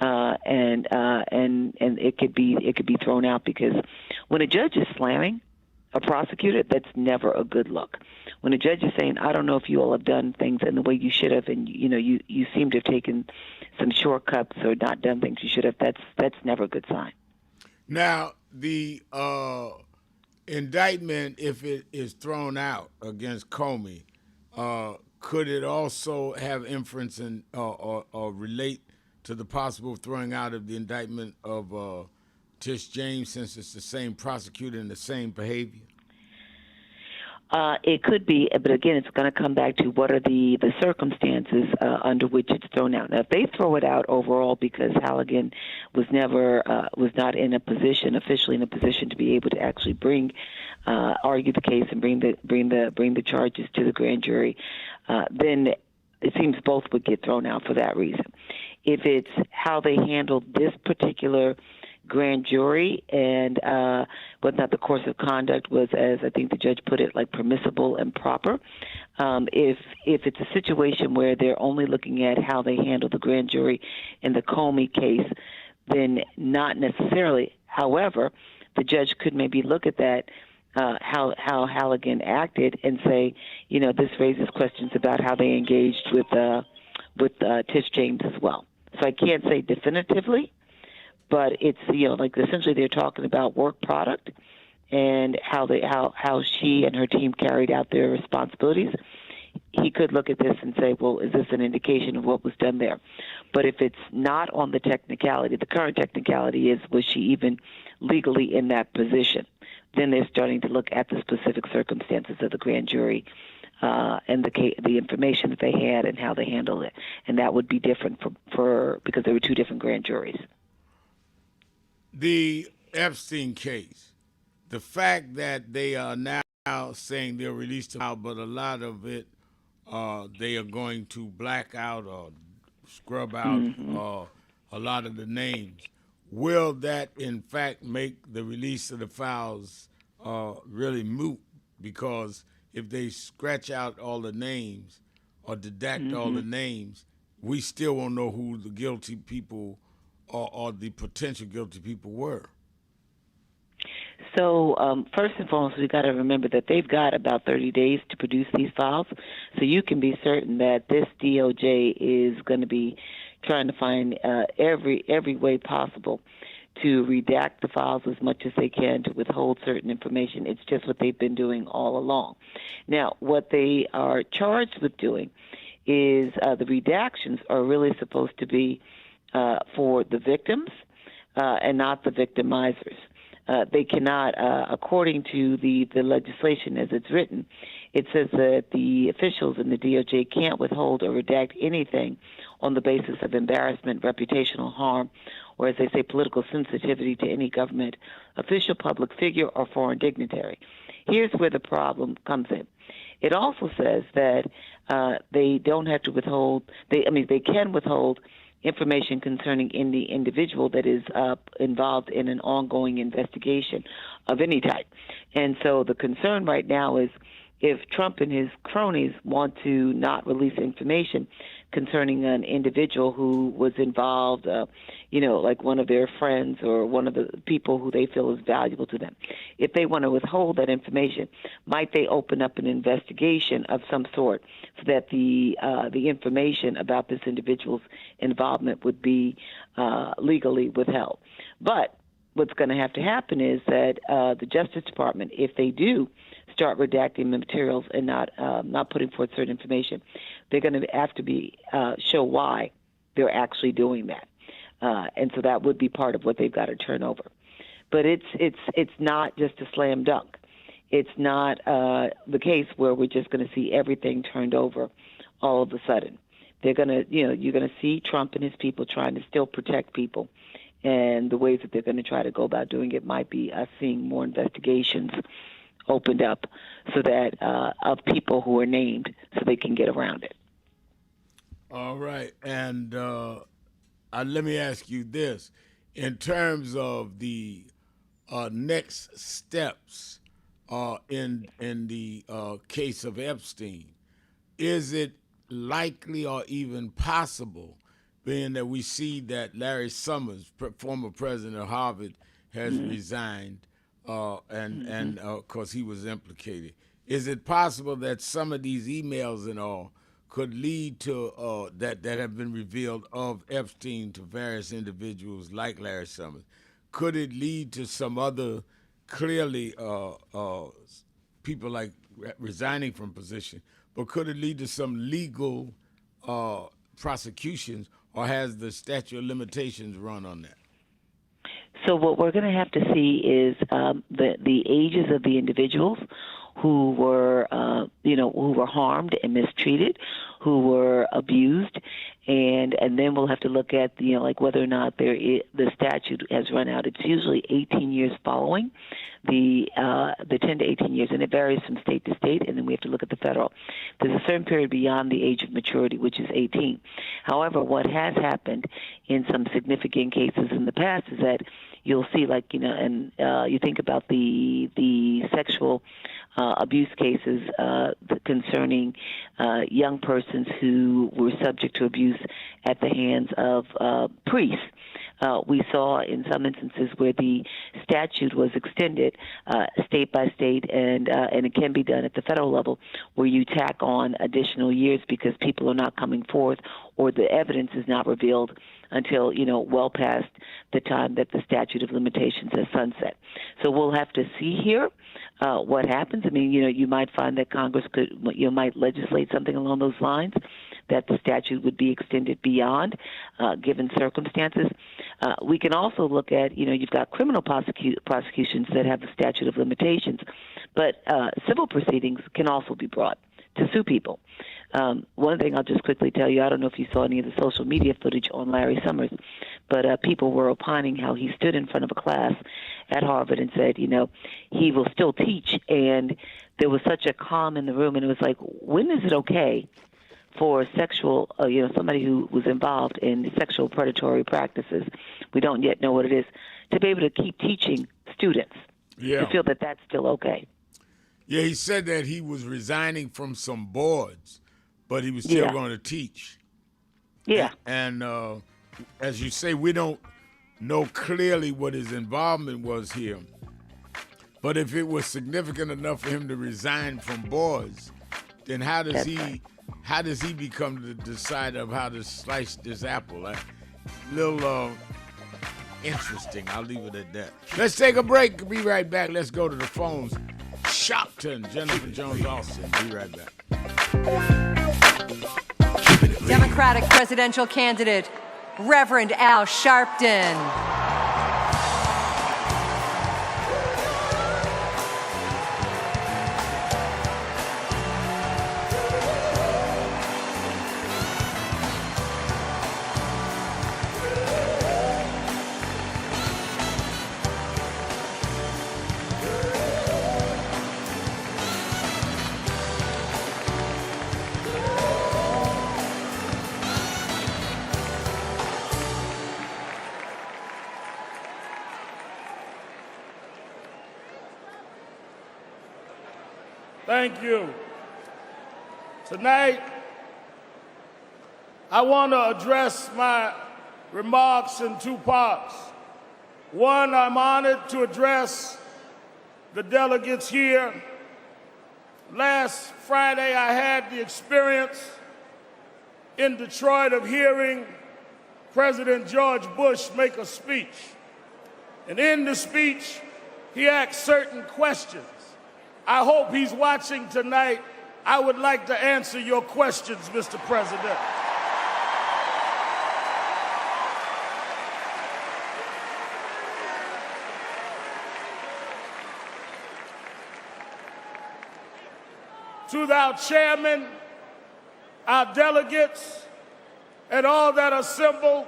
[SPEAKER 7] and it could be thrown out, because when a judge is slamming a prosecutor, that's never a good look. When a judge is saying, I don't know if you all have done things in the way you should have, and you seem to have taken some shortcuts or not done things you should have, that's never a good sign.
[SPEAKER 2] Now, the indictment, if it is thrown out against Comey, could it also have inference in, or relate to the possible throwing out of the indictment of Tish James, since it's the same prosecutor and the same behavior?
[SPEAKER 7] It could be, but again, it's going to come back to what are the circumstances under which it's thrown out. Now, if they throw it out overall because Halligan was not officially in a position to be able to actually argue the case and bring the charges to the grand jury, then it seems both would get thrown out for that reason. If it's how they handled this particular grand jury and whether or not the course of conduct was, as I think the judge put it, like permissible and proper. If it's a situation where they're only looking at how they handle the grand jury in the Comey case, then not necessarily. However, the judge could maybe look at that, how Halligan acted, and say, this raises questions about how they engaged with Tish James as well. So I can't say definitively, but it's like essentially they're talking about work product and how she and her team carried out their responsibilities. He could look at this and say, well, is this an indication of what was done there? But if it's not on the technicality, the current technicality is, was she even legally in that position? Then they're starting to look at the specific circumstances of the grand jury and the information that they had and how they handled it, and that would be different for because there were two different grand juries.
[SPEAKER 2] The Epstein case, the fact that they are now saying they'll release the file, but a lot of it they are going to black out or scrub out a lot of the names. Will that, in fact, make the release of the files really moot? Because if they scratch out all the names or deduct all the names, we still won't know who the guilty people or the potential guilty people were.
[SPEAKER 7] So first and foremost, we've got to remember that they've got about 30 days to produce these files. So you can be certain that this DOJ is going to be trying to find every way possible to redact the files as much as they can to withhold certain information. It's just what they've been doing all along. Now, what they are charged with doing is the redactions are really supposed to be for the victims and not the victimizers. They cannot, according to the legislation as it's written, it says that the officials in the DOJ can't withhold or redact anything on the basis of embarrassment, reputational harm, or as they say, political sensitivity to any government official, public figure, or foreign dignitary. Here's where the problem comes in. It also says that they don't have to withhold, they can withhold information concerning any individual that is involved in an ongoing investigation of any type. And so the concern right now is if Trump and his cronies want to not release information concerning an individual who was involved, like one of their friends or one of the people who they feel is valuable to them. If they want to withhold that information, might they open up an investigation of some sort so that the information about this individual's involvement would be legally withheld? But what's going to have to happen is that the Justice Department, if they do start redacting the materials and not putting forth certain information, they're going to have to show why they're actually doing that, and so that would be part of what they've got to turn over. But it's not just a slam dunk. It's not the case where we're just going to see everything turned over all of a sudden. They're going to, you're going to see Trump and his people trying to still protect people. And the ways that they're going to try to go about doing it might be us seeing more investigations opened up so that of people who are named so they can get around it.
[SPEAKER 2] All right. And let me ask you this. In terms of the next steps in the case of Epstein, is it likely or even possible, being that we see that Larry Summers, former president of Harvard, has resigned, and of course he was implicated. Is it possible that some of these emails and all could lead to that have been revealed of Epstein to various individuals like Larry Summers? Could it lead to some other clearly people like resigning from position? But could it lead to some legal prosecutions, or has the statute of limitations run on that?
[SPEAKER 7] So what we're going to have to see is the ages of the individuals who were, who were harmed and mistreated, who were abused, and then we'll have to look at, whether or not the statute has run out. It's usually 18 years following the 10 to 18 years, and it varies from state to state, and then we have to look at the federal. There's a certain period beyond the age of maturity, which is 18. However, what has happened in some significant cases in the past is that you'll see, you think about the sexual abuse cases concerning young persons who were subject to abuse at the hands of priests. We saw in some instances where the statute was extended state by state, and it can be done at the federal level, where you tack on additional years because people are not coming forth or the evidence is not revealed until, well past the time that the statute of limitations has sunset. So we'll have to see here what happens. I mean, you might find that Congress might legislate something along those lines, that the statute would be extended beyond given circumstances. We can also look at, you've got criminal prosecutions that have the statute of limitations, but civil proceedings can also be brought sue people. One thing I'll just quickly tell you, I don't know if you saw any of the social media footage on Larry Summers, but people were opining how he stood in front of a class at Harvard and said, he will still teach. And there was such a calm in the room, and it was like, when is it okay for sexual, somebody who was involved in sexual predatory practices, we don't yet know what it is, to be able to keep teaching students, to feel that that's still okay.
[SPEAKER 2] Yeah, he said that he was resigning from some boards, but he was still going to teach.
[SPEAKER 7] Yeah.
[SPEAKER 2] And as you say, we don't know clearly what his involvement was here. But if it was significant enough for him to resign from boards, then how does he become the decider of how to slice this apple? A little interesting. I'll leave it at that. Let's take a break. Be right back. Let's go to the phones. Sharpton, Jennifer Jones Austin. Be right back.
[SPEAKER 8] Democratic presidential candidate, Reverend Al Sharpton.
[SPEAKER 6] Thank you. Tonight, I want to address my remarks in two parts. One, I'm honored to address the delegates here. Last Friday, I had the experience in Detroit of hearing President George Bush make a speech. And in the speech, he asked certain questions. I hope he's watching tonight. I would like to answer your questions, Mr. President. To our chairman, our delegates, and all that are assembled,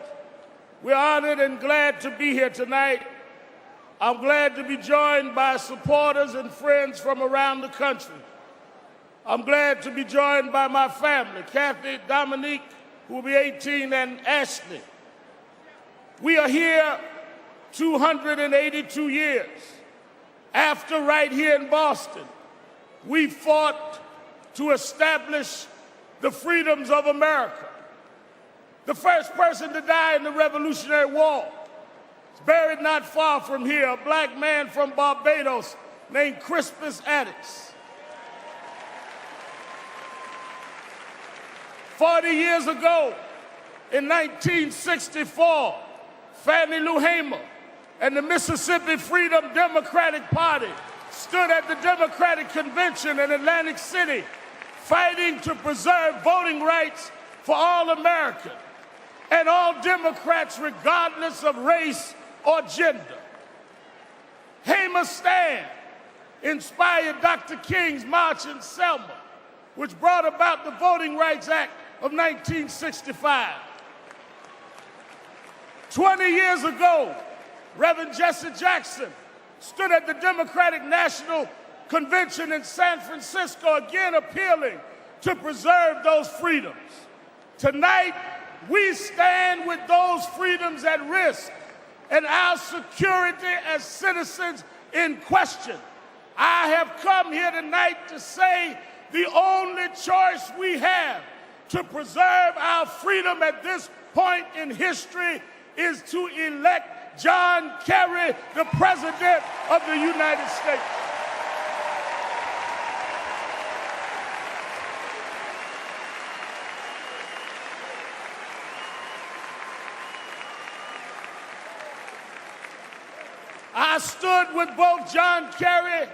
[SPEAKER 6] we're honored and glad to be here tonight. I'm glad to be joined by supporters and friends from around the country. I'm glad to be joined by my family, Kathy, Dominique, who will be 18, and Ashley. We are here 282 years after, right here in Boston, we fought to establish the freedoms of America. The first person to die in the Revolutionary War is buried not far from here, a black man from Barbados named Crispus Attucks. 40 years ago, in 1964, Fannie Lou Hamer and the Mississippi Freedom Democratic Party stood at the Democratic Convention in Atlantic City, fighting to preserve voting rights for all Americans and all Democrats, regardless of race or gender. Hamer's stand inspired Dr. King's March in Selma, which brought about the Voting Rights Act of 1965. 20 years ago, Reverend Jesse Jackson stood at the Democratic National Convention in San Francisco, again appealing to preserve those freedoms. Tonight, we stand with those freedoms at risk and our security as citizens in question. I have come here tonight to say the only choice we have to preserve our freedom at this point in history is to elect John Kerry, the President of the United States. I stood with both John Kerry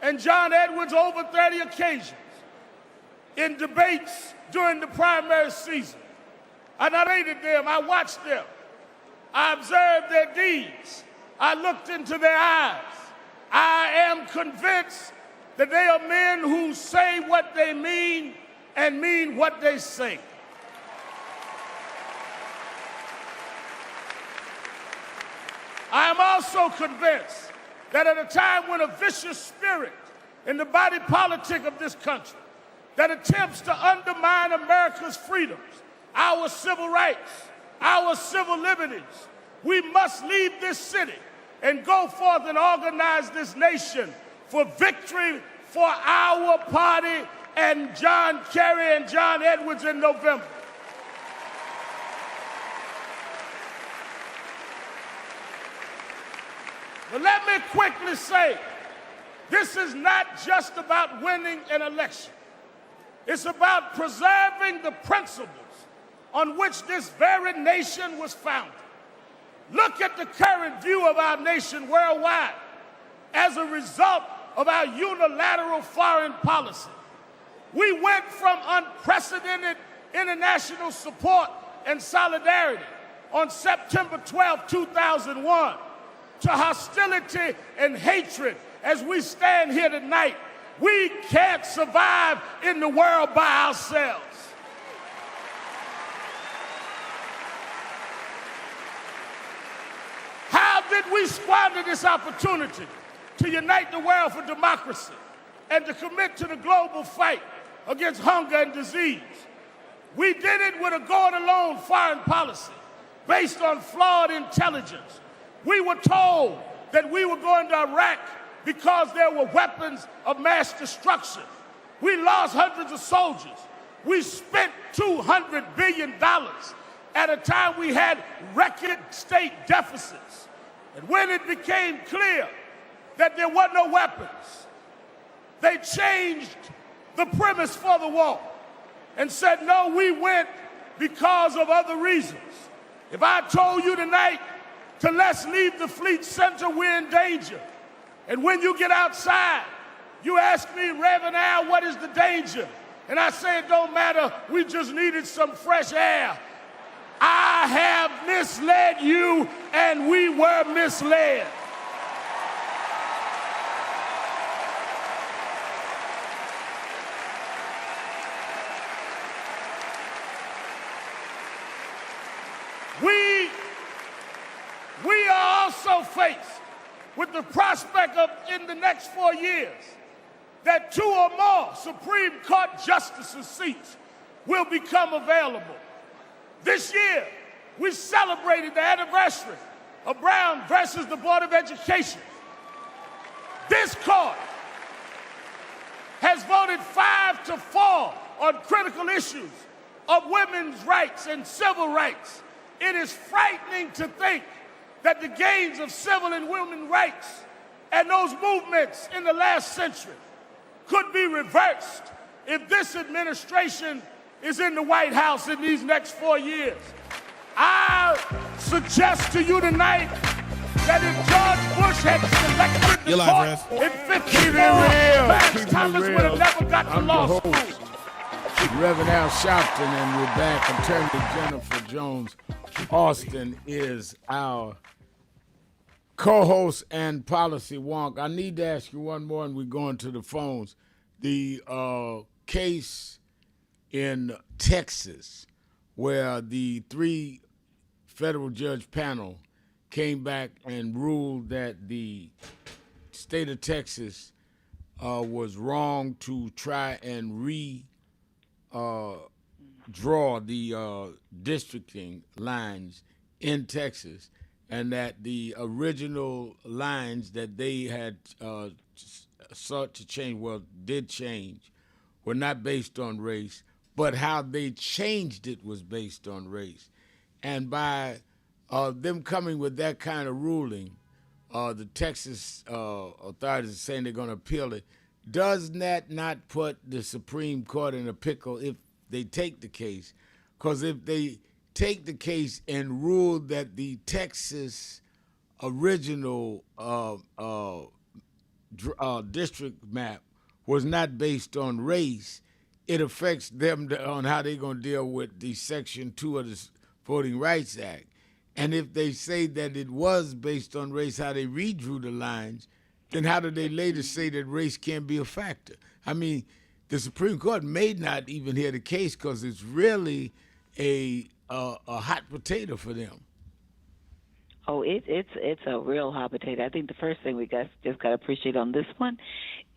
[SPEAKER 6] and John Edwards over 30 occasions in debates during the primary season. I not aided them, I watched them. I observed their deeds. I looked into their eyes. I am convinced that they are men who say what they mean and mean what they say. I am also convinced that at a time when a vicious spirit in the body politic of this country that attempts to undermine America's freedoms, our civil rights, our civil liberties, we must leave this city and go forth and organize this nation for victory for our party and John Kerry and John Edwards in November. But let me quickly say, this is not just about winning an election. It's about preserving the principles on which this very nation was founded. Look at the current view of our nation worldwide as a result of our unilateral foreign policy. We went from unprecedented international support and solidarity on September 12, 2001, to hostility and hatred as we stand here tonight. We can't survive in the world by ourselves. How did we squander this opportunity to unite the world for democracy and to commit to the global fight against hunger and disease? We did it with a go-it-alone foreign policy based on flawed intelligence. We were told that we were going to Iraq because there were weapons of mass destruction. We lost hundreds of soldiers. We spent $200 billion at a time we had record state deficits. And when it became clear that there were no weapons, they changed the premise for the war and said, no, we went because of other reasons. If I told you tonight to let's leave the fleet center, we're in danger. And when you get outside, you ask me, Reverend Al, what is the danger? And I say, it don't matter, we just needed some fresh air. I have misled you, and we were misled. We are also faced with the prospect of, in the next 4 years, that 2 or more Supreme Court justices' seats will become available. This year, we celebrated the anniversary of Brown versus the Board of Education. This court has voted 5-4 on critical issues of women's rights and civil rights. It is frightening to think that the gains of civil and women's rights and those movements in the last century could be reversed if this administration is in the White House in these next 4 years. I suggest to you tonight that if George Bush had selected the court in 54, Clarence Thomas would have never got to law school.
[SPEAKER 2] Reverend Al Sharpton, and we're back. Attorney Jennifer Jones Austin is our co-host and policy wonk. I need to ask you one more, and we're going to the phones. The case in Texas where the 3 federal judge panel came back and ruled that the state of Texas was wrong to try and draw the districting lines in Texas, and that the original lines that they had sought to change, did change, were not based on race, but how they changed it was based on race. And by them coming with that kind of ruling, the Texas authorities are saying they're going to appeal it. Does that not put the Supreme Court in a pickle if they take the case? Because if they take the case and rule that the Texas original district map was not based on race, it affects them on how they're going to deal with the Section 2 of the Voting Rights Act. And if they say that it was based on race, how they redrew the lines, then how do they later say that race can't be a factor? I mean, the Supreme Court may not even hear the case because it's really a hot potato for them.
[SPEAKER 7] Oh, it's a real hot potato. I think the first thing we just got to appreciate on this one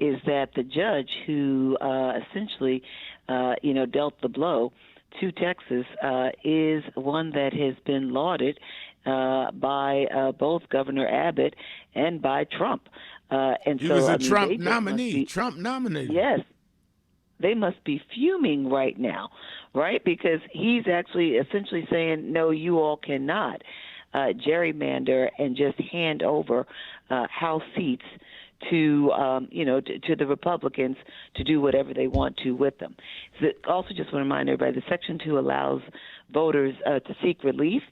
[SPEAKER 7] is that the judge who essentially, dealt the blow to Texas is one that has been lauded by both Governor Abbott and by Trump. And
[SPEAKER 2] he
[SPEAKER 7] so,
[SPEAKER 2] was a
[SPEAKER 7] I mean,
[SPEAKER 2] Trump nominee. Trump nominated.
[SPEAKER 7] Yes. They must be fuming right now, right? Because he's actually essentially saying, no, you all cannot gerrymander and just hand over House seats to to the Republicans to do whatever they want to with them. So also just want to remind everybody that Section 2 allows voters to seek relief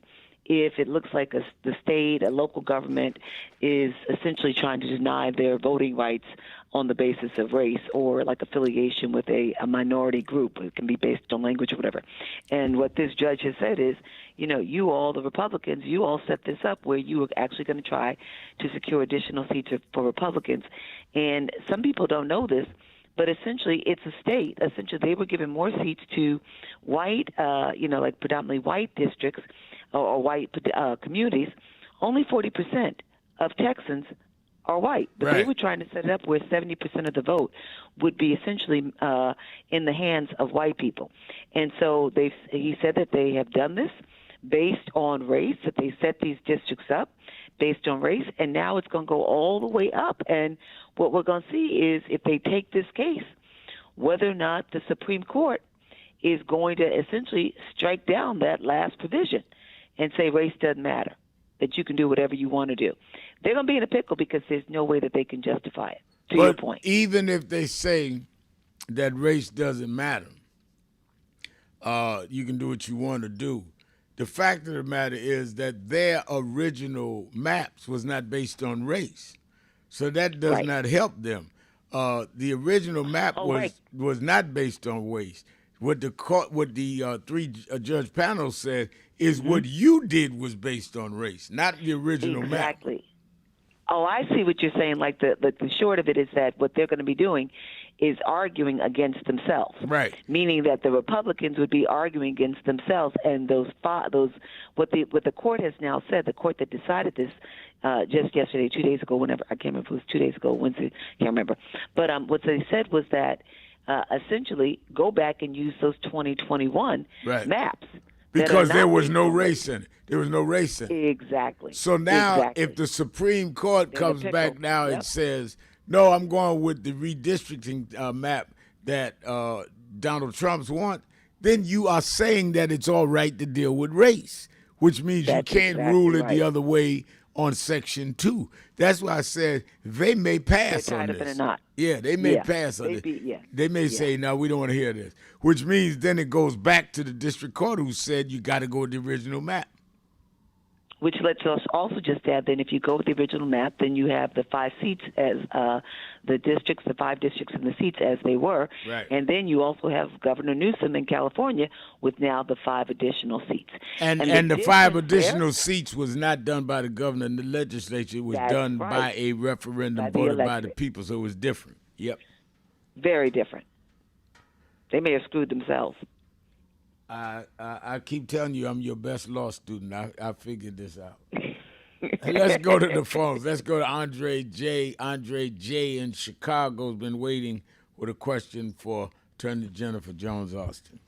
[SPEAKER 7] if it looks like the state, a local government is essentially trying to deny their voting rights on the basis of race or like affiliation with a minority group. It can be based on language or whatever. And what this judge has said is, you all, the Republicans, you all set this up where you were actually going to try to secure additional seats for Republicans. And some people don't know this, but essentially it's a state. Essentially they were giving more seats to white, like predominantly white districts or white communities. Only 40% of Texans are white, but they were trying to set it up where 70% of the vote would be essentially in the hands of white people. And so he said that they have done this based on race, that they set these districts up based on race, and now it's going to go all the way up. And what we're going to see is if they take this case, whether or not the Supreme Court is going to essentially strike down that last provision and say race doesn't matter, that you can do whatever you want to do. They're going to be in a pickle because there's no way that they can justify it, to your point.
[SPEAKER 2] Even if they say that race doesn't matter, you can do what you want to do. The fact of the matter is that their original maps was not based on race. So that does not help them. The original map was not based on race. What the court, what the three-judge panel said is what you did was based on race, not the original map.
[SPEAKER 7] Exactly. Oh, I see what you're saying. Like the short of it is that what they're going to be doing is arguing against themselves.
[SPEAKER 2] Right.
[SPEAKER 7] Meaning that the Republicans would be arguing against themselves, and what the court has now said, the court that decided this just yesterday, 2 days ago, whenever, I can't remember if it was 2 days ago, Wednesday, can't remember. But what they said was that essentially go back and use those 2021 maps.
[SPEAKER 2] Because there was no race in it. There was no race in it.
[SPEAKER 7] Exactly.
[SPEAKER 2] So now if the Supreme Court comes back now and says, no, I'm going with the redistricting map that Donald Trump's want, then you are saying that it's all right to deal with race, which means you can't rule it the other way on Section 2. That's why I said they may pass on this.
[SPEAKER 7] They're tied up in a knot.
[SPEAKER 2] Yeah, they may pass on it. They may say, no, we don't want to hear this, which means then it goes back to the district court who said you got to go with the original map.
[SPEAKER 7] Which lets us also just add, then if you go with the original map, then you have the 5 seats as the 5 districts and the seats as they were.
[SPEAKER 2] Right.
[SPEAKER 7] And then you also have Governor Newsom in California with now the 5 additional seats.
[SPEAKER 2] And the 5 additional seats was not done by the governor and the legislature. It was done by a referendum voted by the people, so it was different. Yep.
[SPEAKER 7] Very different. They may have screwed themselves.
[SPEAKER 2] I keep telling you I'm your best law student. I figured this out. Let's go to the phones. Let's go to Andre J. Andre J. in Chicago has been waiting with a question for Attorney Jennifer Jones-Austin.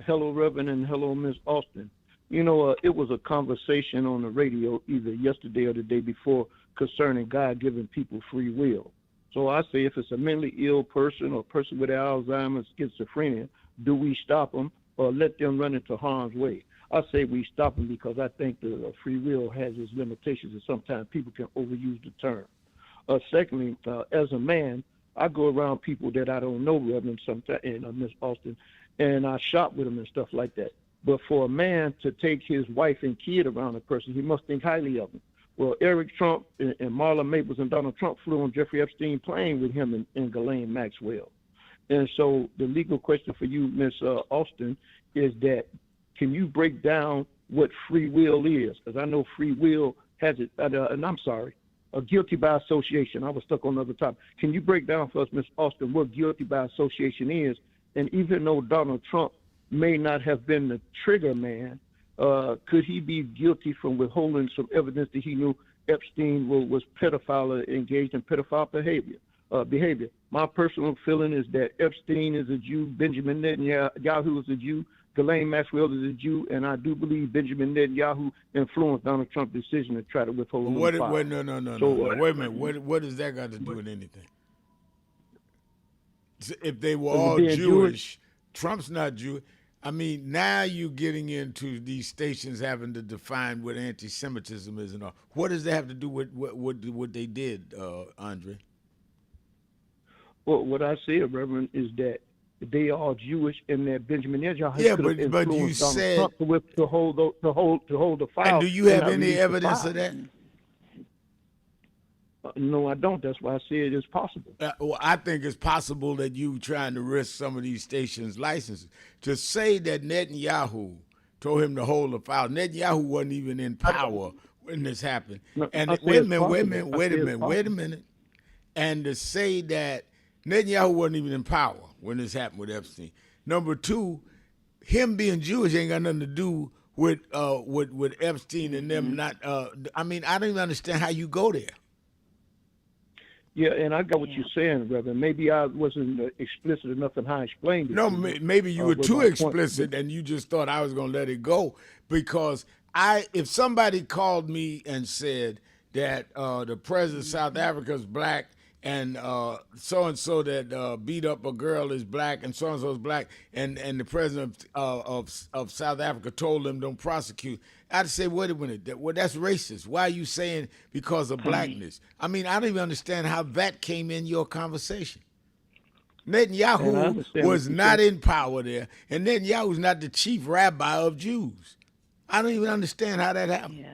[SPEAKER 10] Hello, Reverend, and hello, Ms. Austin. It was a conversation on the radio either yesterday or the day before concerning God giving people free will. So I say if it's a mentally ill person or a person with Alzheimer's, schizophrenia, do we stop them or let them run into harm's way? I say we stop them because I think the free will has its limitations and sometimes people can overuse the term. Secondly, as a man, I go around people that I don't know, Reverend, sometimes, and Miss Austin, and I shop with them and stuff like that. But for a man to take his wife and kid around a person, he must think highly of them. Well, Eric Trump and Marla Maples and Donald Trump flew on Jeffrey Epstein plane with him and Ghislaine Maxwell. And so the legal question for you, Ms. Austin, is that can you break down what free will is? Because I know free will has it, and I'm sorry, guilty by association. I was stuck on another topic. Can you break down for us, Ms. Austin, what guilty by association is? And even though Donald Trump may not have been the trigger man, could he be guilty from withholding some evidence that he knew Epstein was pedophile or engaged in pedophile behavior? My personal feeling is that Epstein is a Jew, Benjamin Netanyahu is a Jew, Ghislaine Maxwell is a Jew, and I do believe Benjamin Netanyahu influenced Donald Trump's decision to try to withhold him.
[SPEAKER 2] No. Wait a minute. What does that got to do with anything? If they were all Jewish, Trump's not Jewish. I mean, now you're getting into these stations having to define what anti-Semitism is and all. What does that have to do with what they did, Andre?
[SPEAKER 10] Well, what I say, Reverend, is that they are Jewish and that Benjamin Netanyahu could have influenced Donald Trump to hold the file.
[SPEAKER 2] And do you have any evidence of that?
[SPEAKER 10] No, I don't. That's why I said it's possible.
[SPEAKER 2] Well, I think it's possible that you trying to risk some of these stations' licenses. To say that Netanyahu told him to hold the file, Netanyahu wasn't even in power when this happened. No, and wait a minute. And to say that Netanyahu wasn't even in power when this happened with Epstein. Number two, him being Jewish ain't got nothing to do with Epstein and them not. I mean, I don't even understand how you go there.
[SPEAKER 10] Yeah, and I got what you're saying, Reverend. Maybe I wasn't explicit enough in how I explained it.
[SPEAKER 2] No, maybe you were too explicit and you just thought I was going to let it go. Because if somebody called me and said that the president of South Africa is black and so-and-so that beat up a girl is black and so-and-so is black and the president of South Africa told them don't prosecute, I'd say, wait a minute, that's racist. Why are you saying because of blackness? I mean, I don't even understand how that came in your conversation. Netanyahu was not in power there, and Netanyahu's not the chief rabbi of Jews. I don't even understand how that happened.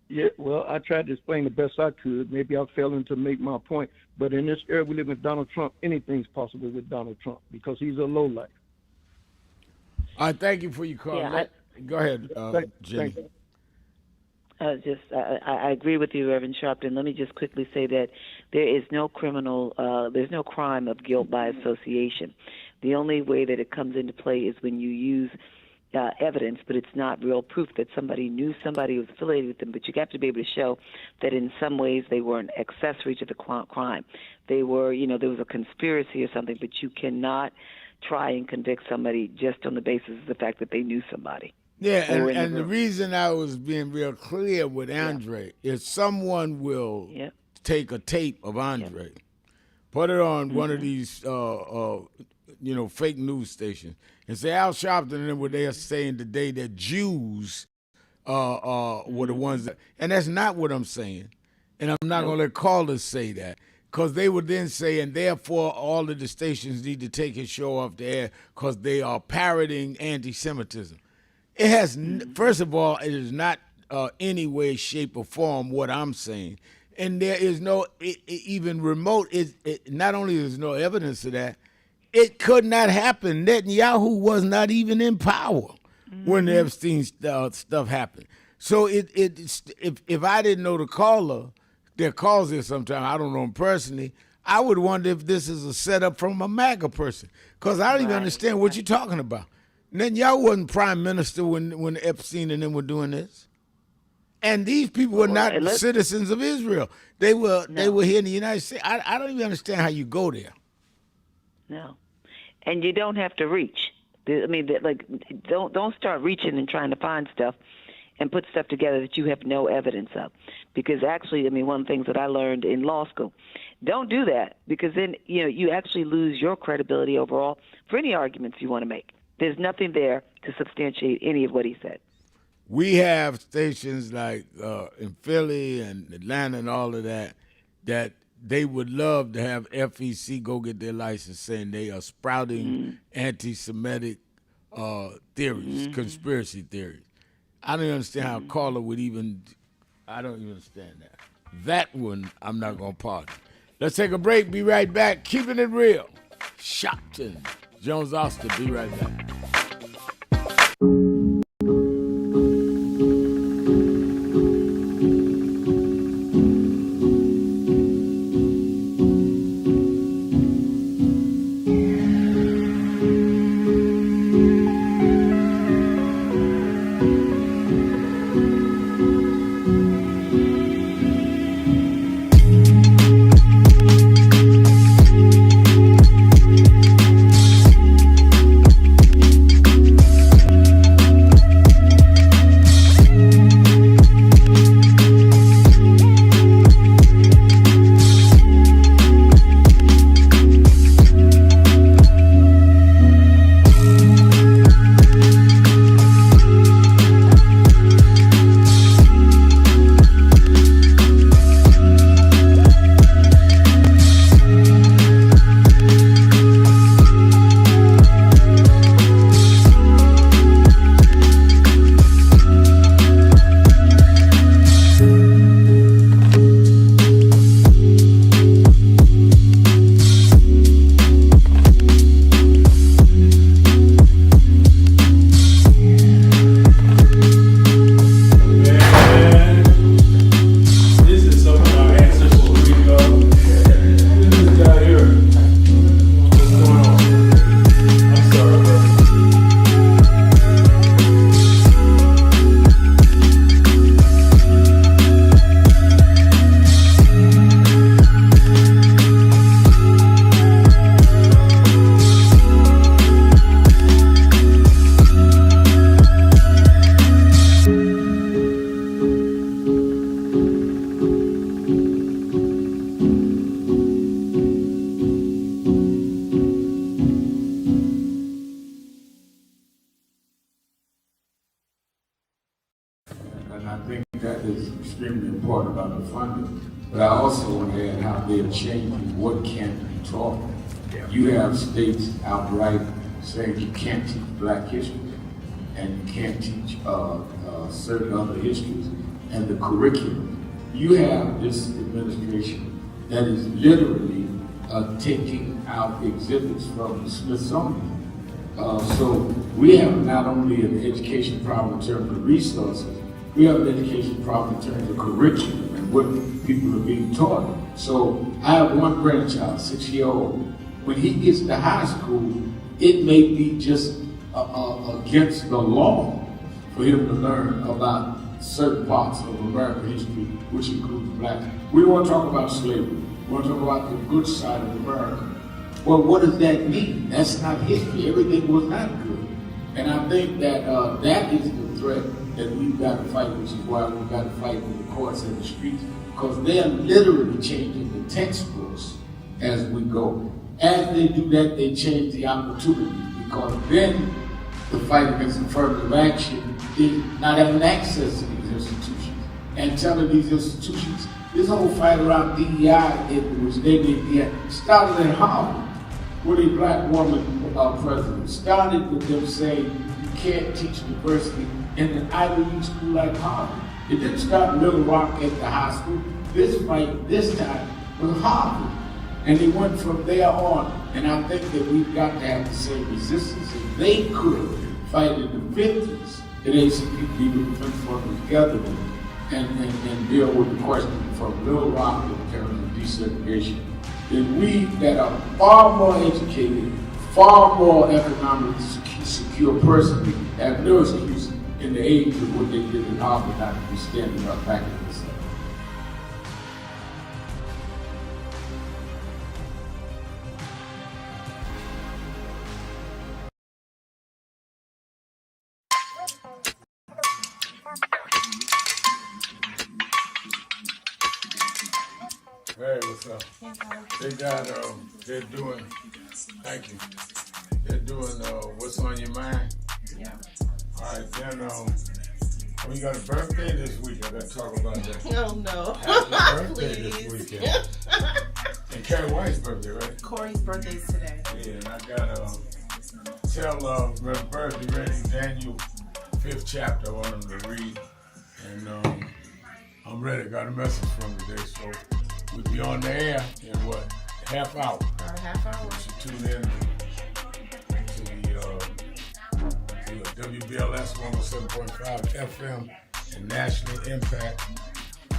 [SPEAKER 10] Yeah, well, I tried to explain the best I could. Maybe I failing to make my point. But in this era we live with Donald Trump, anything's possible with Donald Trump because he's a lowlife.
[SPEAKER 2] I thank you for your call.
[SPEAKER 21] Yeah,
[SPEAKER 2] Go ahead, Jenny.
[SPEAKER 7] I agree with you, Reverend Sharpton. Let me just quickly say that there is no there's no crime of guilt by association. The only way that it comes into play is when you use evidence, but it's not real proof that somebody knew somebody who was affiliated with them. But you have to be able to show that in some ways they were an accessory to the crime. They were, there was a conspiracy or something, but you cannot try and convict somebody just on the basis of the fact that they knew somebody.
[SPEAKER 2] Yeah, and the reason I was being real clear with Andre is someone will take a tape of Andre, put it on one of these, fake news stations, and say Al Sharpton and them, what they are saying today that Jews were the ones that, and that's not what I'm saying, and I'm not going to let callers say that. Because they would then say, and therefore all of the stations need to take his show off the air because they are parroting anti-Semitism. It has, first of all, it is not any way, shape, or form what I'm saying. And there is no, even remote, not only is no evidence of that, it could not happen. Netanyahu was not even in power when the Epstein stuff happened. So if I didn't know the caller, that calls it sometime, I don't know him personally, I would wonder if this is a setup from a MAGA person. Because I don't even understand what you're talking about. Netanyahu wasn't prime minister when Epstein and them were doing this. And these people were not citizens of Israel. They were here in the United States. I don't even understand how you go there.
[SPEAKER 7] No. And you don't have to reach. I mean, don't start reaching and trying to find stuff and put stuff together that you have no evidence of. Because actually, I mean, one of the things that I learned in law school, don't do that because then, you actually lose your credibility overall for any arguments you want to make. There's nothing there to substantiate any of what he said.
[SPEAKER 2] We have stations like in Philly and Atlanta and all of that they would love to have FEC go get their license saying they are sprouting anti-Semitic theories, conspiracy theories. I don't understand how a caller would I don't even understand that. That one, I'm not going to pardon. Let's take a break. Be right back. Keeping it real. Sharpton. Jones Austin. Be right back.
[SPEAKER 6] the funding, but I also want to add how they're changing what can be taught. You have states outright saying you can't teach Black history and you can't teach certain other histories and the curriculum. You have this administration that is literally taking out exhibits from the Smithsonian. So we have not only an education problem in terms of resources, we have an education problem in terms of curriculum and what people are being taught. So I have one grandchild, 6-year-old. When he gets to high school, it may be just against the law for him to learn about certain parts of American history, which includes Blacks. We want to talk about slavery. We want to talk about the good side of America. Well, what does that mean? That's not history. Everything was not good. And I think that that is the threat that we've got to fight, which is why we've got to fight with the courts and the streets, because they're literally changing the textbooks as we go. As they do that, they change the opportunities, because then the fight against affirmative action is not having access to these institutions and telling these institutions, this whole fight around DEI, in which they did, started at Harvard with a Black woman president. Started with them saying you can't teach diversity in an Ivy League school like Harvard. It didn't start in Little Rock at the high school. This fight, this time, was Harvard. And they went from there on. And I think that we've got to have the same resistance. If they could fight in the 50s, that ACP would have been formed together and deal with the question from Little Rock in terms of desegregation. Then we that are far more educated, far more economically secure personally, have no excuse in the age of what they did in Harvard not to be standing up back in this.
[SPEAKER 2] Hey, what's up? They got, they're doing, thank you. They're doing, What's on Your Mind? Yeah. All right, then, we got a birthday this week. I got to talk about that.
[SPEAKER 12] Oh, no.
[SPEAKER 2] Happy birthday this weekend. And Carrie White's birthday, right?
[SPEAKER 12] Corey's birthday is today.
[SPEAKER 2] Yeah, and I got to tell Reverend Bird be ready Daniel 5th chapter I want him to read. And I'm ready. Got a message from today, so we'll be on the air in what? Half hour.
[SPEAKER 12] About a half hour.
[SPEAKER 2] You should tune in to the WBLS 107.5 FM and National Impact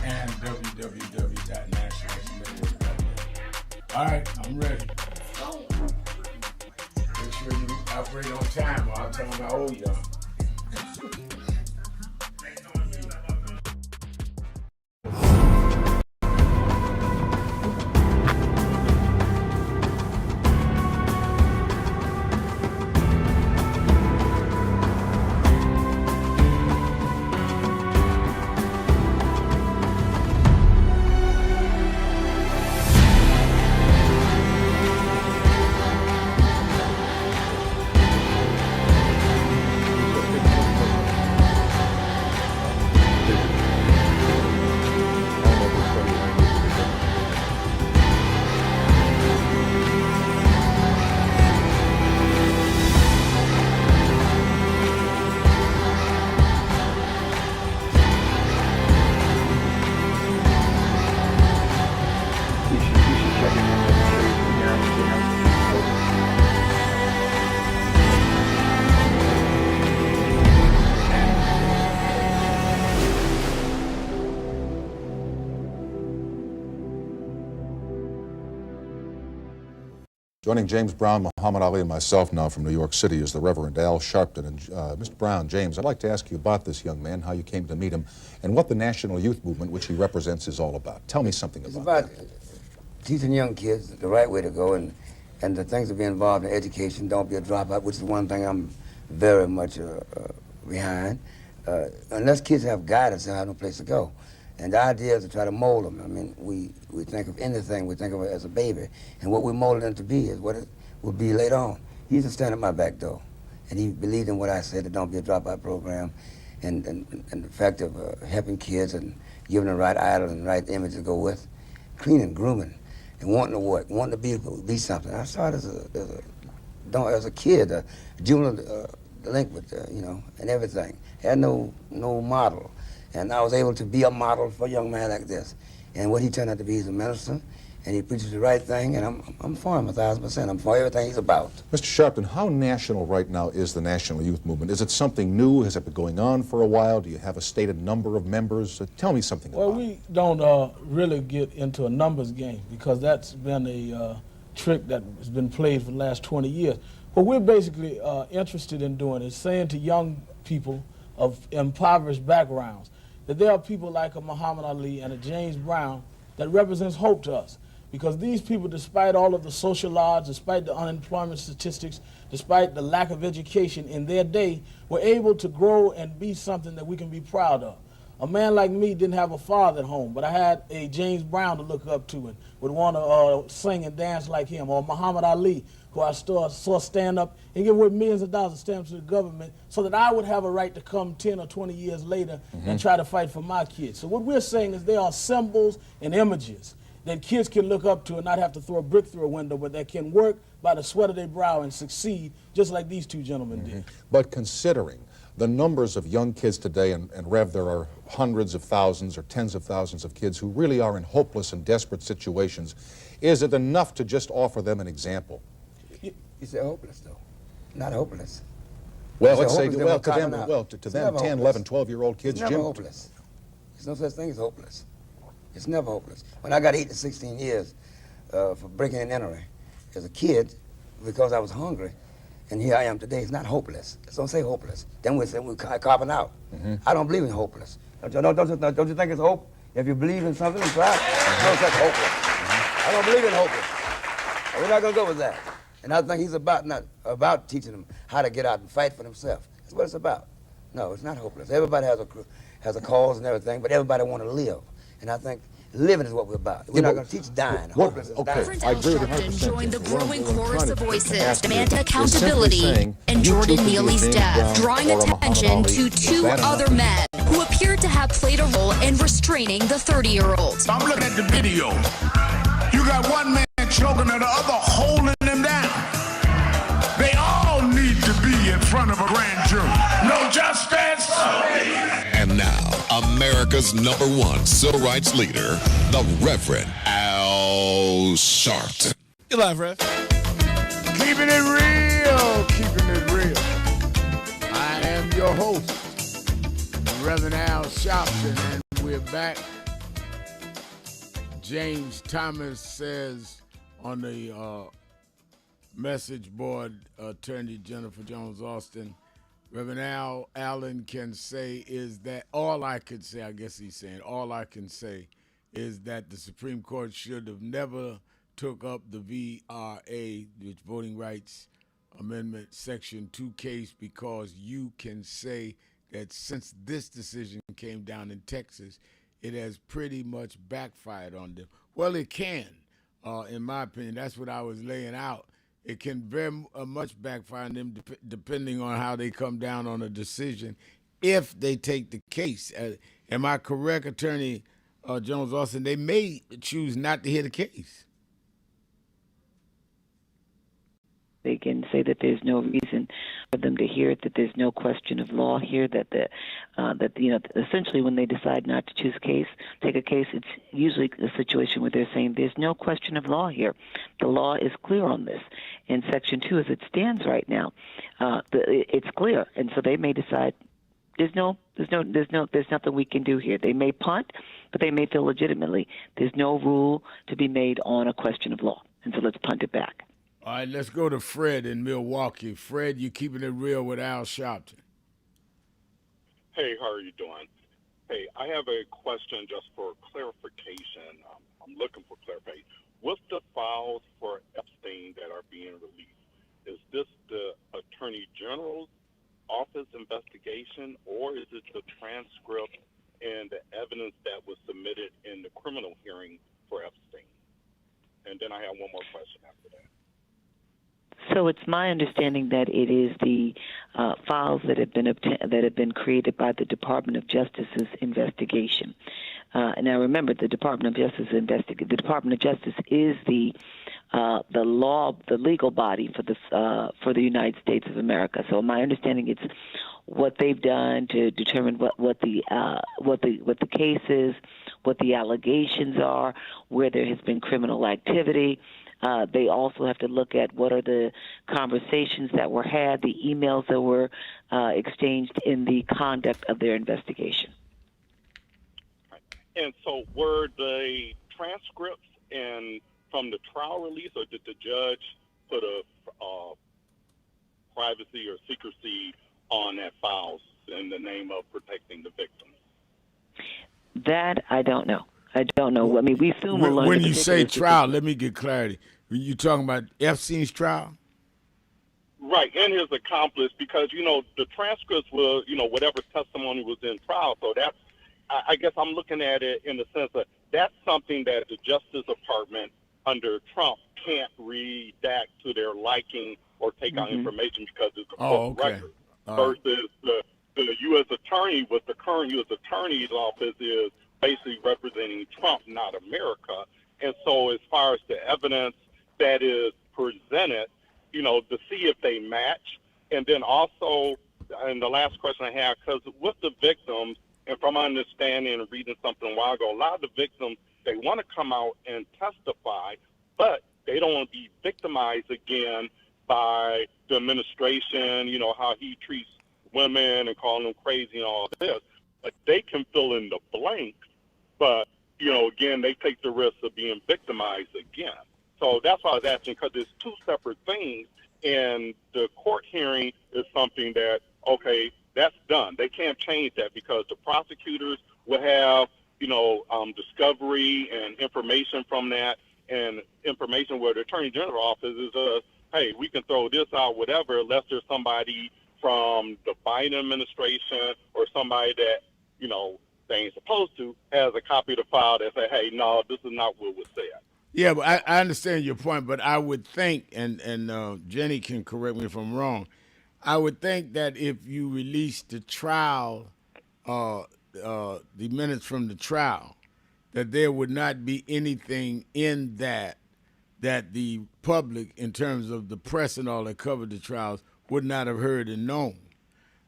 [SPEAKER 2] and www.nationalnetwork.net. All right, I'm ready.
[SPEAKER 12] Oh.
[SPEAKER 2] Make sure you operate on time or I'll tell them how old you are.
[SPEAKER 13] Joining James Brown, Muhammad Ali, and myself now from New York City is the Reverend Al Sharpton. And Mr. Brown, James, I'd like to ask you about this young man, how you came to meet him, and what the National Youth Movement, which he represents, is all about. Tell me something about that.
[SPEAKER 23] It's about teaching young kids the right way to go, and the things to be involved in education. Don't be a dropout, which is one thing I'm very much behind. Unless kids have guidance, they have no place to go. And the idea is to try to mold them. I mean, we think of anything, we think of it as a baby. And what we mold them to be is what it will be later on. He used to stand at my back door, and he believed in what I said, the Don't Be a Dropout program, and the fact of helping kids and giving the right idol and the right image to go with, cleaning, grooming, and wanting to work, wanting to be something. I started as a kid, a juvenile delinquent, and everything. Had no model, and I was able to be a model for a young man like this. And what he turned out to be is a minister, and he preaches the right thing, and I'm for him 1,000%. I'm for everything he's about.
[SPEAKER 13] Mr. Sharpton, how national right now is the National Youth Movement? Is it something new? Has it been going on for a while? Do you have a stated number of members? Tell me something about it.
[SPEAKER 6] Well, we don't really get into a numbers game because that's been a trick that has been played for the last 20 years. What we're basically interested in doing is saying to young people of impoverished backgrounds that there are people like a Muhammad Ali and a James Brown that represents hope to us. Because these people, despite all of the social odds, despite the unemployment statistics, despite the lack of education in their day, were able to grow and be something that we can be proud of. A man like me didn't have a father at home, but I had a James Brown to look up to and would want to sing and dance like him, or Muhammad Ali, who I saw stand up and give away millions of dollars of stamps to the government so that I would have a right to come 10 or 20 years later and try to fight for my kids. So what we're saying is there are symbols and images that kids can look up to and not have to throw a brick through a window, but that can work by the sweat of their brow and succeed, just like these two gentlemen did.
[SPEAKER 13] But considering the numbers of young kids today, and Rev, there are hundreds of thousands or tens of thousands of kids who really are in hopeless and desperate situations, is it enough to just offer them an example?
[SPEAKER 23] You say hopeless, though. Not hopeless.
[SPEAKER 13] Well, let's say, to them, 10, 11, 12-year-old kids,
[SPEAKER 23] it's never hopeless. There's no such thing as hopeless. It's never hopeless. When I got 8 to 16 years for breaking and entering as a kid because I was hungry, and here I am today, it's not hopeless. Don't say hopeless. Then we're copping out. I don't believe in hopeless. Don't you think it's hope? If you believe in something, try it. No such hopeless. I don't believe in hopeless. We're not going to go with that. And I think he's not about teaching them how to get out and fight for themselves. That's what it's about. No, it's not hopeless. Everybody has a cause and everything, but everybody want to live. And I think living is what we're about. We're not going to teach dying. Hopeless is dying.
[SPEAKER 15] I agree with 100%. Joined the growing chorus of voices, demand accountability, and Jordan Neely's death, drawing attention to 2 other men who appeared to have played a role in restraining the 30-year-old.
[SPEAKER 4] I'm looking at the video. You got one man choking and the other holding him down. They all need to be in front of a grand jury. No justice.
[SPEAKER 1] And now, America's #1 civil rights leader, the Reverend Al Sharpton.
[SPEAKER 2] You live, Rev. Keeping it real, keeping it real. I am your host, Reverend Al Sharpton, and we're back. James Thomas says on the message board, Attorney Jennifer Jones Austin, Reverend Al Allen can say is that all I can say, I guess he's saying, all I can say is that the Supreme Court should have never took up the VRA, which Voting Rights Amendment Section 2 case, because you can say that since this decision came down in Texas, it has pretty much backfired on them. Well, it can, in my opinion. That's what I was laying out. It can very much backfire on them depending on how they come down on a decision if they take the case. Am I correct, Attorney Jones Austin? They may choose not to hear the case.
[SPEAKER 7] They can say that there's no reason for them to hear it, that there's no question of law here, that essentially when they decide not to take a case, it's usually a situation where they're saying there's no question of law here. The law is clear on this. In Section 2, as it stands right now, it's clear, and so they may decide there's nothing we can do here. They may punt, but they may feel legitimately there's no rule to be made on a question of law, and so let's punt it back.
[SPEAKER 2] All right, let's go to Fred in Milwaukee. Fred, you keeping it real with Al Sharpton.
[SPEAKER 9] Hey, how are you doing? Hey, I have a question just for clarification. I'm looking for clarification. What's the files for Epstein that are being released? Is this the Attorney General's office investigation, or is it the transcript and the evidence that was submitted in the criminal hearing for Epstein? And then I have one more question after that.
[SPEAKER 7] So it's my understanding that it is the files that have been created by the Department of Justice's investigation. And now remember, the Department of Justice is the legal body for the United States of America. So my understanding, it's what they've done to determine what the case is, what the allegations are, where there has been criminal activity. They also have to look at what are the conversations that were had, the emails that were exchanged in the conduct of their investigation.
[SPEAKER 9] And so were the transcripts from the trial release, or did the judge put a privacy or secrecy on that files in the name of protecting the victims?
[SPEAKER 7] That I don't know. I mean, we assume we'll learn.
[SPEAKER 2] When you say trial, let me get clarity. You talking about Epstein's trial?
[SPEAKER 9] Right, and his accomplice, because, the transcripts were, whatever testimony was in trial. So that's, I guess I'm looking at it in the sense that that's something that the Justice Department under Trump can't redact to their liking or take out information because it's a public record. Versus the U.S. attorney, with the current U.S. attorney's office, is basically representing Trump, not America. And so as far as the evidence that is presented, to see if they match. And then also, and the last question I have, because with the victims, and from my understanding and reading something a while ago, a lot of the victims, they want to come out and testify, but they don't want to be victimized again by the administration, how he treats women and calling them crazy and all this. But they can fill in the blank, but, again, they take the risk of being victimized again. So that's why I was asking, because there's two separate things, and the court hearing is something that, okay, that's done. They can't change that because the prosecutors will have, discovery and information from that, and information where the Attorney General office is, hey, we can throw this out, whatever, unless there's somebody from the Biden administration or somebody that, they ain't supposed to, has a copy of the file that say, hey, no, this is not what was said.
[SPEAKER 2] Yeah, but I understand your point, but I would think, and Jenny can correct me if I'm wrong, I would think that if you release the trial, the minutes from the trial, that there would not be anything in that the public, in terms of the press and all that covered the trials, would not have heard and known.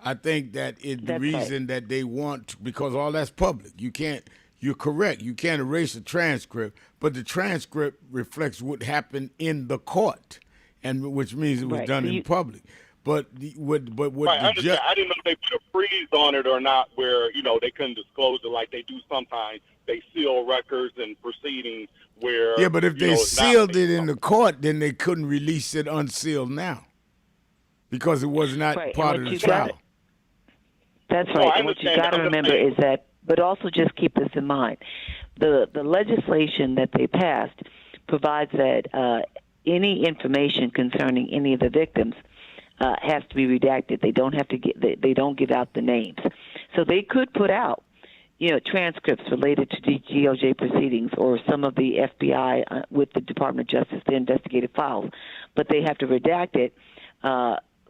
[SPEAKER 2] I think that the reason that they want, because all that's public. You're correct. You can't erase the transcript, but the transcript reflects what happened in the court, and which means it was done in public. But what
[SPEAKER 9] right, the judge? I didn't know if they put a freeze on it or not, where they couldn't disclose it like they do sometimes. They seal records and proceedings where.
[SPEAKER 2] Yeah, but if they sealed it in the court, then they couldn't release it unsealed now, because it was not part of the trial.
[SPEAKER 7] That's right. And what you got to remember is that, but also just keep this in mind, the legislation that they passed provides that any information concerning any of the victims has to be redacted. They don't have to they don't give out the names. So they could put out, transcripts related to DOJ proceedings or some of the FBI with the Department of Justice, the investigative files, but they have to redact it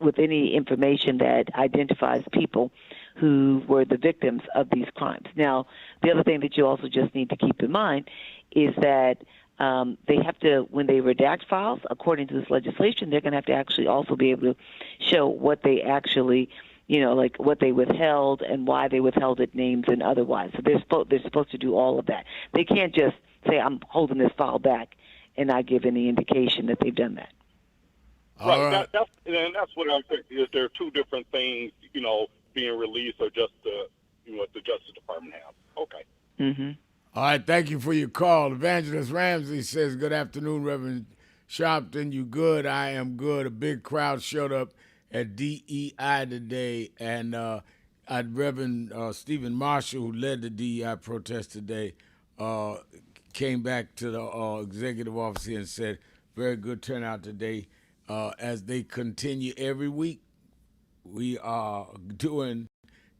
[SPEAKER 7] with any information that identifies people who were the victims of these crimes. Now, the other thing that you also just need to keep in mind is that they have to, when they redact files, according to this legislation, they're going to have to actually also be able to show what they actually, like what they withheld and why they withheld it, names and otherwise. So they're supposed to do all of that. They can't just say, I'm holding this file back and not give any indication that they've done that.
[SPEAKER 9] Right. That's what I think. Is there two different things, being released, or just what the Justice Department has? Okay.
[SPEAKER 7] Mm-hmm.
[SPEAKER 2] All right, thank you for your call. Evangelist Ramsey says, good afternoon, Reverend Sharpton. You good? I am good. A big crowd showed up at DEI today, and Reverend Stephen Marshall, who led the DEI protest today, came back to the executive office here and said, very good turnout today. As they continue every week, we are doing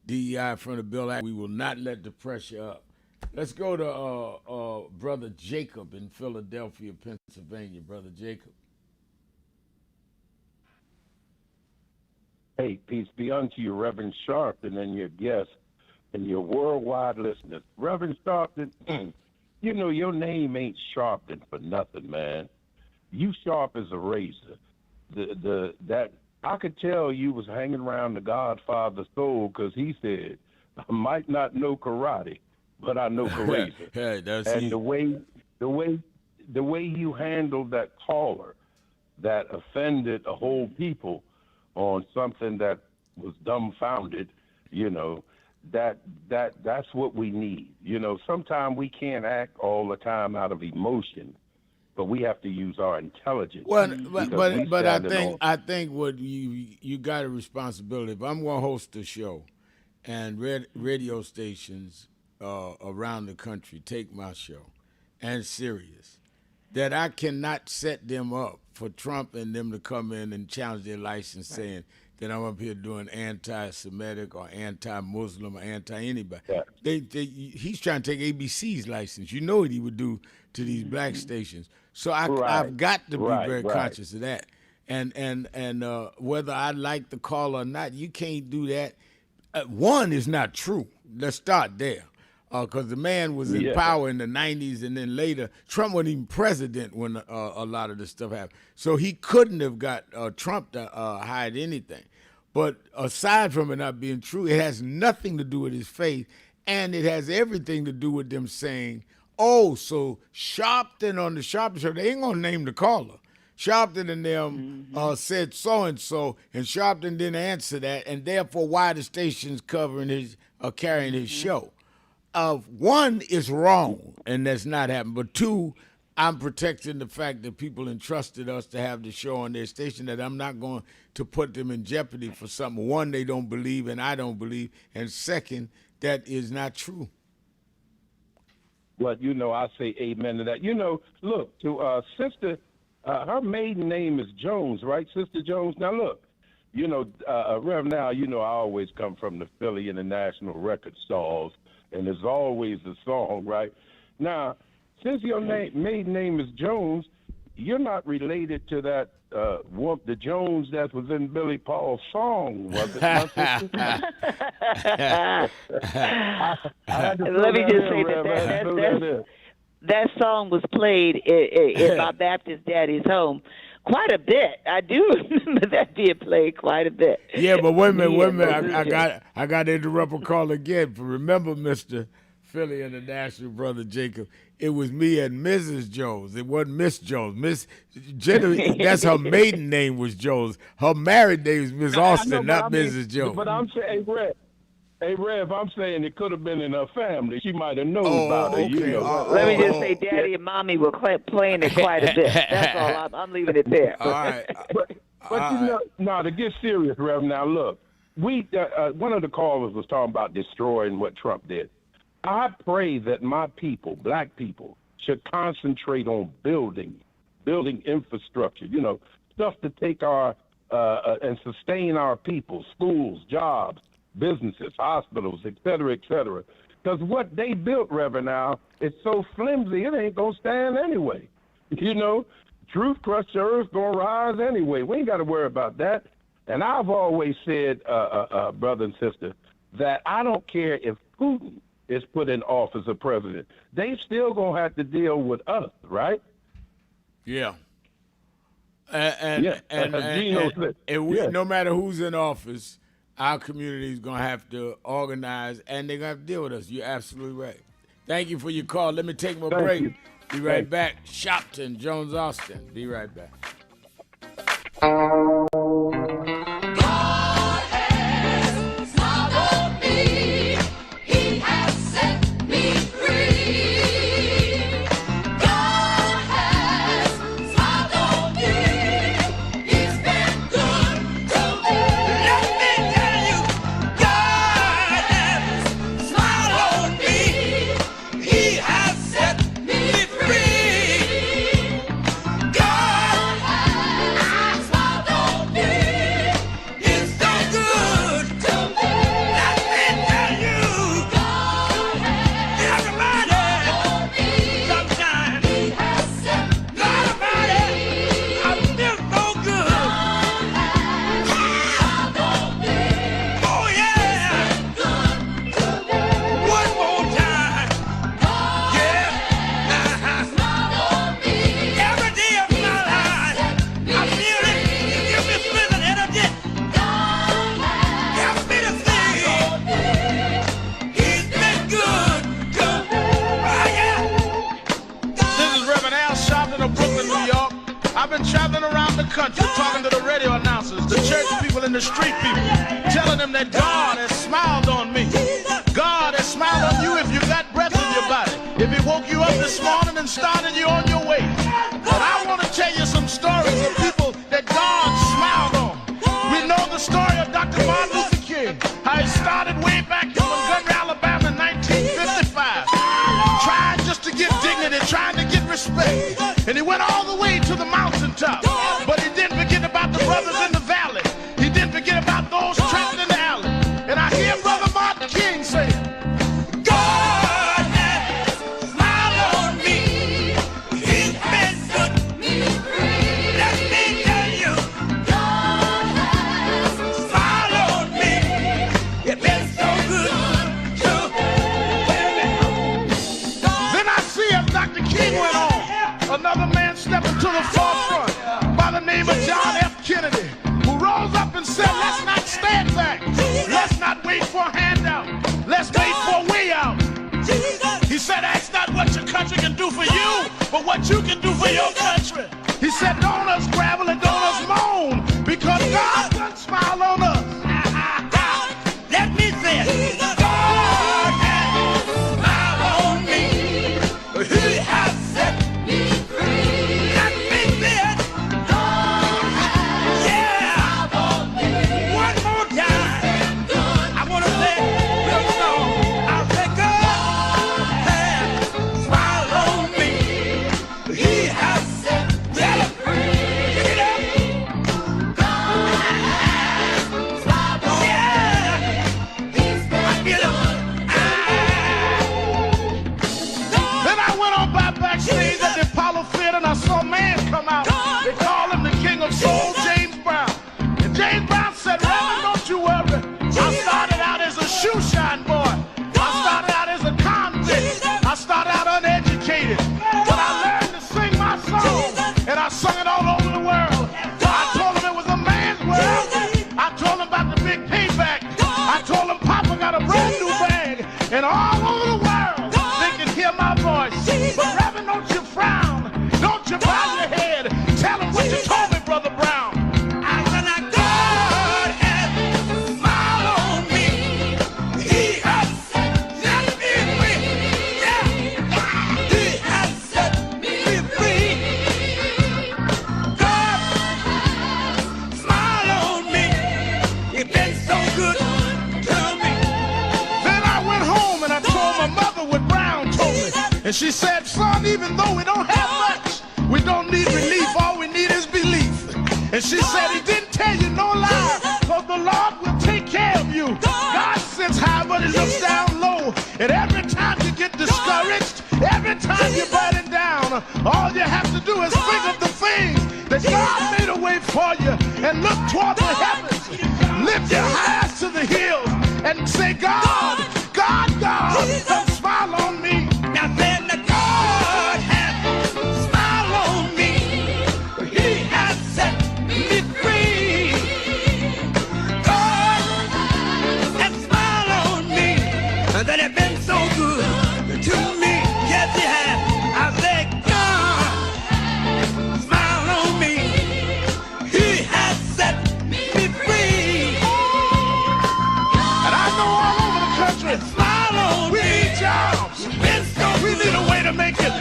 [SPEAKER 2] DEI from the Bill Act. We will not let the pressure up. Let's go to Brother Jacob in Philadelphia, Pennsylvania. Brother Jacob.
[SPEAKER 11] Hey, peace be unto you, Reverend Sharpton, and your guests and your worldwide listeners. Reverend Sharpton, you know your name ain't Sharpton for nothing, man. You sharp as a razor. That I could tell you was hanging around the Godfather's soul because he said, "I might not know karate, but I know razor."
[SPEAKER 2] Hey, that's
[SPEAKER 11] and
[SPEAKER 2] he.
[SPEAKER 11] the way you handled that caller that offended a whole people on something that was dumbfounded, you know, that's what we need. You know, sometimes we can't act all the time out of emotion, but we have to use our intelligence.
[SPEAKER 2] Well,
[SPEAKER 11] because
[SPEAKER 2] but
[SPEAKER 11] we
[SPEAKER 2] I think what you got a responsibility. If I'm going to host a show, and radio stations around the country take my show, and serious, that I cannot set them up for Trump and them to come in and challenge their license, saying that I'm up here doing anti-Semitic or anti-Muslim or anti-anybody. Yeah. He's trying to take ABC's license. You know what he would do to these black stations. So I've got to be very conscious of that. And whether I like the call or not, you can't do that. One is not true. Let's start there. Because the man was in power in the 90s, and then later, Trump wasn't even president when a lot of this stuff happened. So he couldn't have got Trump to hide anything. But aside from it not being true, it has nothing to do with his faith, and it has everything to do with them saying, oh, so Sharpton on the Sharpton show, they ain't going to name the caller. Sharpton and them said so-and-so, and Sharpton didn't answer that, and therefore why the station's covering his carrying his show. One is wrong, and that's not happening. But two, I'm protecting the fact that people entrusted us to have the show on their station, that I'm not going to put them in jeopardy for something, one, they don't believe and I don't believe, and second, that is not true.
[SPEAKER 11] Well, you know, I say amen to that. You know, look, to Sister, her maiden name is Jones, right, Sister Jones? Now, look, you know, Reverend Al, you know, I always come from the Philly International Record stalls, and there's always a song, right? Now, since your maiden name is Jones, you're not related to that the Jones that was in Billy Paul's song, was it?
[SPEAKER 7] Let me just say that song was played in my Baptist daddy's home quite a bit. I do remember that being played quite a bit.
[SPEAKER 2] Yeah, but wait a minute. I got to interrupt a call again. Remember, Mr. Philly International Brother Jacob, it was me and Mrs. Jones. It wasn't Miss Jones. Miss Jenny, that's her maiden name was Jones. Her married name is Miss Austin, not Mrs. Jones.
[SPEAKER 11] But I'm saying, Rev, I'm saying it could have been in her family. She might have known about it. You know.
[SPEAKER 7] Let me just say, Daddy and Mommy were playing it quite a bit. That's all. I'm leaving it there.
[SPEAKER 2] All right.
[SPEAKER 11] But you know, no, to get serious, Rev. Now look, we one of the callers was talking about destroying what Trump did. I pray that my people, black people, should concentrate on building infrastructure. You know, stuff to take our and sustain our people, schools, jobs, businesses, hospitals, et cetera, et cetera. Because what they built, Reverend Al, is so flimsy, it ain't going to stand anyway. You know, truth crushed the earth going to rise anyway. We ain't got to worry about that. And I've always said, brother and sister, that I don't care if Putin is put in office as president. They still going to have to deal with us, right?
[SPEAKER 2] Yeah. No matter who's in office, our community is going to have to organize, and they're going to have to deal with us. You're absolutely right. Thank you for your call. Let me take my break. Be right back. Sharpton, Jones, Austin. Be right back.
[SPEAKER 14] I've been traveling around the country talking to the radio announcers, the church people and the street people, telling them that God has smiled on me. God has smiled on you if you got breath in your body. If he woke you up this morning and started you on your way. But I want to tell you some stories of people that God smiled on. We know the story of Dr. Martin Luther King, how he started way back in Montgomery, Alabama in 1955, trying just to get dignity, trying to get respect. And he went all the way to the mountaintop. But he didn't forget about the brothers in the valley. He didn't forget about those trapped in the alley. And I hear Brother Martin King say, God has smiled on me. He's been good to me. Let me tell you, God has smiled on me. It's been so good to me. Then I see as Dr. King went on, another man stepping to the forefront by the name of John F. Kennedy, who rose up and said, let's not stand back. Let's not wait for a handout. Let's wait for a way out. He said, ask not what your country can do for you, but what you can do for your country. He said, don't us gravel and don't us moan, because God doesn't smile on us. Let me say it. God has smiled on me. He has set me free. Let me say it. God has smiled on me. One more time. I want to say this song. I say God has smiled on me. He has set me free. Pick it up. God has smiled on me. I feel it. Then I went on by backstage at the Apollo Theater and I saw a man come out. They call him the King of Soul, James Brown. And James Brown said, Reverend, don't you worry. I started out as a shoe shine boy. I started out as a convict. I started out uneducated. But I learned to sing my song. And I sung it all over the world. I told him it was a man's world. I told him about the big payback. I told him Papa got a brand new bag. And all over the world, they can hear my voice. But Reverend, don't you frown. Don't you bow your head. Tell him what you told me, Brother Brown. I said, now God has smiled on me. He has set me free. Yeah. He has set me free. God has smiled on me. It's been so good to me. Then I went home and I told my mother what Brown told me. And she said, son, even though we don't have much, we don't need relief. All we need is belief. And she said, he didn't tell you no lie, because the Lord will take care of you. God sits high, but he looks down low. And every time you get discouraged, every time you're burdened down, all you have to do is think of the things that God made a way for you and look toward the heavens. Lift your eyes to the hills and say, God, God, God, don't smile on me. Now then, the God has smiled on me. He has set me free. God has smiled on me. And that has been so good to me. Yes, he has. I say, God smiled on me. He has set me free. And I know all over the country, smile on me. We need jobs. We need a way to make it.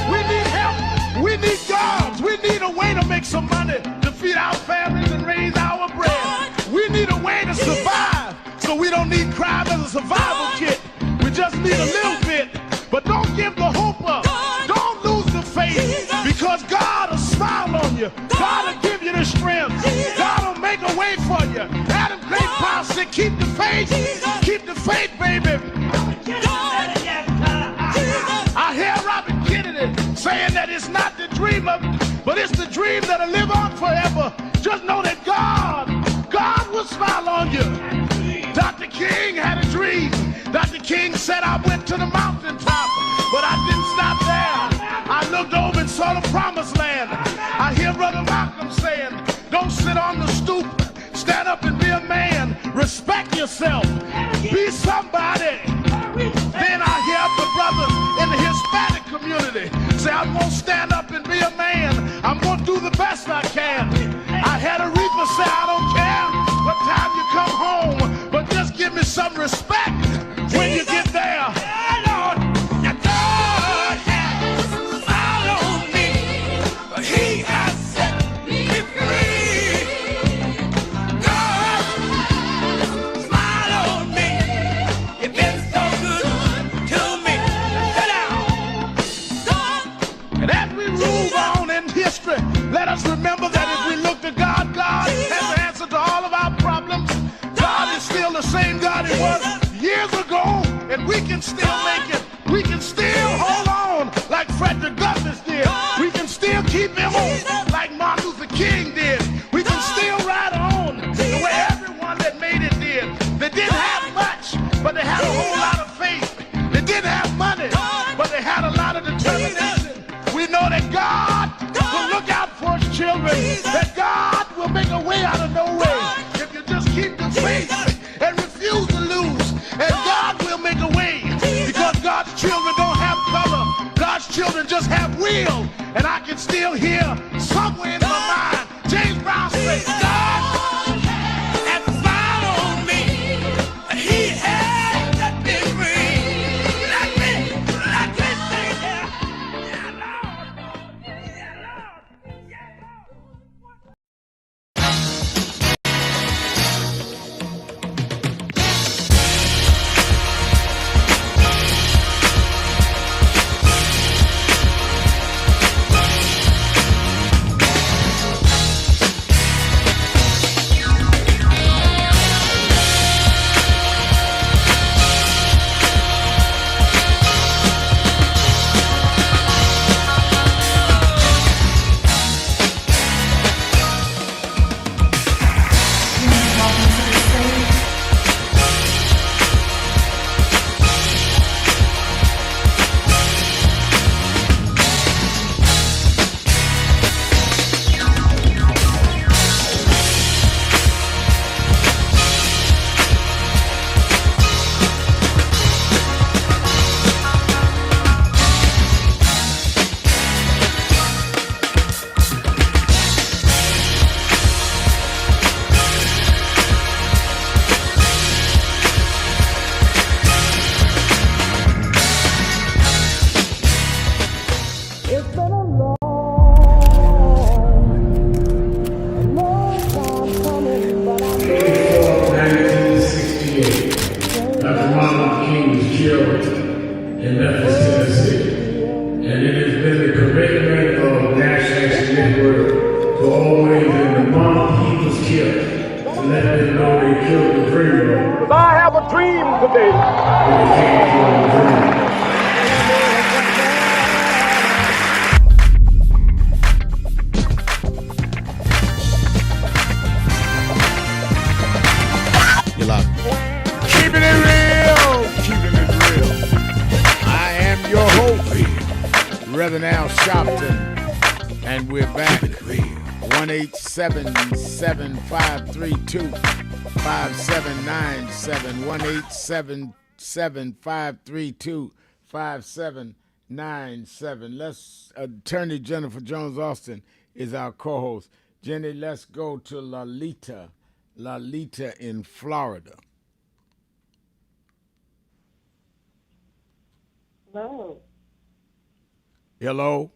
[SPEAKER 14] We need help. We need jobs. We need a way to make some money to feed our families and raise our bread. We need a way to survive, so we don't need crime as a survival kit. We just need a little bit. But don't give the hope up. Don't lose the faith, because God will smile on you. God will give you the strength. God will make a way for you. Adam Clay Powell said, keep the faith. Keep the faith, baby. I hear Robert Kennedy saying that it's not the dream of, but it's the dream that'll live on forever. Just know that God will smile on you. Dr. King had a dream. Dr. King said, I went to the mountaintop, but I didn't stop there. I looked over and saw the promised land. I hear Brother Malcolm saying, don't sit on the stoop. Stand up and be a man. Respect yourself. Be somebody. Then I hear the brothers in the Hispanic community say, I'm going to stand up and be a man. I'm going to do the best remember that if we look to God, God has the answer to all of our problems. God is still the same God he was years ago, and we can still make it. We can still hold on like Frederick Douglass did. We can still keep him on like Martin Luther King did. We can still ride on the way everyone that made it did. They didn't have much, but they had a whole lot of faith. They didn't have money, but they had a lot of determination. We know that God will look out for his children, that God will make a way out of no way if you just keep the faith and refuse to lose. And God will make a way, because God's children don't have color. God's children just have will. And I can still hear somewhere in my mind James Brown say, God has smiled on me. He has let me free. Let me sing here. Yeah, Lord. Yeah, Lord. Yeah, Lord.
[SPEAKER 6] In Memphis, Tennessee. And it has been the commitment of National Action Network to always, in the month he was killed, to let them know they killed the dreamer.
[SPEAKER 14] Because I have a dream today.
[SPEAKER 6] When they came for the dream.
[SPEAKER 2] Keeping it real, keeping it real. I am your host, Reverend Al Sharpton, and we're back. 1-877-532-5797. 1-877-532-5797. Let's, Attorney Jennifer Jones Austin is our co-host. Jenny, let's go to Lalita in Florida.
[SPEAKER 16] Hello.
[SPEAKER 2] Hello.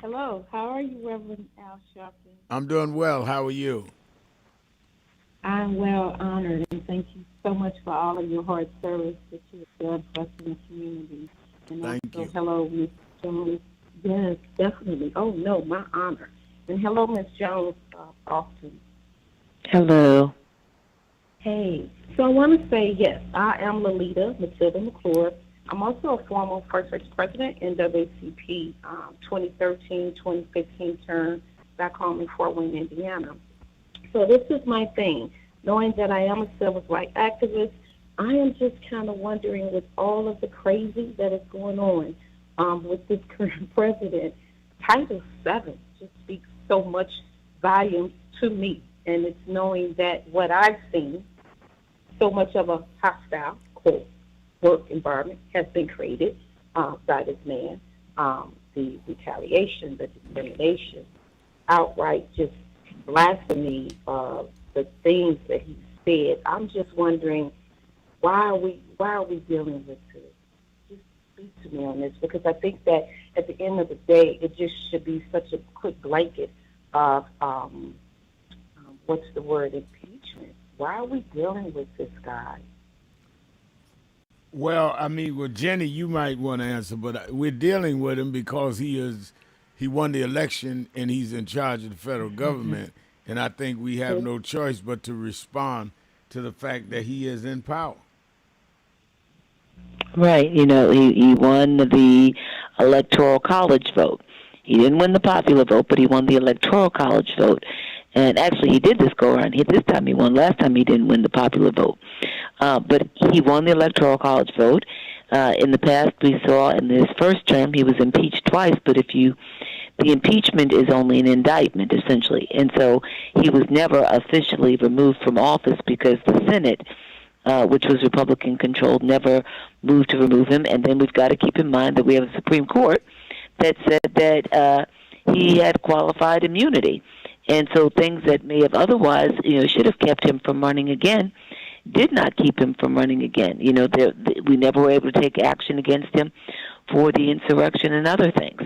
[SPEAKER 16] Hello. How are you, Reverend Al Sharpton?
[SPEAKER 2] I'm doing well. How are you?
[SPEAKER 16] I'm well honored, and thank you so much for all of your hard service that you have done for us in the community. And
[SPEAKER 2] thank
[SPEAKER 16] also,
[SPEAKER 2] you.
[SPEAKER 16] hello, Ms. Jones. Yes, definitely. Oh, no, my honor. And hello, Ms. Jones Austin.
[SPEAKER 7] Hello.
[SPEAKER 16] Hey. So I want to say, yes, I am Lolita Matilda McClure. I'm also a former First Vice President in WCP 2013-2015 term back home in Fort Wayne, Indiana. So this is my thing. Knowing that I am a civil rights activist, I am just kind of wondering, with all of the crazy that is going on with this current president, Title VII just speaks so much volume to me. And it's knowing that what I've seen, so much of a hostile, quote, work environment has been created by this man. The retaliation, the discrimination, outright just blasphemy of the things that he said. I'm just wondering, why are we dealing with this? Just speak to me on this, because I think that at the end of the day, it just should be such a quick blanket of what's the word, impeachment. Why are we dealing with this guy?
[SPEAKER 2] Well, I mean, Jenny, you might want to answer, but we're dealing with him because he is he won the election and he's in charge of the federal government. And I think we have no choice but to respond to the fact that he is in power.
[SPEAKER 7] Right. He won the electoral college vote. He didn't win the popular vote, but he won the electoral college vote. And actually, he did this go around. This time he won. Last time he didn't win the popular vote. But he won the electoral college vote. In the past, we saw in his first term, he was impeached twice. But the impeachment is only an indictment, essentially. And so he was never officially removed from office because the Senate, which was Republican-controlled, never moved to remove him. And then we've got to keep in mind that we have a Supreme Court that said that he had qualified immunity. And so things that may have otherwise, should have kept him from running again, did not keep him from running again. We never were able to take action against him for the insurrection and other things.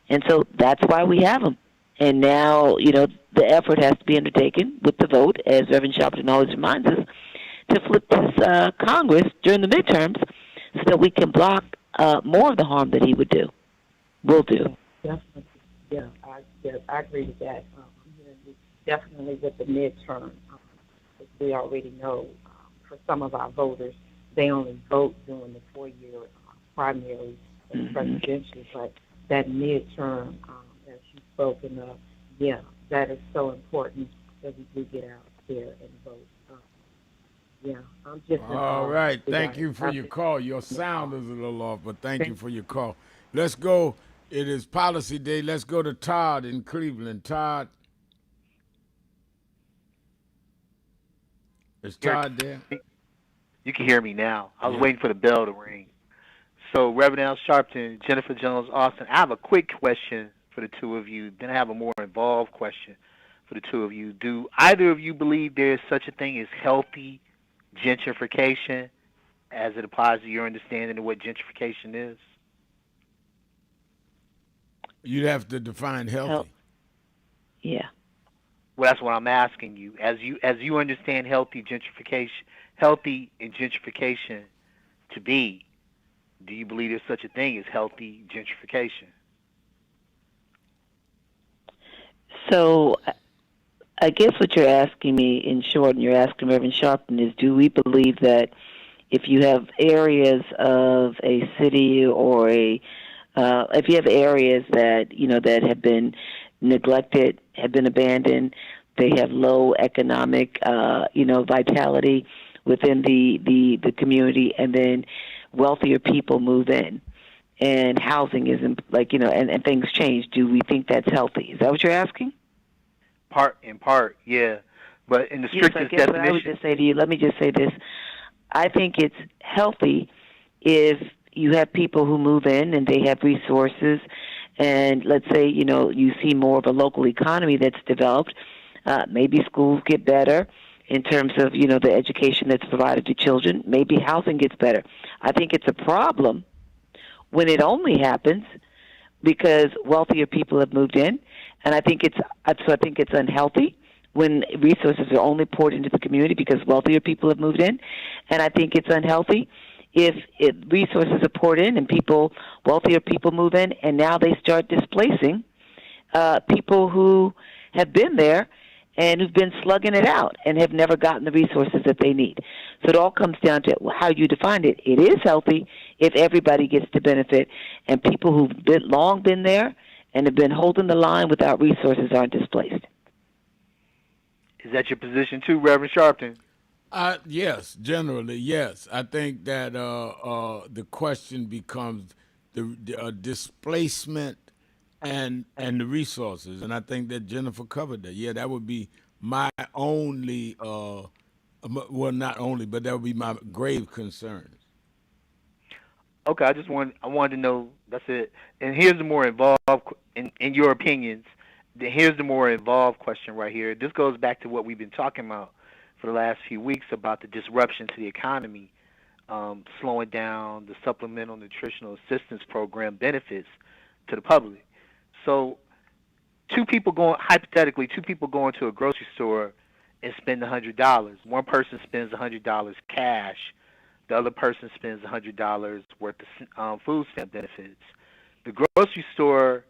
[SPEAKER 7] And so that's why we have him. And now, the effort has to be undertaken with the vote, as Reverend Sharpton always reminds us, to flip this Congress during the midterms so that we can block more of the harm that he will do.
[SPEAKER 16] Definitely. Yeah, I agree with that. Definitely with the midterm, as we already know, for some of our voters, they only vote during the 4-year primaries and presidential, but that midterm, as you've spoken of, that is so important that we do get out there and vote. I'm just
[SPEAKER 2] all right. Thank you for your call. Your sound is a little off, but thank you for your call. Let's go. It is Policy Day. Let's go to Todd in Cleveland. Todd. Is Todd there?
[SPEAKER 17] You can hear me now. I was waiting for the bell to ring. So, Reverend Al Sharpton, Jennifer Jones Austin, I have a quick question for the two of you. Then I have a more involved question for the two of you. Do either of you believe there is such a thing as healthy gentrification as it applies to your understanding of what gentrification is?
[SPEAKER 2] You'd have to define healthy.
[SPEAKER 7] Yeah.
[SPEAKER 17] Well, that's what I'm asking you. As you understand healthy and gentrification to be, do you believe there's such a thing as healthy gentrification?
[SPEAKER 7] So I guess what you're asking me, in short, and you're asking Reverend Sharpton, is do we believe that if you have areas of a city or if you have areas that, that have been neglected, have been abandoned, they have low economic, vitality within the community, and then wealthier people move in, and housing isn't and things change. Do we think that's healthy? Is that what you're asking?
[SPEAKER 17] In part, yeah. But in the strictest definition,
[SPEAKER 7] what I would just say to you, let me just say this: I think it's healthy if you have people who move in and they have resources, and let's say you see more of a local economy that's developed. Maybe schools get better in terms of, the education that's provided to children. Maybe housing gets better. I think it's a problem when it only happens because wealthier people have moved in, and I think it's unhealthy when resources are only poured into the community because wealthier people have moved in, and I think it's unhealthy if resources are poured in and wealthier people move in, and now they start displacing people who have been there and who've been slugging it out and have never gotten the resources that they need. So it all comes down to how you define it. It is healthy if everybody gets to benefit, and people who've long been there and have been holding the line without resources aren't displaced.
[SPEAKER 17] Is that your position too, Reverend Sharpton?
[SPEAKER 2] Yes, generally, yes. I think that the question becomes the displacement and the resources, and I think that Jennifer covered that. Yeah, that would be my only, well, not only, but that would be my grave concerns.
[SPEAKER 17] Okay, I wanted to know. That's it. And here's the more involved, in your opinions. Here's the more involved question right here. This goes back to what we've been talking about for the last few weeks about the disruption to the economy, slowing down the supplemental nutritional assistance program benefits to the public. So hypothetically, two people go into a grocery store and spend $100. One person spends $100 cash. The other person spends $100 worth of food stamp benefits. The grocery store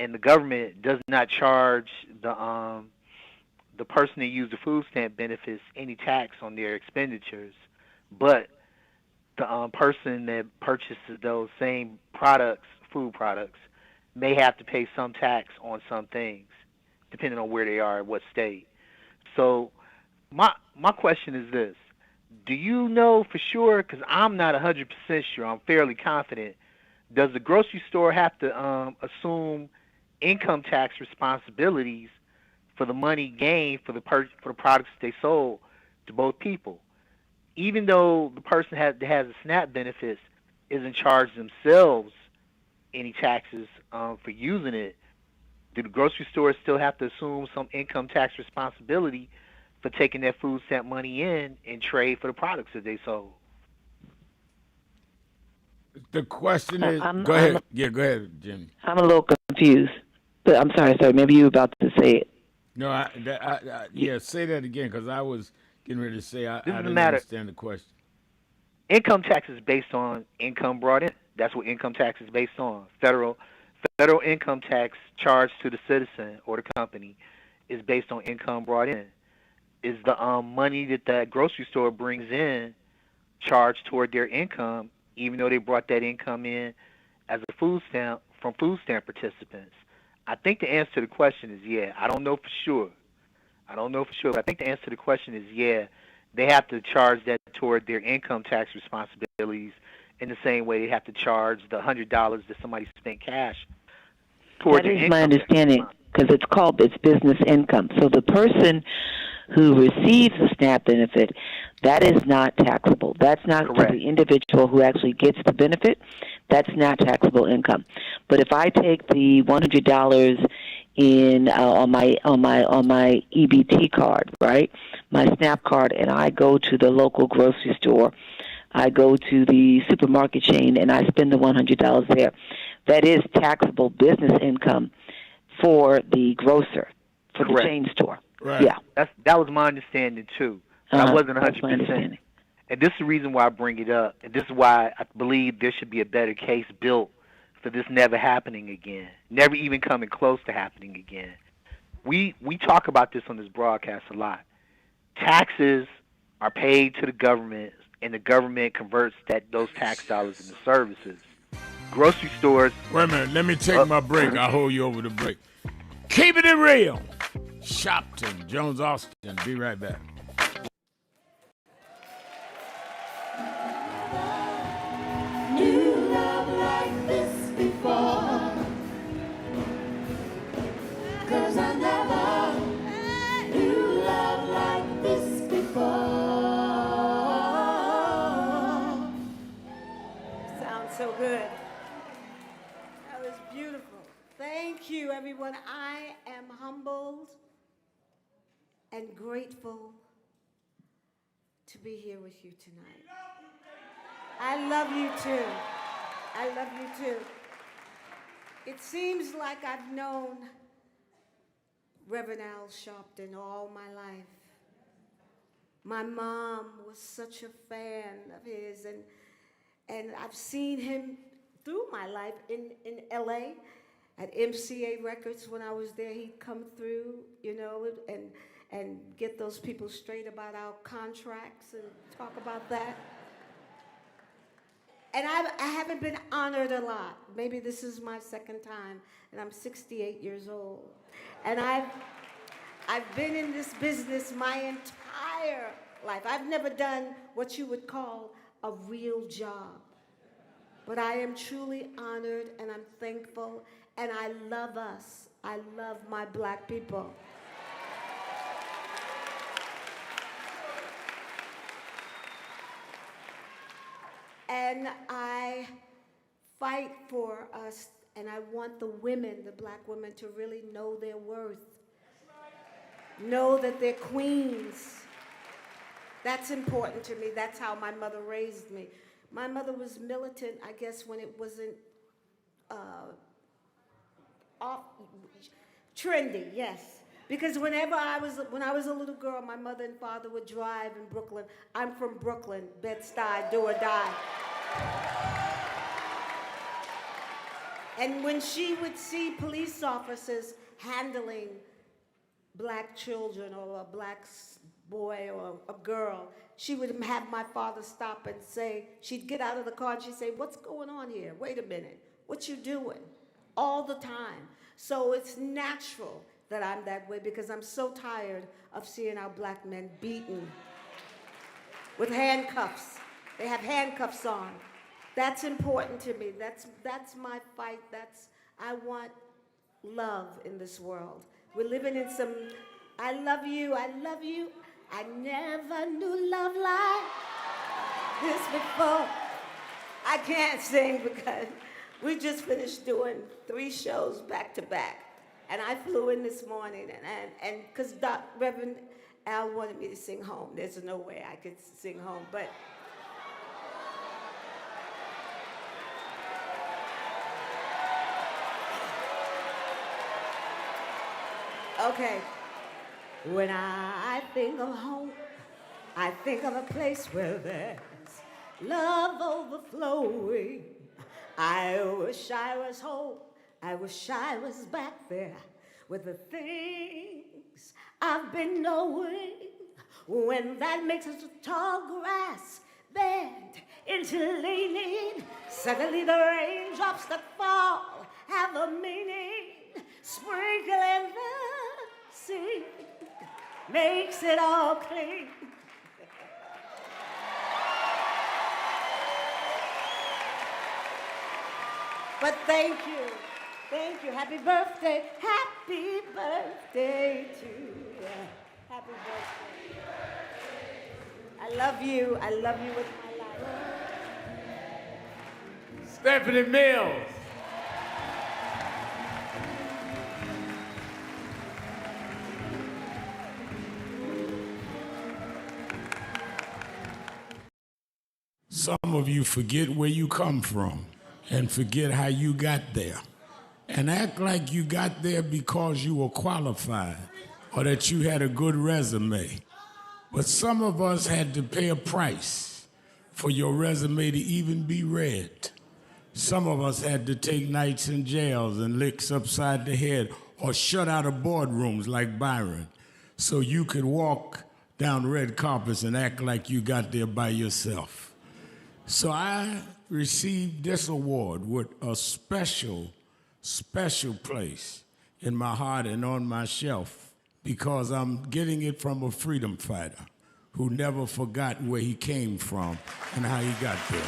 [SPEAKER 17] and the government does not charge the person that used the food stamp benefits any tax on their expenditures, but the person that purchases those same products, food products, may have to pay some tax on some things, depending on where they are, what state. So my question is this. Do you know for sure, because I'm not 100% sure, I'm fairly confident, does the grocery store have to assume income tax responsibilities for the money gained for the products they sold to both people? Even though the person that has the SNAP benefits isn't charged themselves any taxes for using it, do the grocery stores still have to assume some income tax responsibility for taking that food stamp money in and trade for the products that they sold?
[SPEAKER 2] The question is, go ahead. Go ahead, Jimmy.
[SPEAKER 7] I'm a little confused, but I'm sorry, sir. Maybe you were about to say it.
[SPEAKER 2] No, say that again, because I was getting ready to say I didn't
[SPEAKER 17] matter.
[SPEAKER 2] understand the question.
[SPEAKER 17] Income tax is based on income brought in. That's what income tax is based on. Federal income tax charged to the citizen or the company is based on income brought in. Is the money that grocery store brings in charged toward their income, even though they brought that income in as a food stamp from food stamp participants? I think the answer to the question is yeah. I don't know for sure. But I think the answer to the question is yeah. They have to charge that toward their income tax responsibilities in the same way they have to charge the $100 that somebody spent cash toward their income.
[SPEAKER 7] That is my understanding, because it's business income. So the person who receives a SNAP benefit, that is not taxable. That's not for the individual who actually gets the benefit. That's not taxable income. But if I take the $100 in on my EBT card, right, my SNAP card, and I go to the local grocery store, I go to the supermarket chain, and I spend the $100 there, that is taxable business income for the grocer, for the chain store.
[SPEAKER 2] Right.
[SPEAKER 7] Yeah.
[SPEAKER 17] That was my understanding too. But I wasn't 100%. And this is the reason why I bring it up. And this is why I believe there should be a better case built for this never happening again. Never even coming close to happening again. We talk about this on this broadcast a lot. Taxes are paid to the government, and the government converts those tax dollars into services. Grocery stores.
[SPEAKER 2] Wait a minute. Let me take my break. I'll hold you over the break. Keeping it real. Sharpton, Jones Austin. Be right back.
[SPEAKER 4] Knew love like this before, 'cause I never knew love like this before.
[SPEAKER 18] Sounds so good. That was beautiful. Thank you, everyone. I am humbled and grateful to be here with you tonight. I love you too. I love you too. It seems like I've known Reverend Al Sharpton all my life. My mom was such a fan of his, and I've seen him through my life in LA at MCA Records. When I was there, he'd come through, and get those people straight about our contracts and talk about that. And I haven't been honored a lot. Maybe this is my second time, and I'm 68 years old. And I've been in this business my entire life. I've never done what you would call a real job. But I am truly honored, and I'm thankful, and I love us. I love my black people. And I fight for us, and I want the women, the black women, to really know their worth. Know that they're queens. That's important to me. That's how my mother raised me. My mother was militant, I guess, when it wasn't trendy, yes. Because when I was a little girl, my mother and father would drive in Brooklyn. I'm from Brooklyn, Bed-Stuy, do or die. And when she would see police officers handling black children or a black boy or a girl, she would have my father stop and say, she'd get out of the car and she'd say, what's going on here? Wait a minute, what you doing? All the time. So it's natural that I'm that way because I'm so tired of seeing our black men beaten with handcuffs. They have handcuffs on. That's important to me. That's my fight. I want love in this world. We're living in some, I love you. I never knew love like this before. I can't sing because we just finished doing 3 shows back to back. And I flew in this morning and because Reverend Al wanted me to sing home. There's no way I could sing home, but okay. When I think of home, I think of a place where there's love overflowing. I wish I was home. I wish I was back there with the things I've been knowing. When that makes us tall grass bend into leaning, suddenly the raindrops that fall have a meaning. Sprinkling the sea makes it all clean. But thank you. Happy birthday to you. Happy birthday. I love you with my life.
[SPEAKER 2] Stephanie Mills. Some of you forget where you come from and forget how you got there and act like you got there because you were qualified or that you had a good resume. But some of us had to pay a price for your resume to even be read. Some of us had to take nights in jails and licks upside the head or shut out of boardrooms like Byron so you could walk down red carpets and act like you got there by yourself. So I received this award with a special place in my heart and on my shelf because I'm getting it from a freedom fighter who never forgot where he came from and how he got there.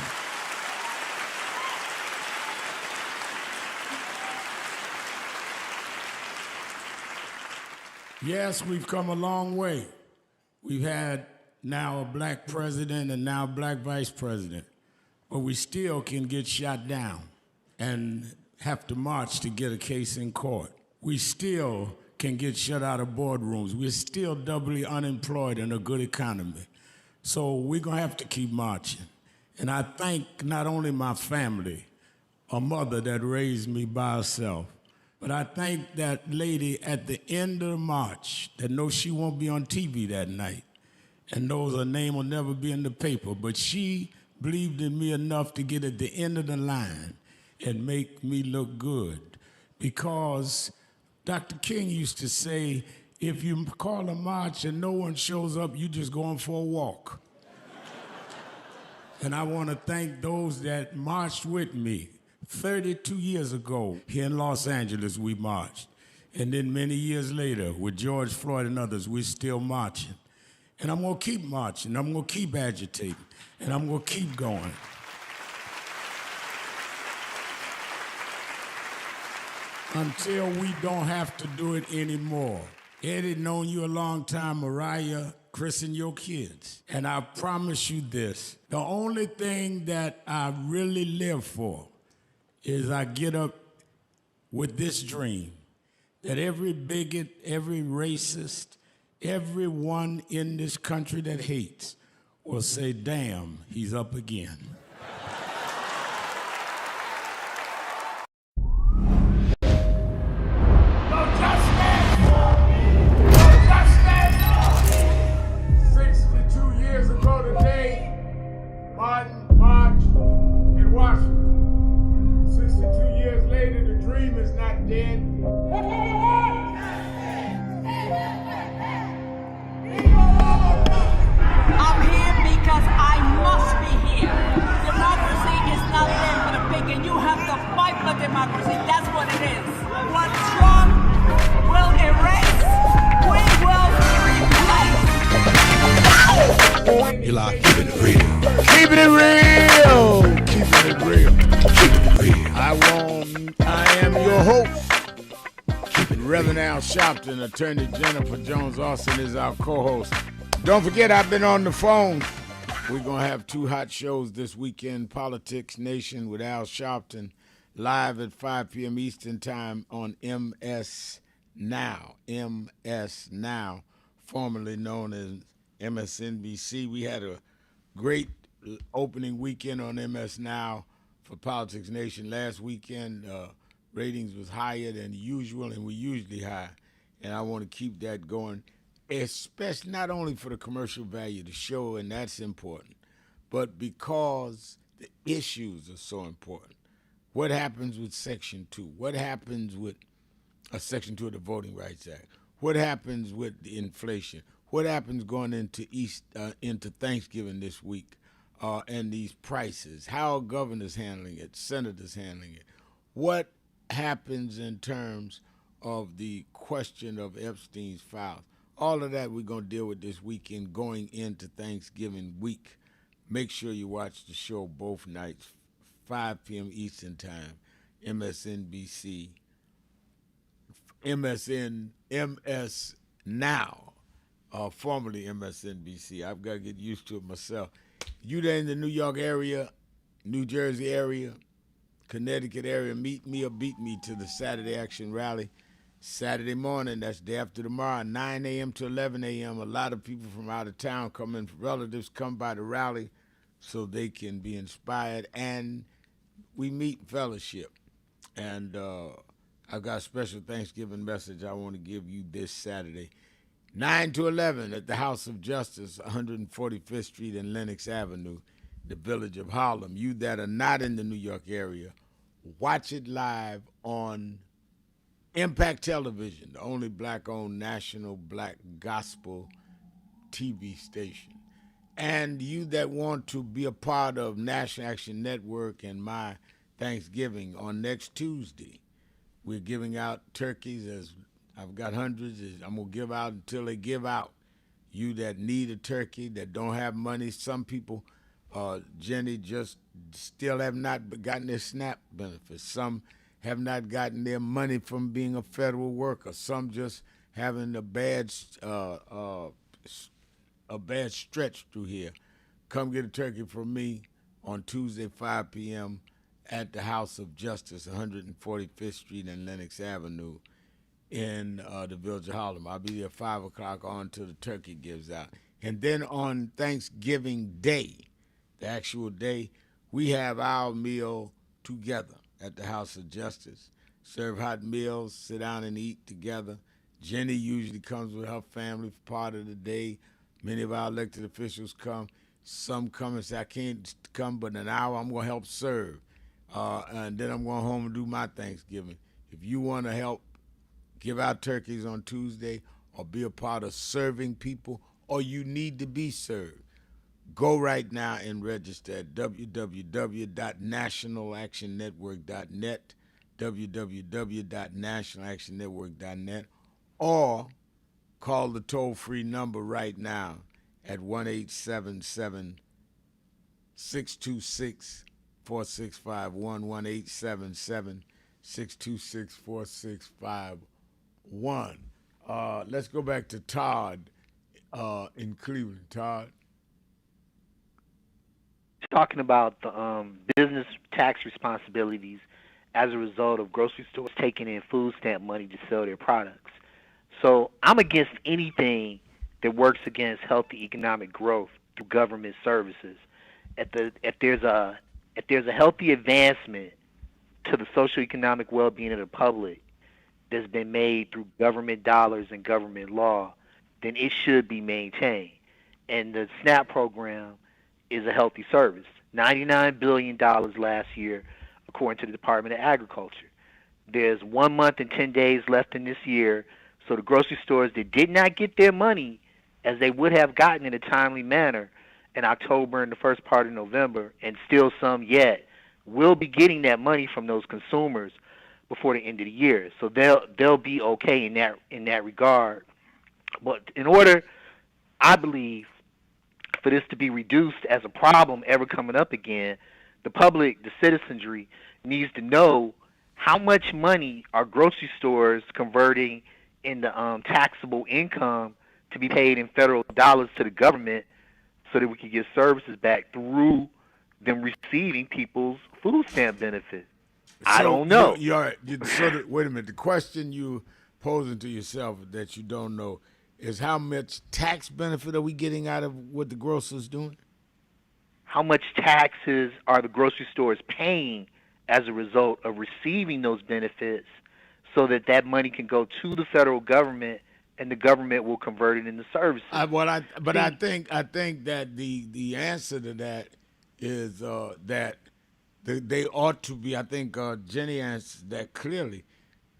[SPEAKER 2] Yes, we've come a long way. We've had now a black president and now a black vice president, but we still can get shot down and have to march to get a case in court. We still can get shut out of boardrooms. We're still doubly unemployed in a good economy. So we're gonna have to keep marching. And I thank not only my family, a mother that raised me by herself, but I thank that lady at the end of the march that knows she won't be on TV that night and knows her name will never be in the paper, but she believed in me enough to get at the end of the line and make me look good. Because Dr. King used to say, if you call a march and no one shows up, you just going for a walk. And I want to thank those that marched with me. 32 years ago, here in Los Angeles, we marched. And then many years later, with George Floyd and others, we're still marching. And I'm gonna keep marching, I'm gonna keep agitating, and I'm gonna keep going. Until we don't have to do it anymore. Eddie, known you a long time, Mariah, Chris, and your kids. And I promise you this, the only thing that I really live for is I get up with this dream that every bigot, every racist, everyone in this country that hates will say, damn, he's up again. Martin marched in Washington. 62 years later, Reverend Al Sharpton, Attorney Jennifer Jones Austin is our co-host. Don't forget, I've been on the phone. We're going to have 2 hot shows this weekend, Politics Nation with Al Sharpton, live at 5 p.m. Eastern Time on MS Now, formerly known as MSNBC. We had a great opening weekend on MS Now for Politics Nation last weekend. Ratings was higher than usual, and we're usually high. And I want to keep that going, especially not only for the commercial value of the show, and that's important, but because the issues are so important. What happens with Section 2? What happens with Section 2 of the Voting Rights Act? What happens with the inflation? What happens going into Thanksgiving this week and these prices? How are governors handling it? Senators handling it? What happens in terms of the question of Epstein's files? All of that we're going to deal with this weekend going into Thanksgiving week. Make sure you watch the show both nights, 5 p.m. Eastern Time, MSNBC, MS Now, formerly MSNBC. I've got to get used to it myself. You there in the New York area, New Jersey area, Connecticut area, meet me or beat me to the Saturday Action Rally. Saturday morning, that's day after tomorrow, 9 a.m. to 11 a.m. A lot of people from out of town come in, relatives come by the rally so they can be inspired, and we meet fellowship. And I've got a special Thanksgiving message I want to give you this Saturday. 9 to 11 at the House of Justice, 145th Street and Lenox Avenue, the village of Harlem. You that are not in the New York area, watch it live on Impact Television, the only black-owned national black gospel TV station. And you that want to be a part of National Action Network and my Thanksgiving on next Tuesday, we're giving out turkeys. As I've got hundreds. I'm going to give out until they give out. You that need a turkey, that don't have money, some people, Jenny, just still have not gotten their SNAP benefits. Some have not gotten their money from being a federal worker. Some just having a bad stretch through here. Come get a turkey from me on Tuesday, 5 p.m. at the House of Justice, 145th Street and Lenox Avenue in the village of Harlem. I'll be there 5 o'clock on till the turkey gives out. And then on Thanksgiving Day, the actual day, we have our meal together at the House of Justice. Serve hot meals, sit down and eat together. Jenny usually comes with her family for part of the day. Many of our elected officials come. Some come and say, I can't come but an hour. I'm going to help serve. And then I'm going home and do my Thanksgiving. If you want to help give out turkeys on Tuesday or be a part of serving people, or you need to be served, go right now and register at www.nationalactionnetwork.net, www.nationalactionnetwork.net, or call the toll-free number right now at 1-877-626-4651, 1-877-626-4651. Let's go back to Todd in Cleveland. Todd?
[SPEAKER 17] Talking about the business tax responsibilities as a result of grocery stores taking in food stamp money to sell their products. So I'm against anything that works against healthy economic growth through government services. If there's a healthy advancement to the socioeconomic well-being of the public that's been made through government dollars and government law, then it should be maintained. And the SNAP program is a healthy service. $99 billion last year, according to the Department of Agriculture. There's 1 month and 10 days left in this year, so the grocery stores that did not get their money as they would have gotten in a timely manner in October and the first part of November, and still some yet, will be getting that money from those consumers before the end of the year. So they'll be okay in that regard. But in order, I believe, for this to be reduced as a problem ever coming up again, the public, the citizenry, needs to know how much money are grocery stores converting in the taxable income to be paid in federal dollars to the government so that we could get services back through them receiving people's food stamp benefits. I don't know.
[SPEAKER 2] Wait a minute. The question you posing to yourself that you don't know is how much tax benefit are we getting out of what the grocer's doing?
[SPEAKER 17] How much taxes are the grocery stores paying as a result of receiving those benefits so that that money can go to the federal government and the government will convert it into services?
[SPEAKER 2] I think that the answer to that is that they ought to be. I think Jenny answered that clearly.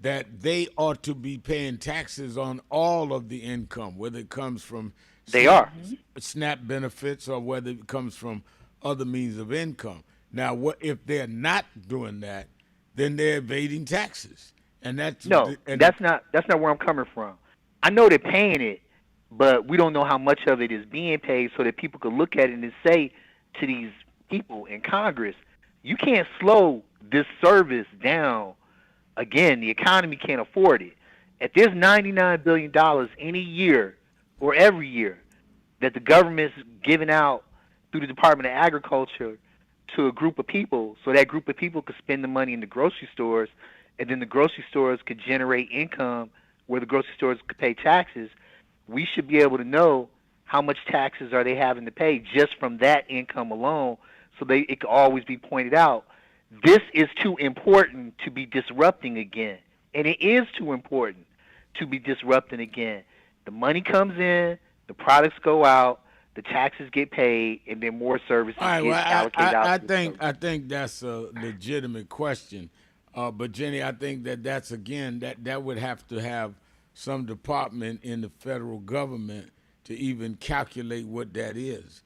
[SPEAKER 2] That they ought to be paying taxes on all of the income, whether it comes from SNAP benefits or whether it comes from other means of income. Now, what if they're not doing that? Then they're evading taxes, and that's
[SPEAKER 17] not where I'm coming from. I know they're paying it, but we don't know how much of it is being paid, so that people could look at it and say to these people in Congress, "You can't slow this service down." Again, the economy can't afford it. If there's $99 billion any year or every year that the government's giving out through the Department of Agriculture to a group of people, so that group of people could spend the money in the grocery stores, and then the grocery stores could generate income where the grocery stores could pay taxes, we should be able to know how much taxes are they having to pay just from that income alone, so it could always be pointed out. This is too important to be disrupting again. And it is too important to be disrupting again. The money comes in, the products go out, the taxes get paid, and then more services get allocated out.
[SPEAKER 2] I think that's a legitimate question. But Jenny, I think that's again, that would have to have some department in the federal government to even calculate what that is.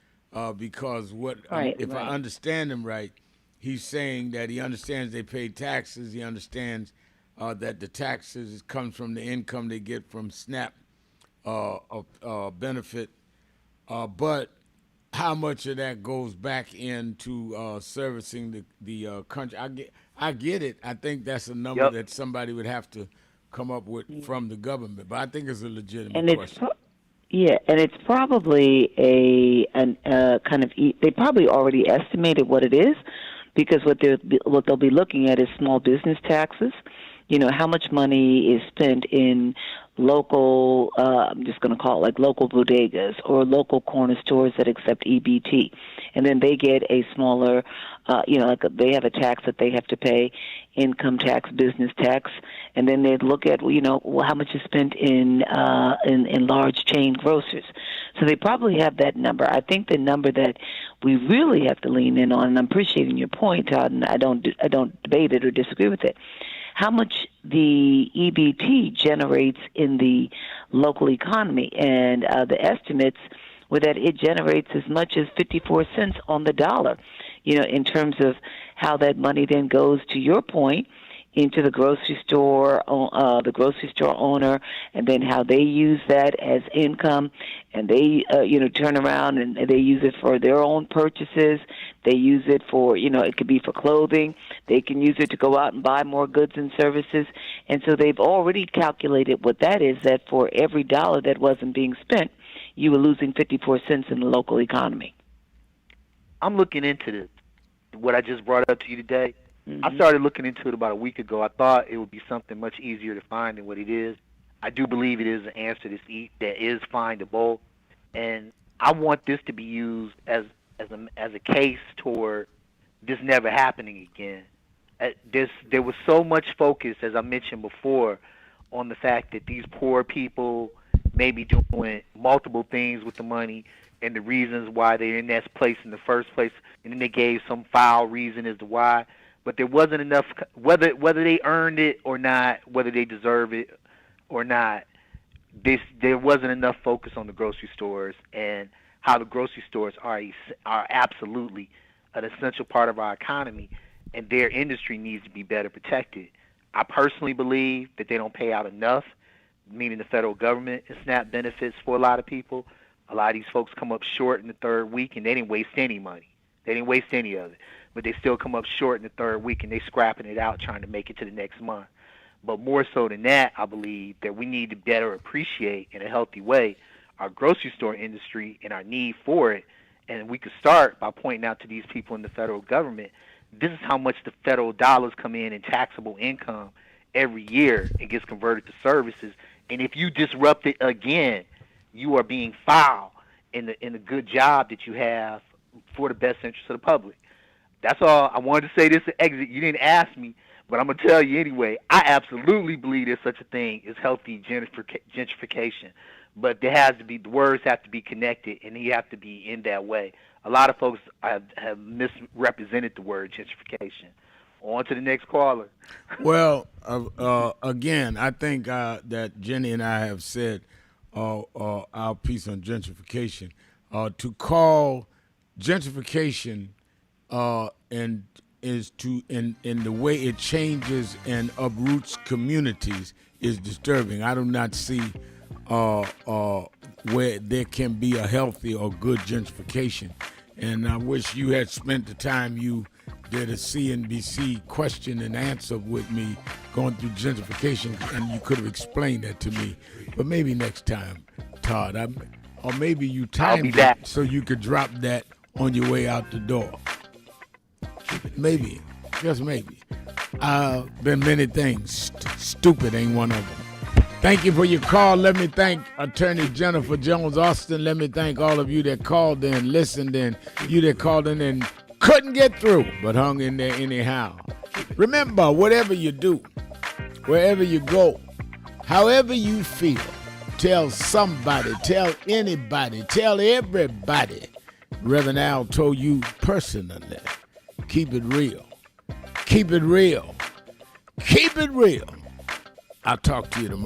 [SPEAKER 2] Because if I understand him right, he's saying that he understands they pay taxes. He understands that the taxes comes from the income they get from SNAP benefit. But how much of that goes back into servicing the country? I get it. I think that's a number that somebody would have to come up with from the government. But I think it's a legitimate question.
[SPEAKER 7] And it's probably they probably already estimated what it is. Because what they'll be looking at is small business taxes. You know, how much money is spent in local, I'm just going to call it like local bodegas or local corner stores that accept EBT. And then they get a smaller, they have a tax that they have to pay, income tax, business tax. And then they look at, how much is spent in large chain grocers. So they probably have that number. I think the number that we really have to lean in on, and I'm appreciating your point, Todd, and I don't debate it or disagree with it, how much the EBT generates in the local economy. And the estimates were that it generates as much as 54 cents on the dollar, in terms of how that money then goes, to your point, into the grocery store owner, and then how they use that as income, and they turn around and they use it for their own purchases. They use it for it could be for clothing. They can use it to go out and buy more goods and services, and so they've already calculated what that is. That for every dollar that wasn't being spent, you were losing 54 cents in the local economy.
[SPEAKER 17] I'm looking into this. What I just brought up to you today. I started looking into it about a week ago. I thought it would be something much easier to find than what it is. I do believe it is an answer that is findable, and I want this to be used as a case toward this never happening again. There was so much focus, as I mentioned before, on the fact that these poor people may be doing multiple things with the money and the reasons why they're in that place in the first place, and then they gave some foul reason as to why. But there wasn't enough, whether they earned it or not, whether they deserve it or not, there wasn't enough focus on the grocery stores and how the grocery stores are absolutely an essential part of our economy, and their industry needs to be better protected. I personally believe that they don't pay out enough, meaning the federal government, and SNAP benefits for a lot of people. A lot of these folks come up short in the third week, and they didn't waste any money. They didn't waste any of it. But they still come up short in the third week, and they scrapping it out trying to make it to the next month. But more so than that, I believe that we need to better appreciate in a healthy way our grocery store industry and our need for it. And we could start by pointing out to these people in the federal government, this is how much the federal dollars come in taxable income every year and gets converted to services. And if you disrupt it again, you are being foul in the good job that you have for the best interest of the public. That's all. I wanted to say this to exit. You didn't ask me, but I'm going to tell you anyway. I absolutely believe there's such a thing as healthy gentrification. But there has to be, the words have to be connected, and you have to be in that way. A lot of folks have misrepresented the word gentrification. On to the next caller.
[SPEAKER 2] Well, again, I think that Jenny and I have said our piece on gentrification. To call gentrification and is to in the way it changes and uproots communities is disturbing. I do not see where there can be a healthy or good gentrification. And I wish you had spent the time you did a CNBC question and answer with me going through gentrification, and you could have explained that to me. But maybe next time, Todd, or maybe you timed it so you could drop that on your way out the door. Maybe, just maybe. Been many things. Stupid ain't one of them. Thank you for your call. Let me thank Attorney Jennifer Jones-Austin. Let me thank all of you that called in, listened in, you that called in and couldn't get through, but hung in there anyhow. Remember, whatever you do, wherever you go, however you feel, tell somebody, tell anybody, tell everybody. Reverend Al told you personally, keep it real. Keep it real. Keep it real. I'll talk to you tomorrow.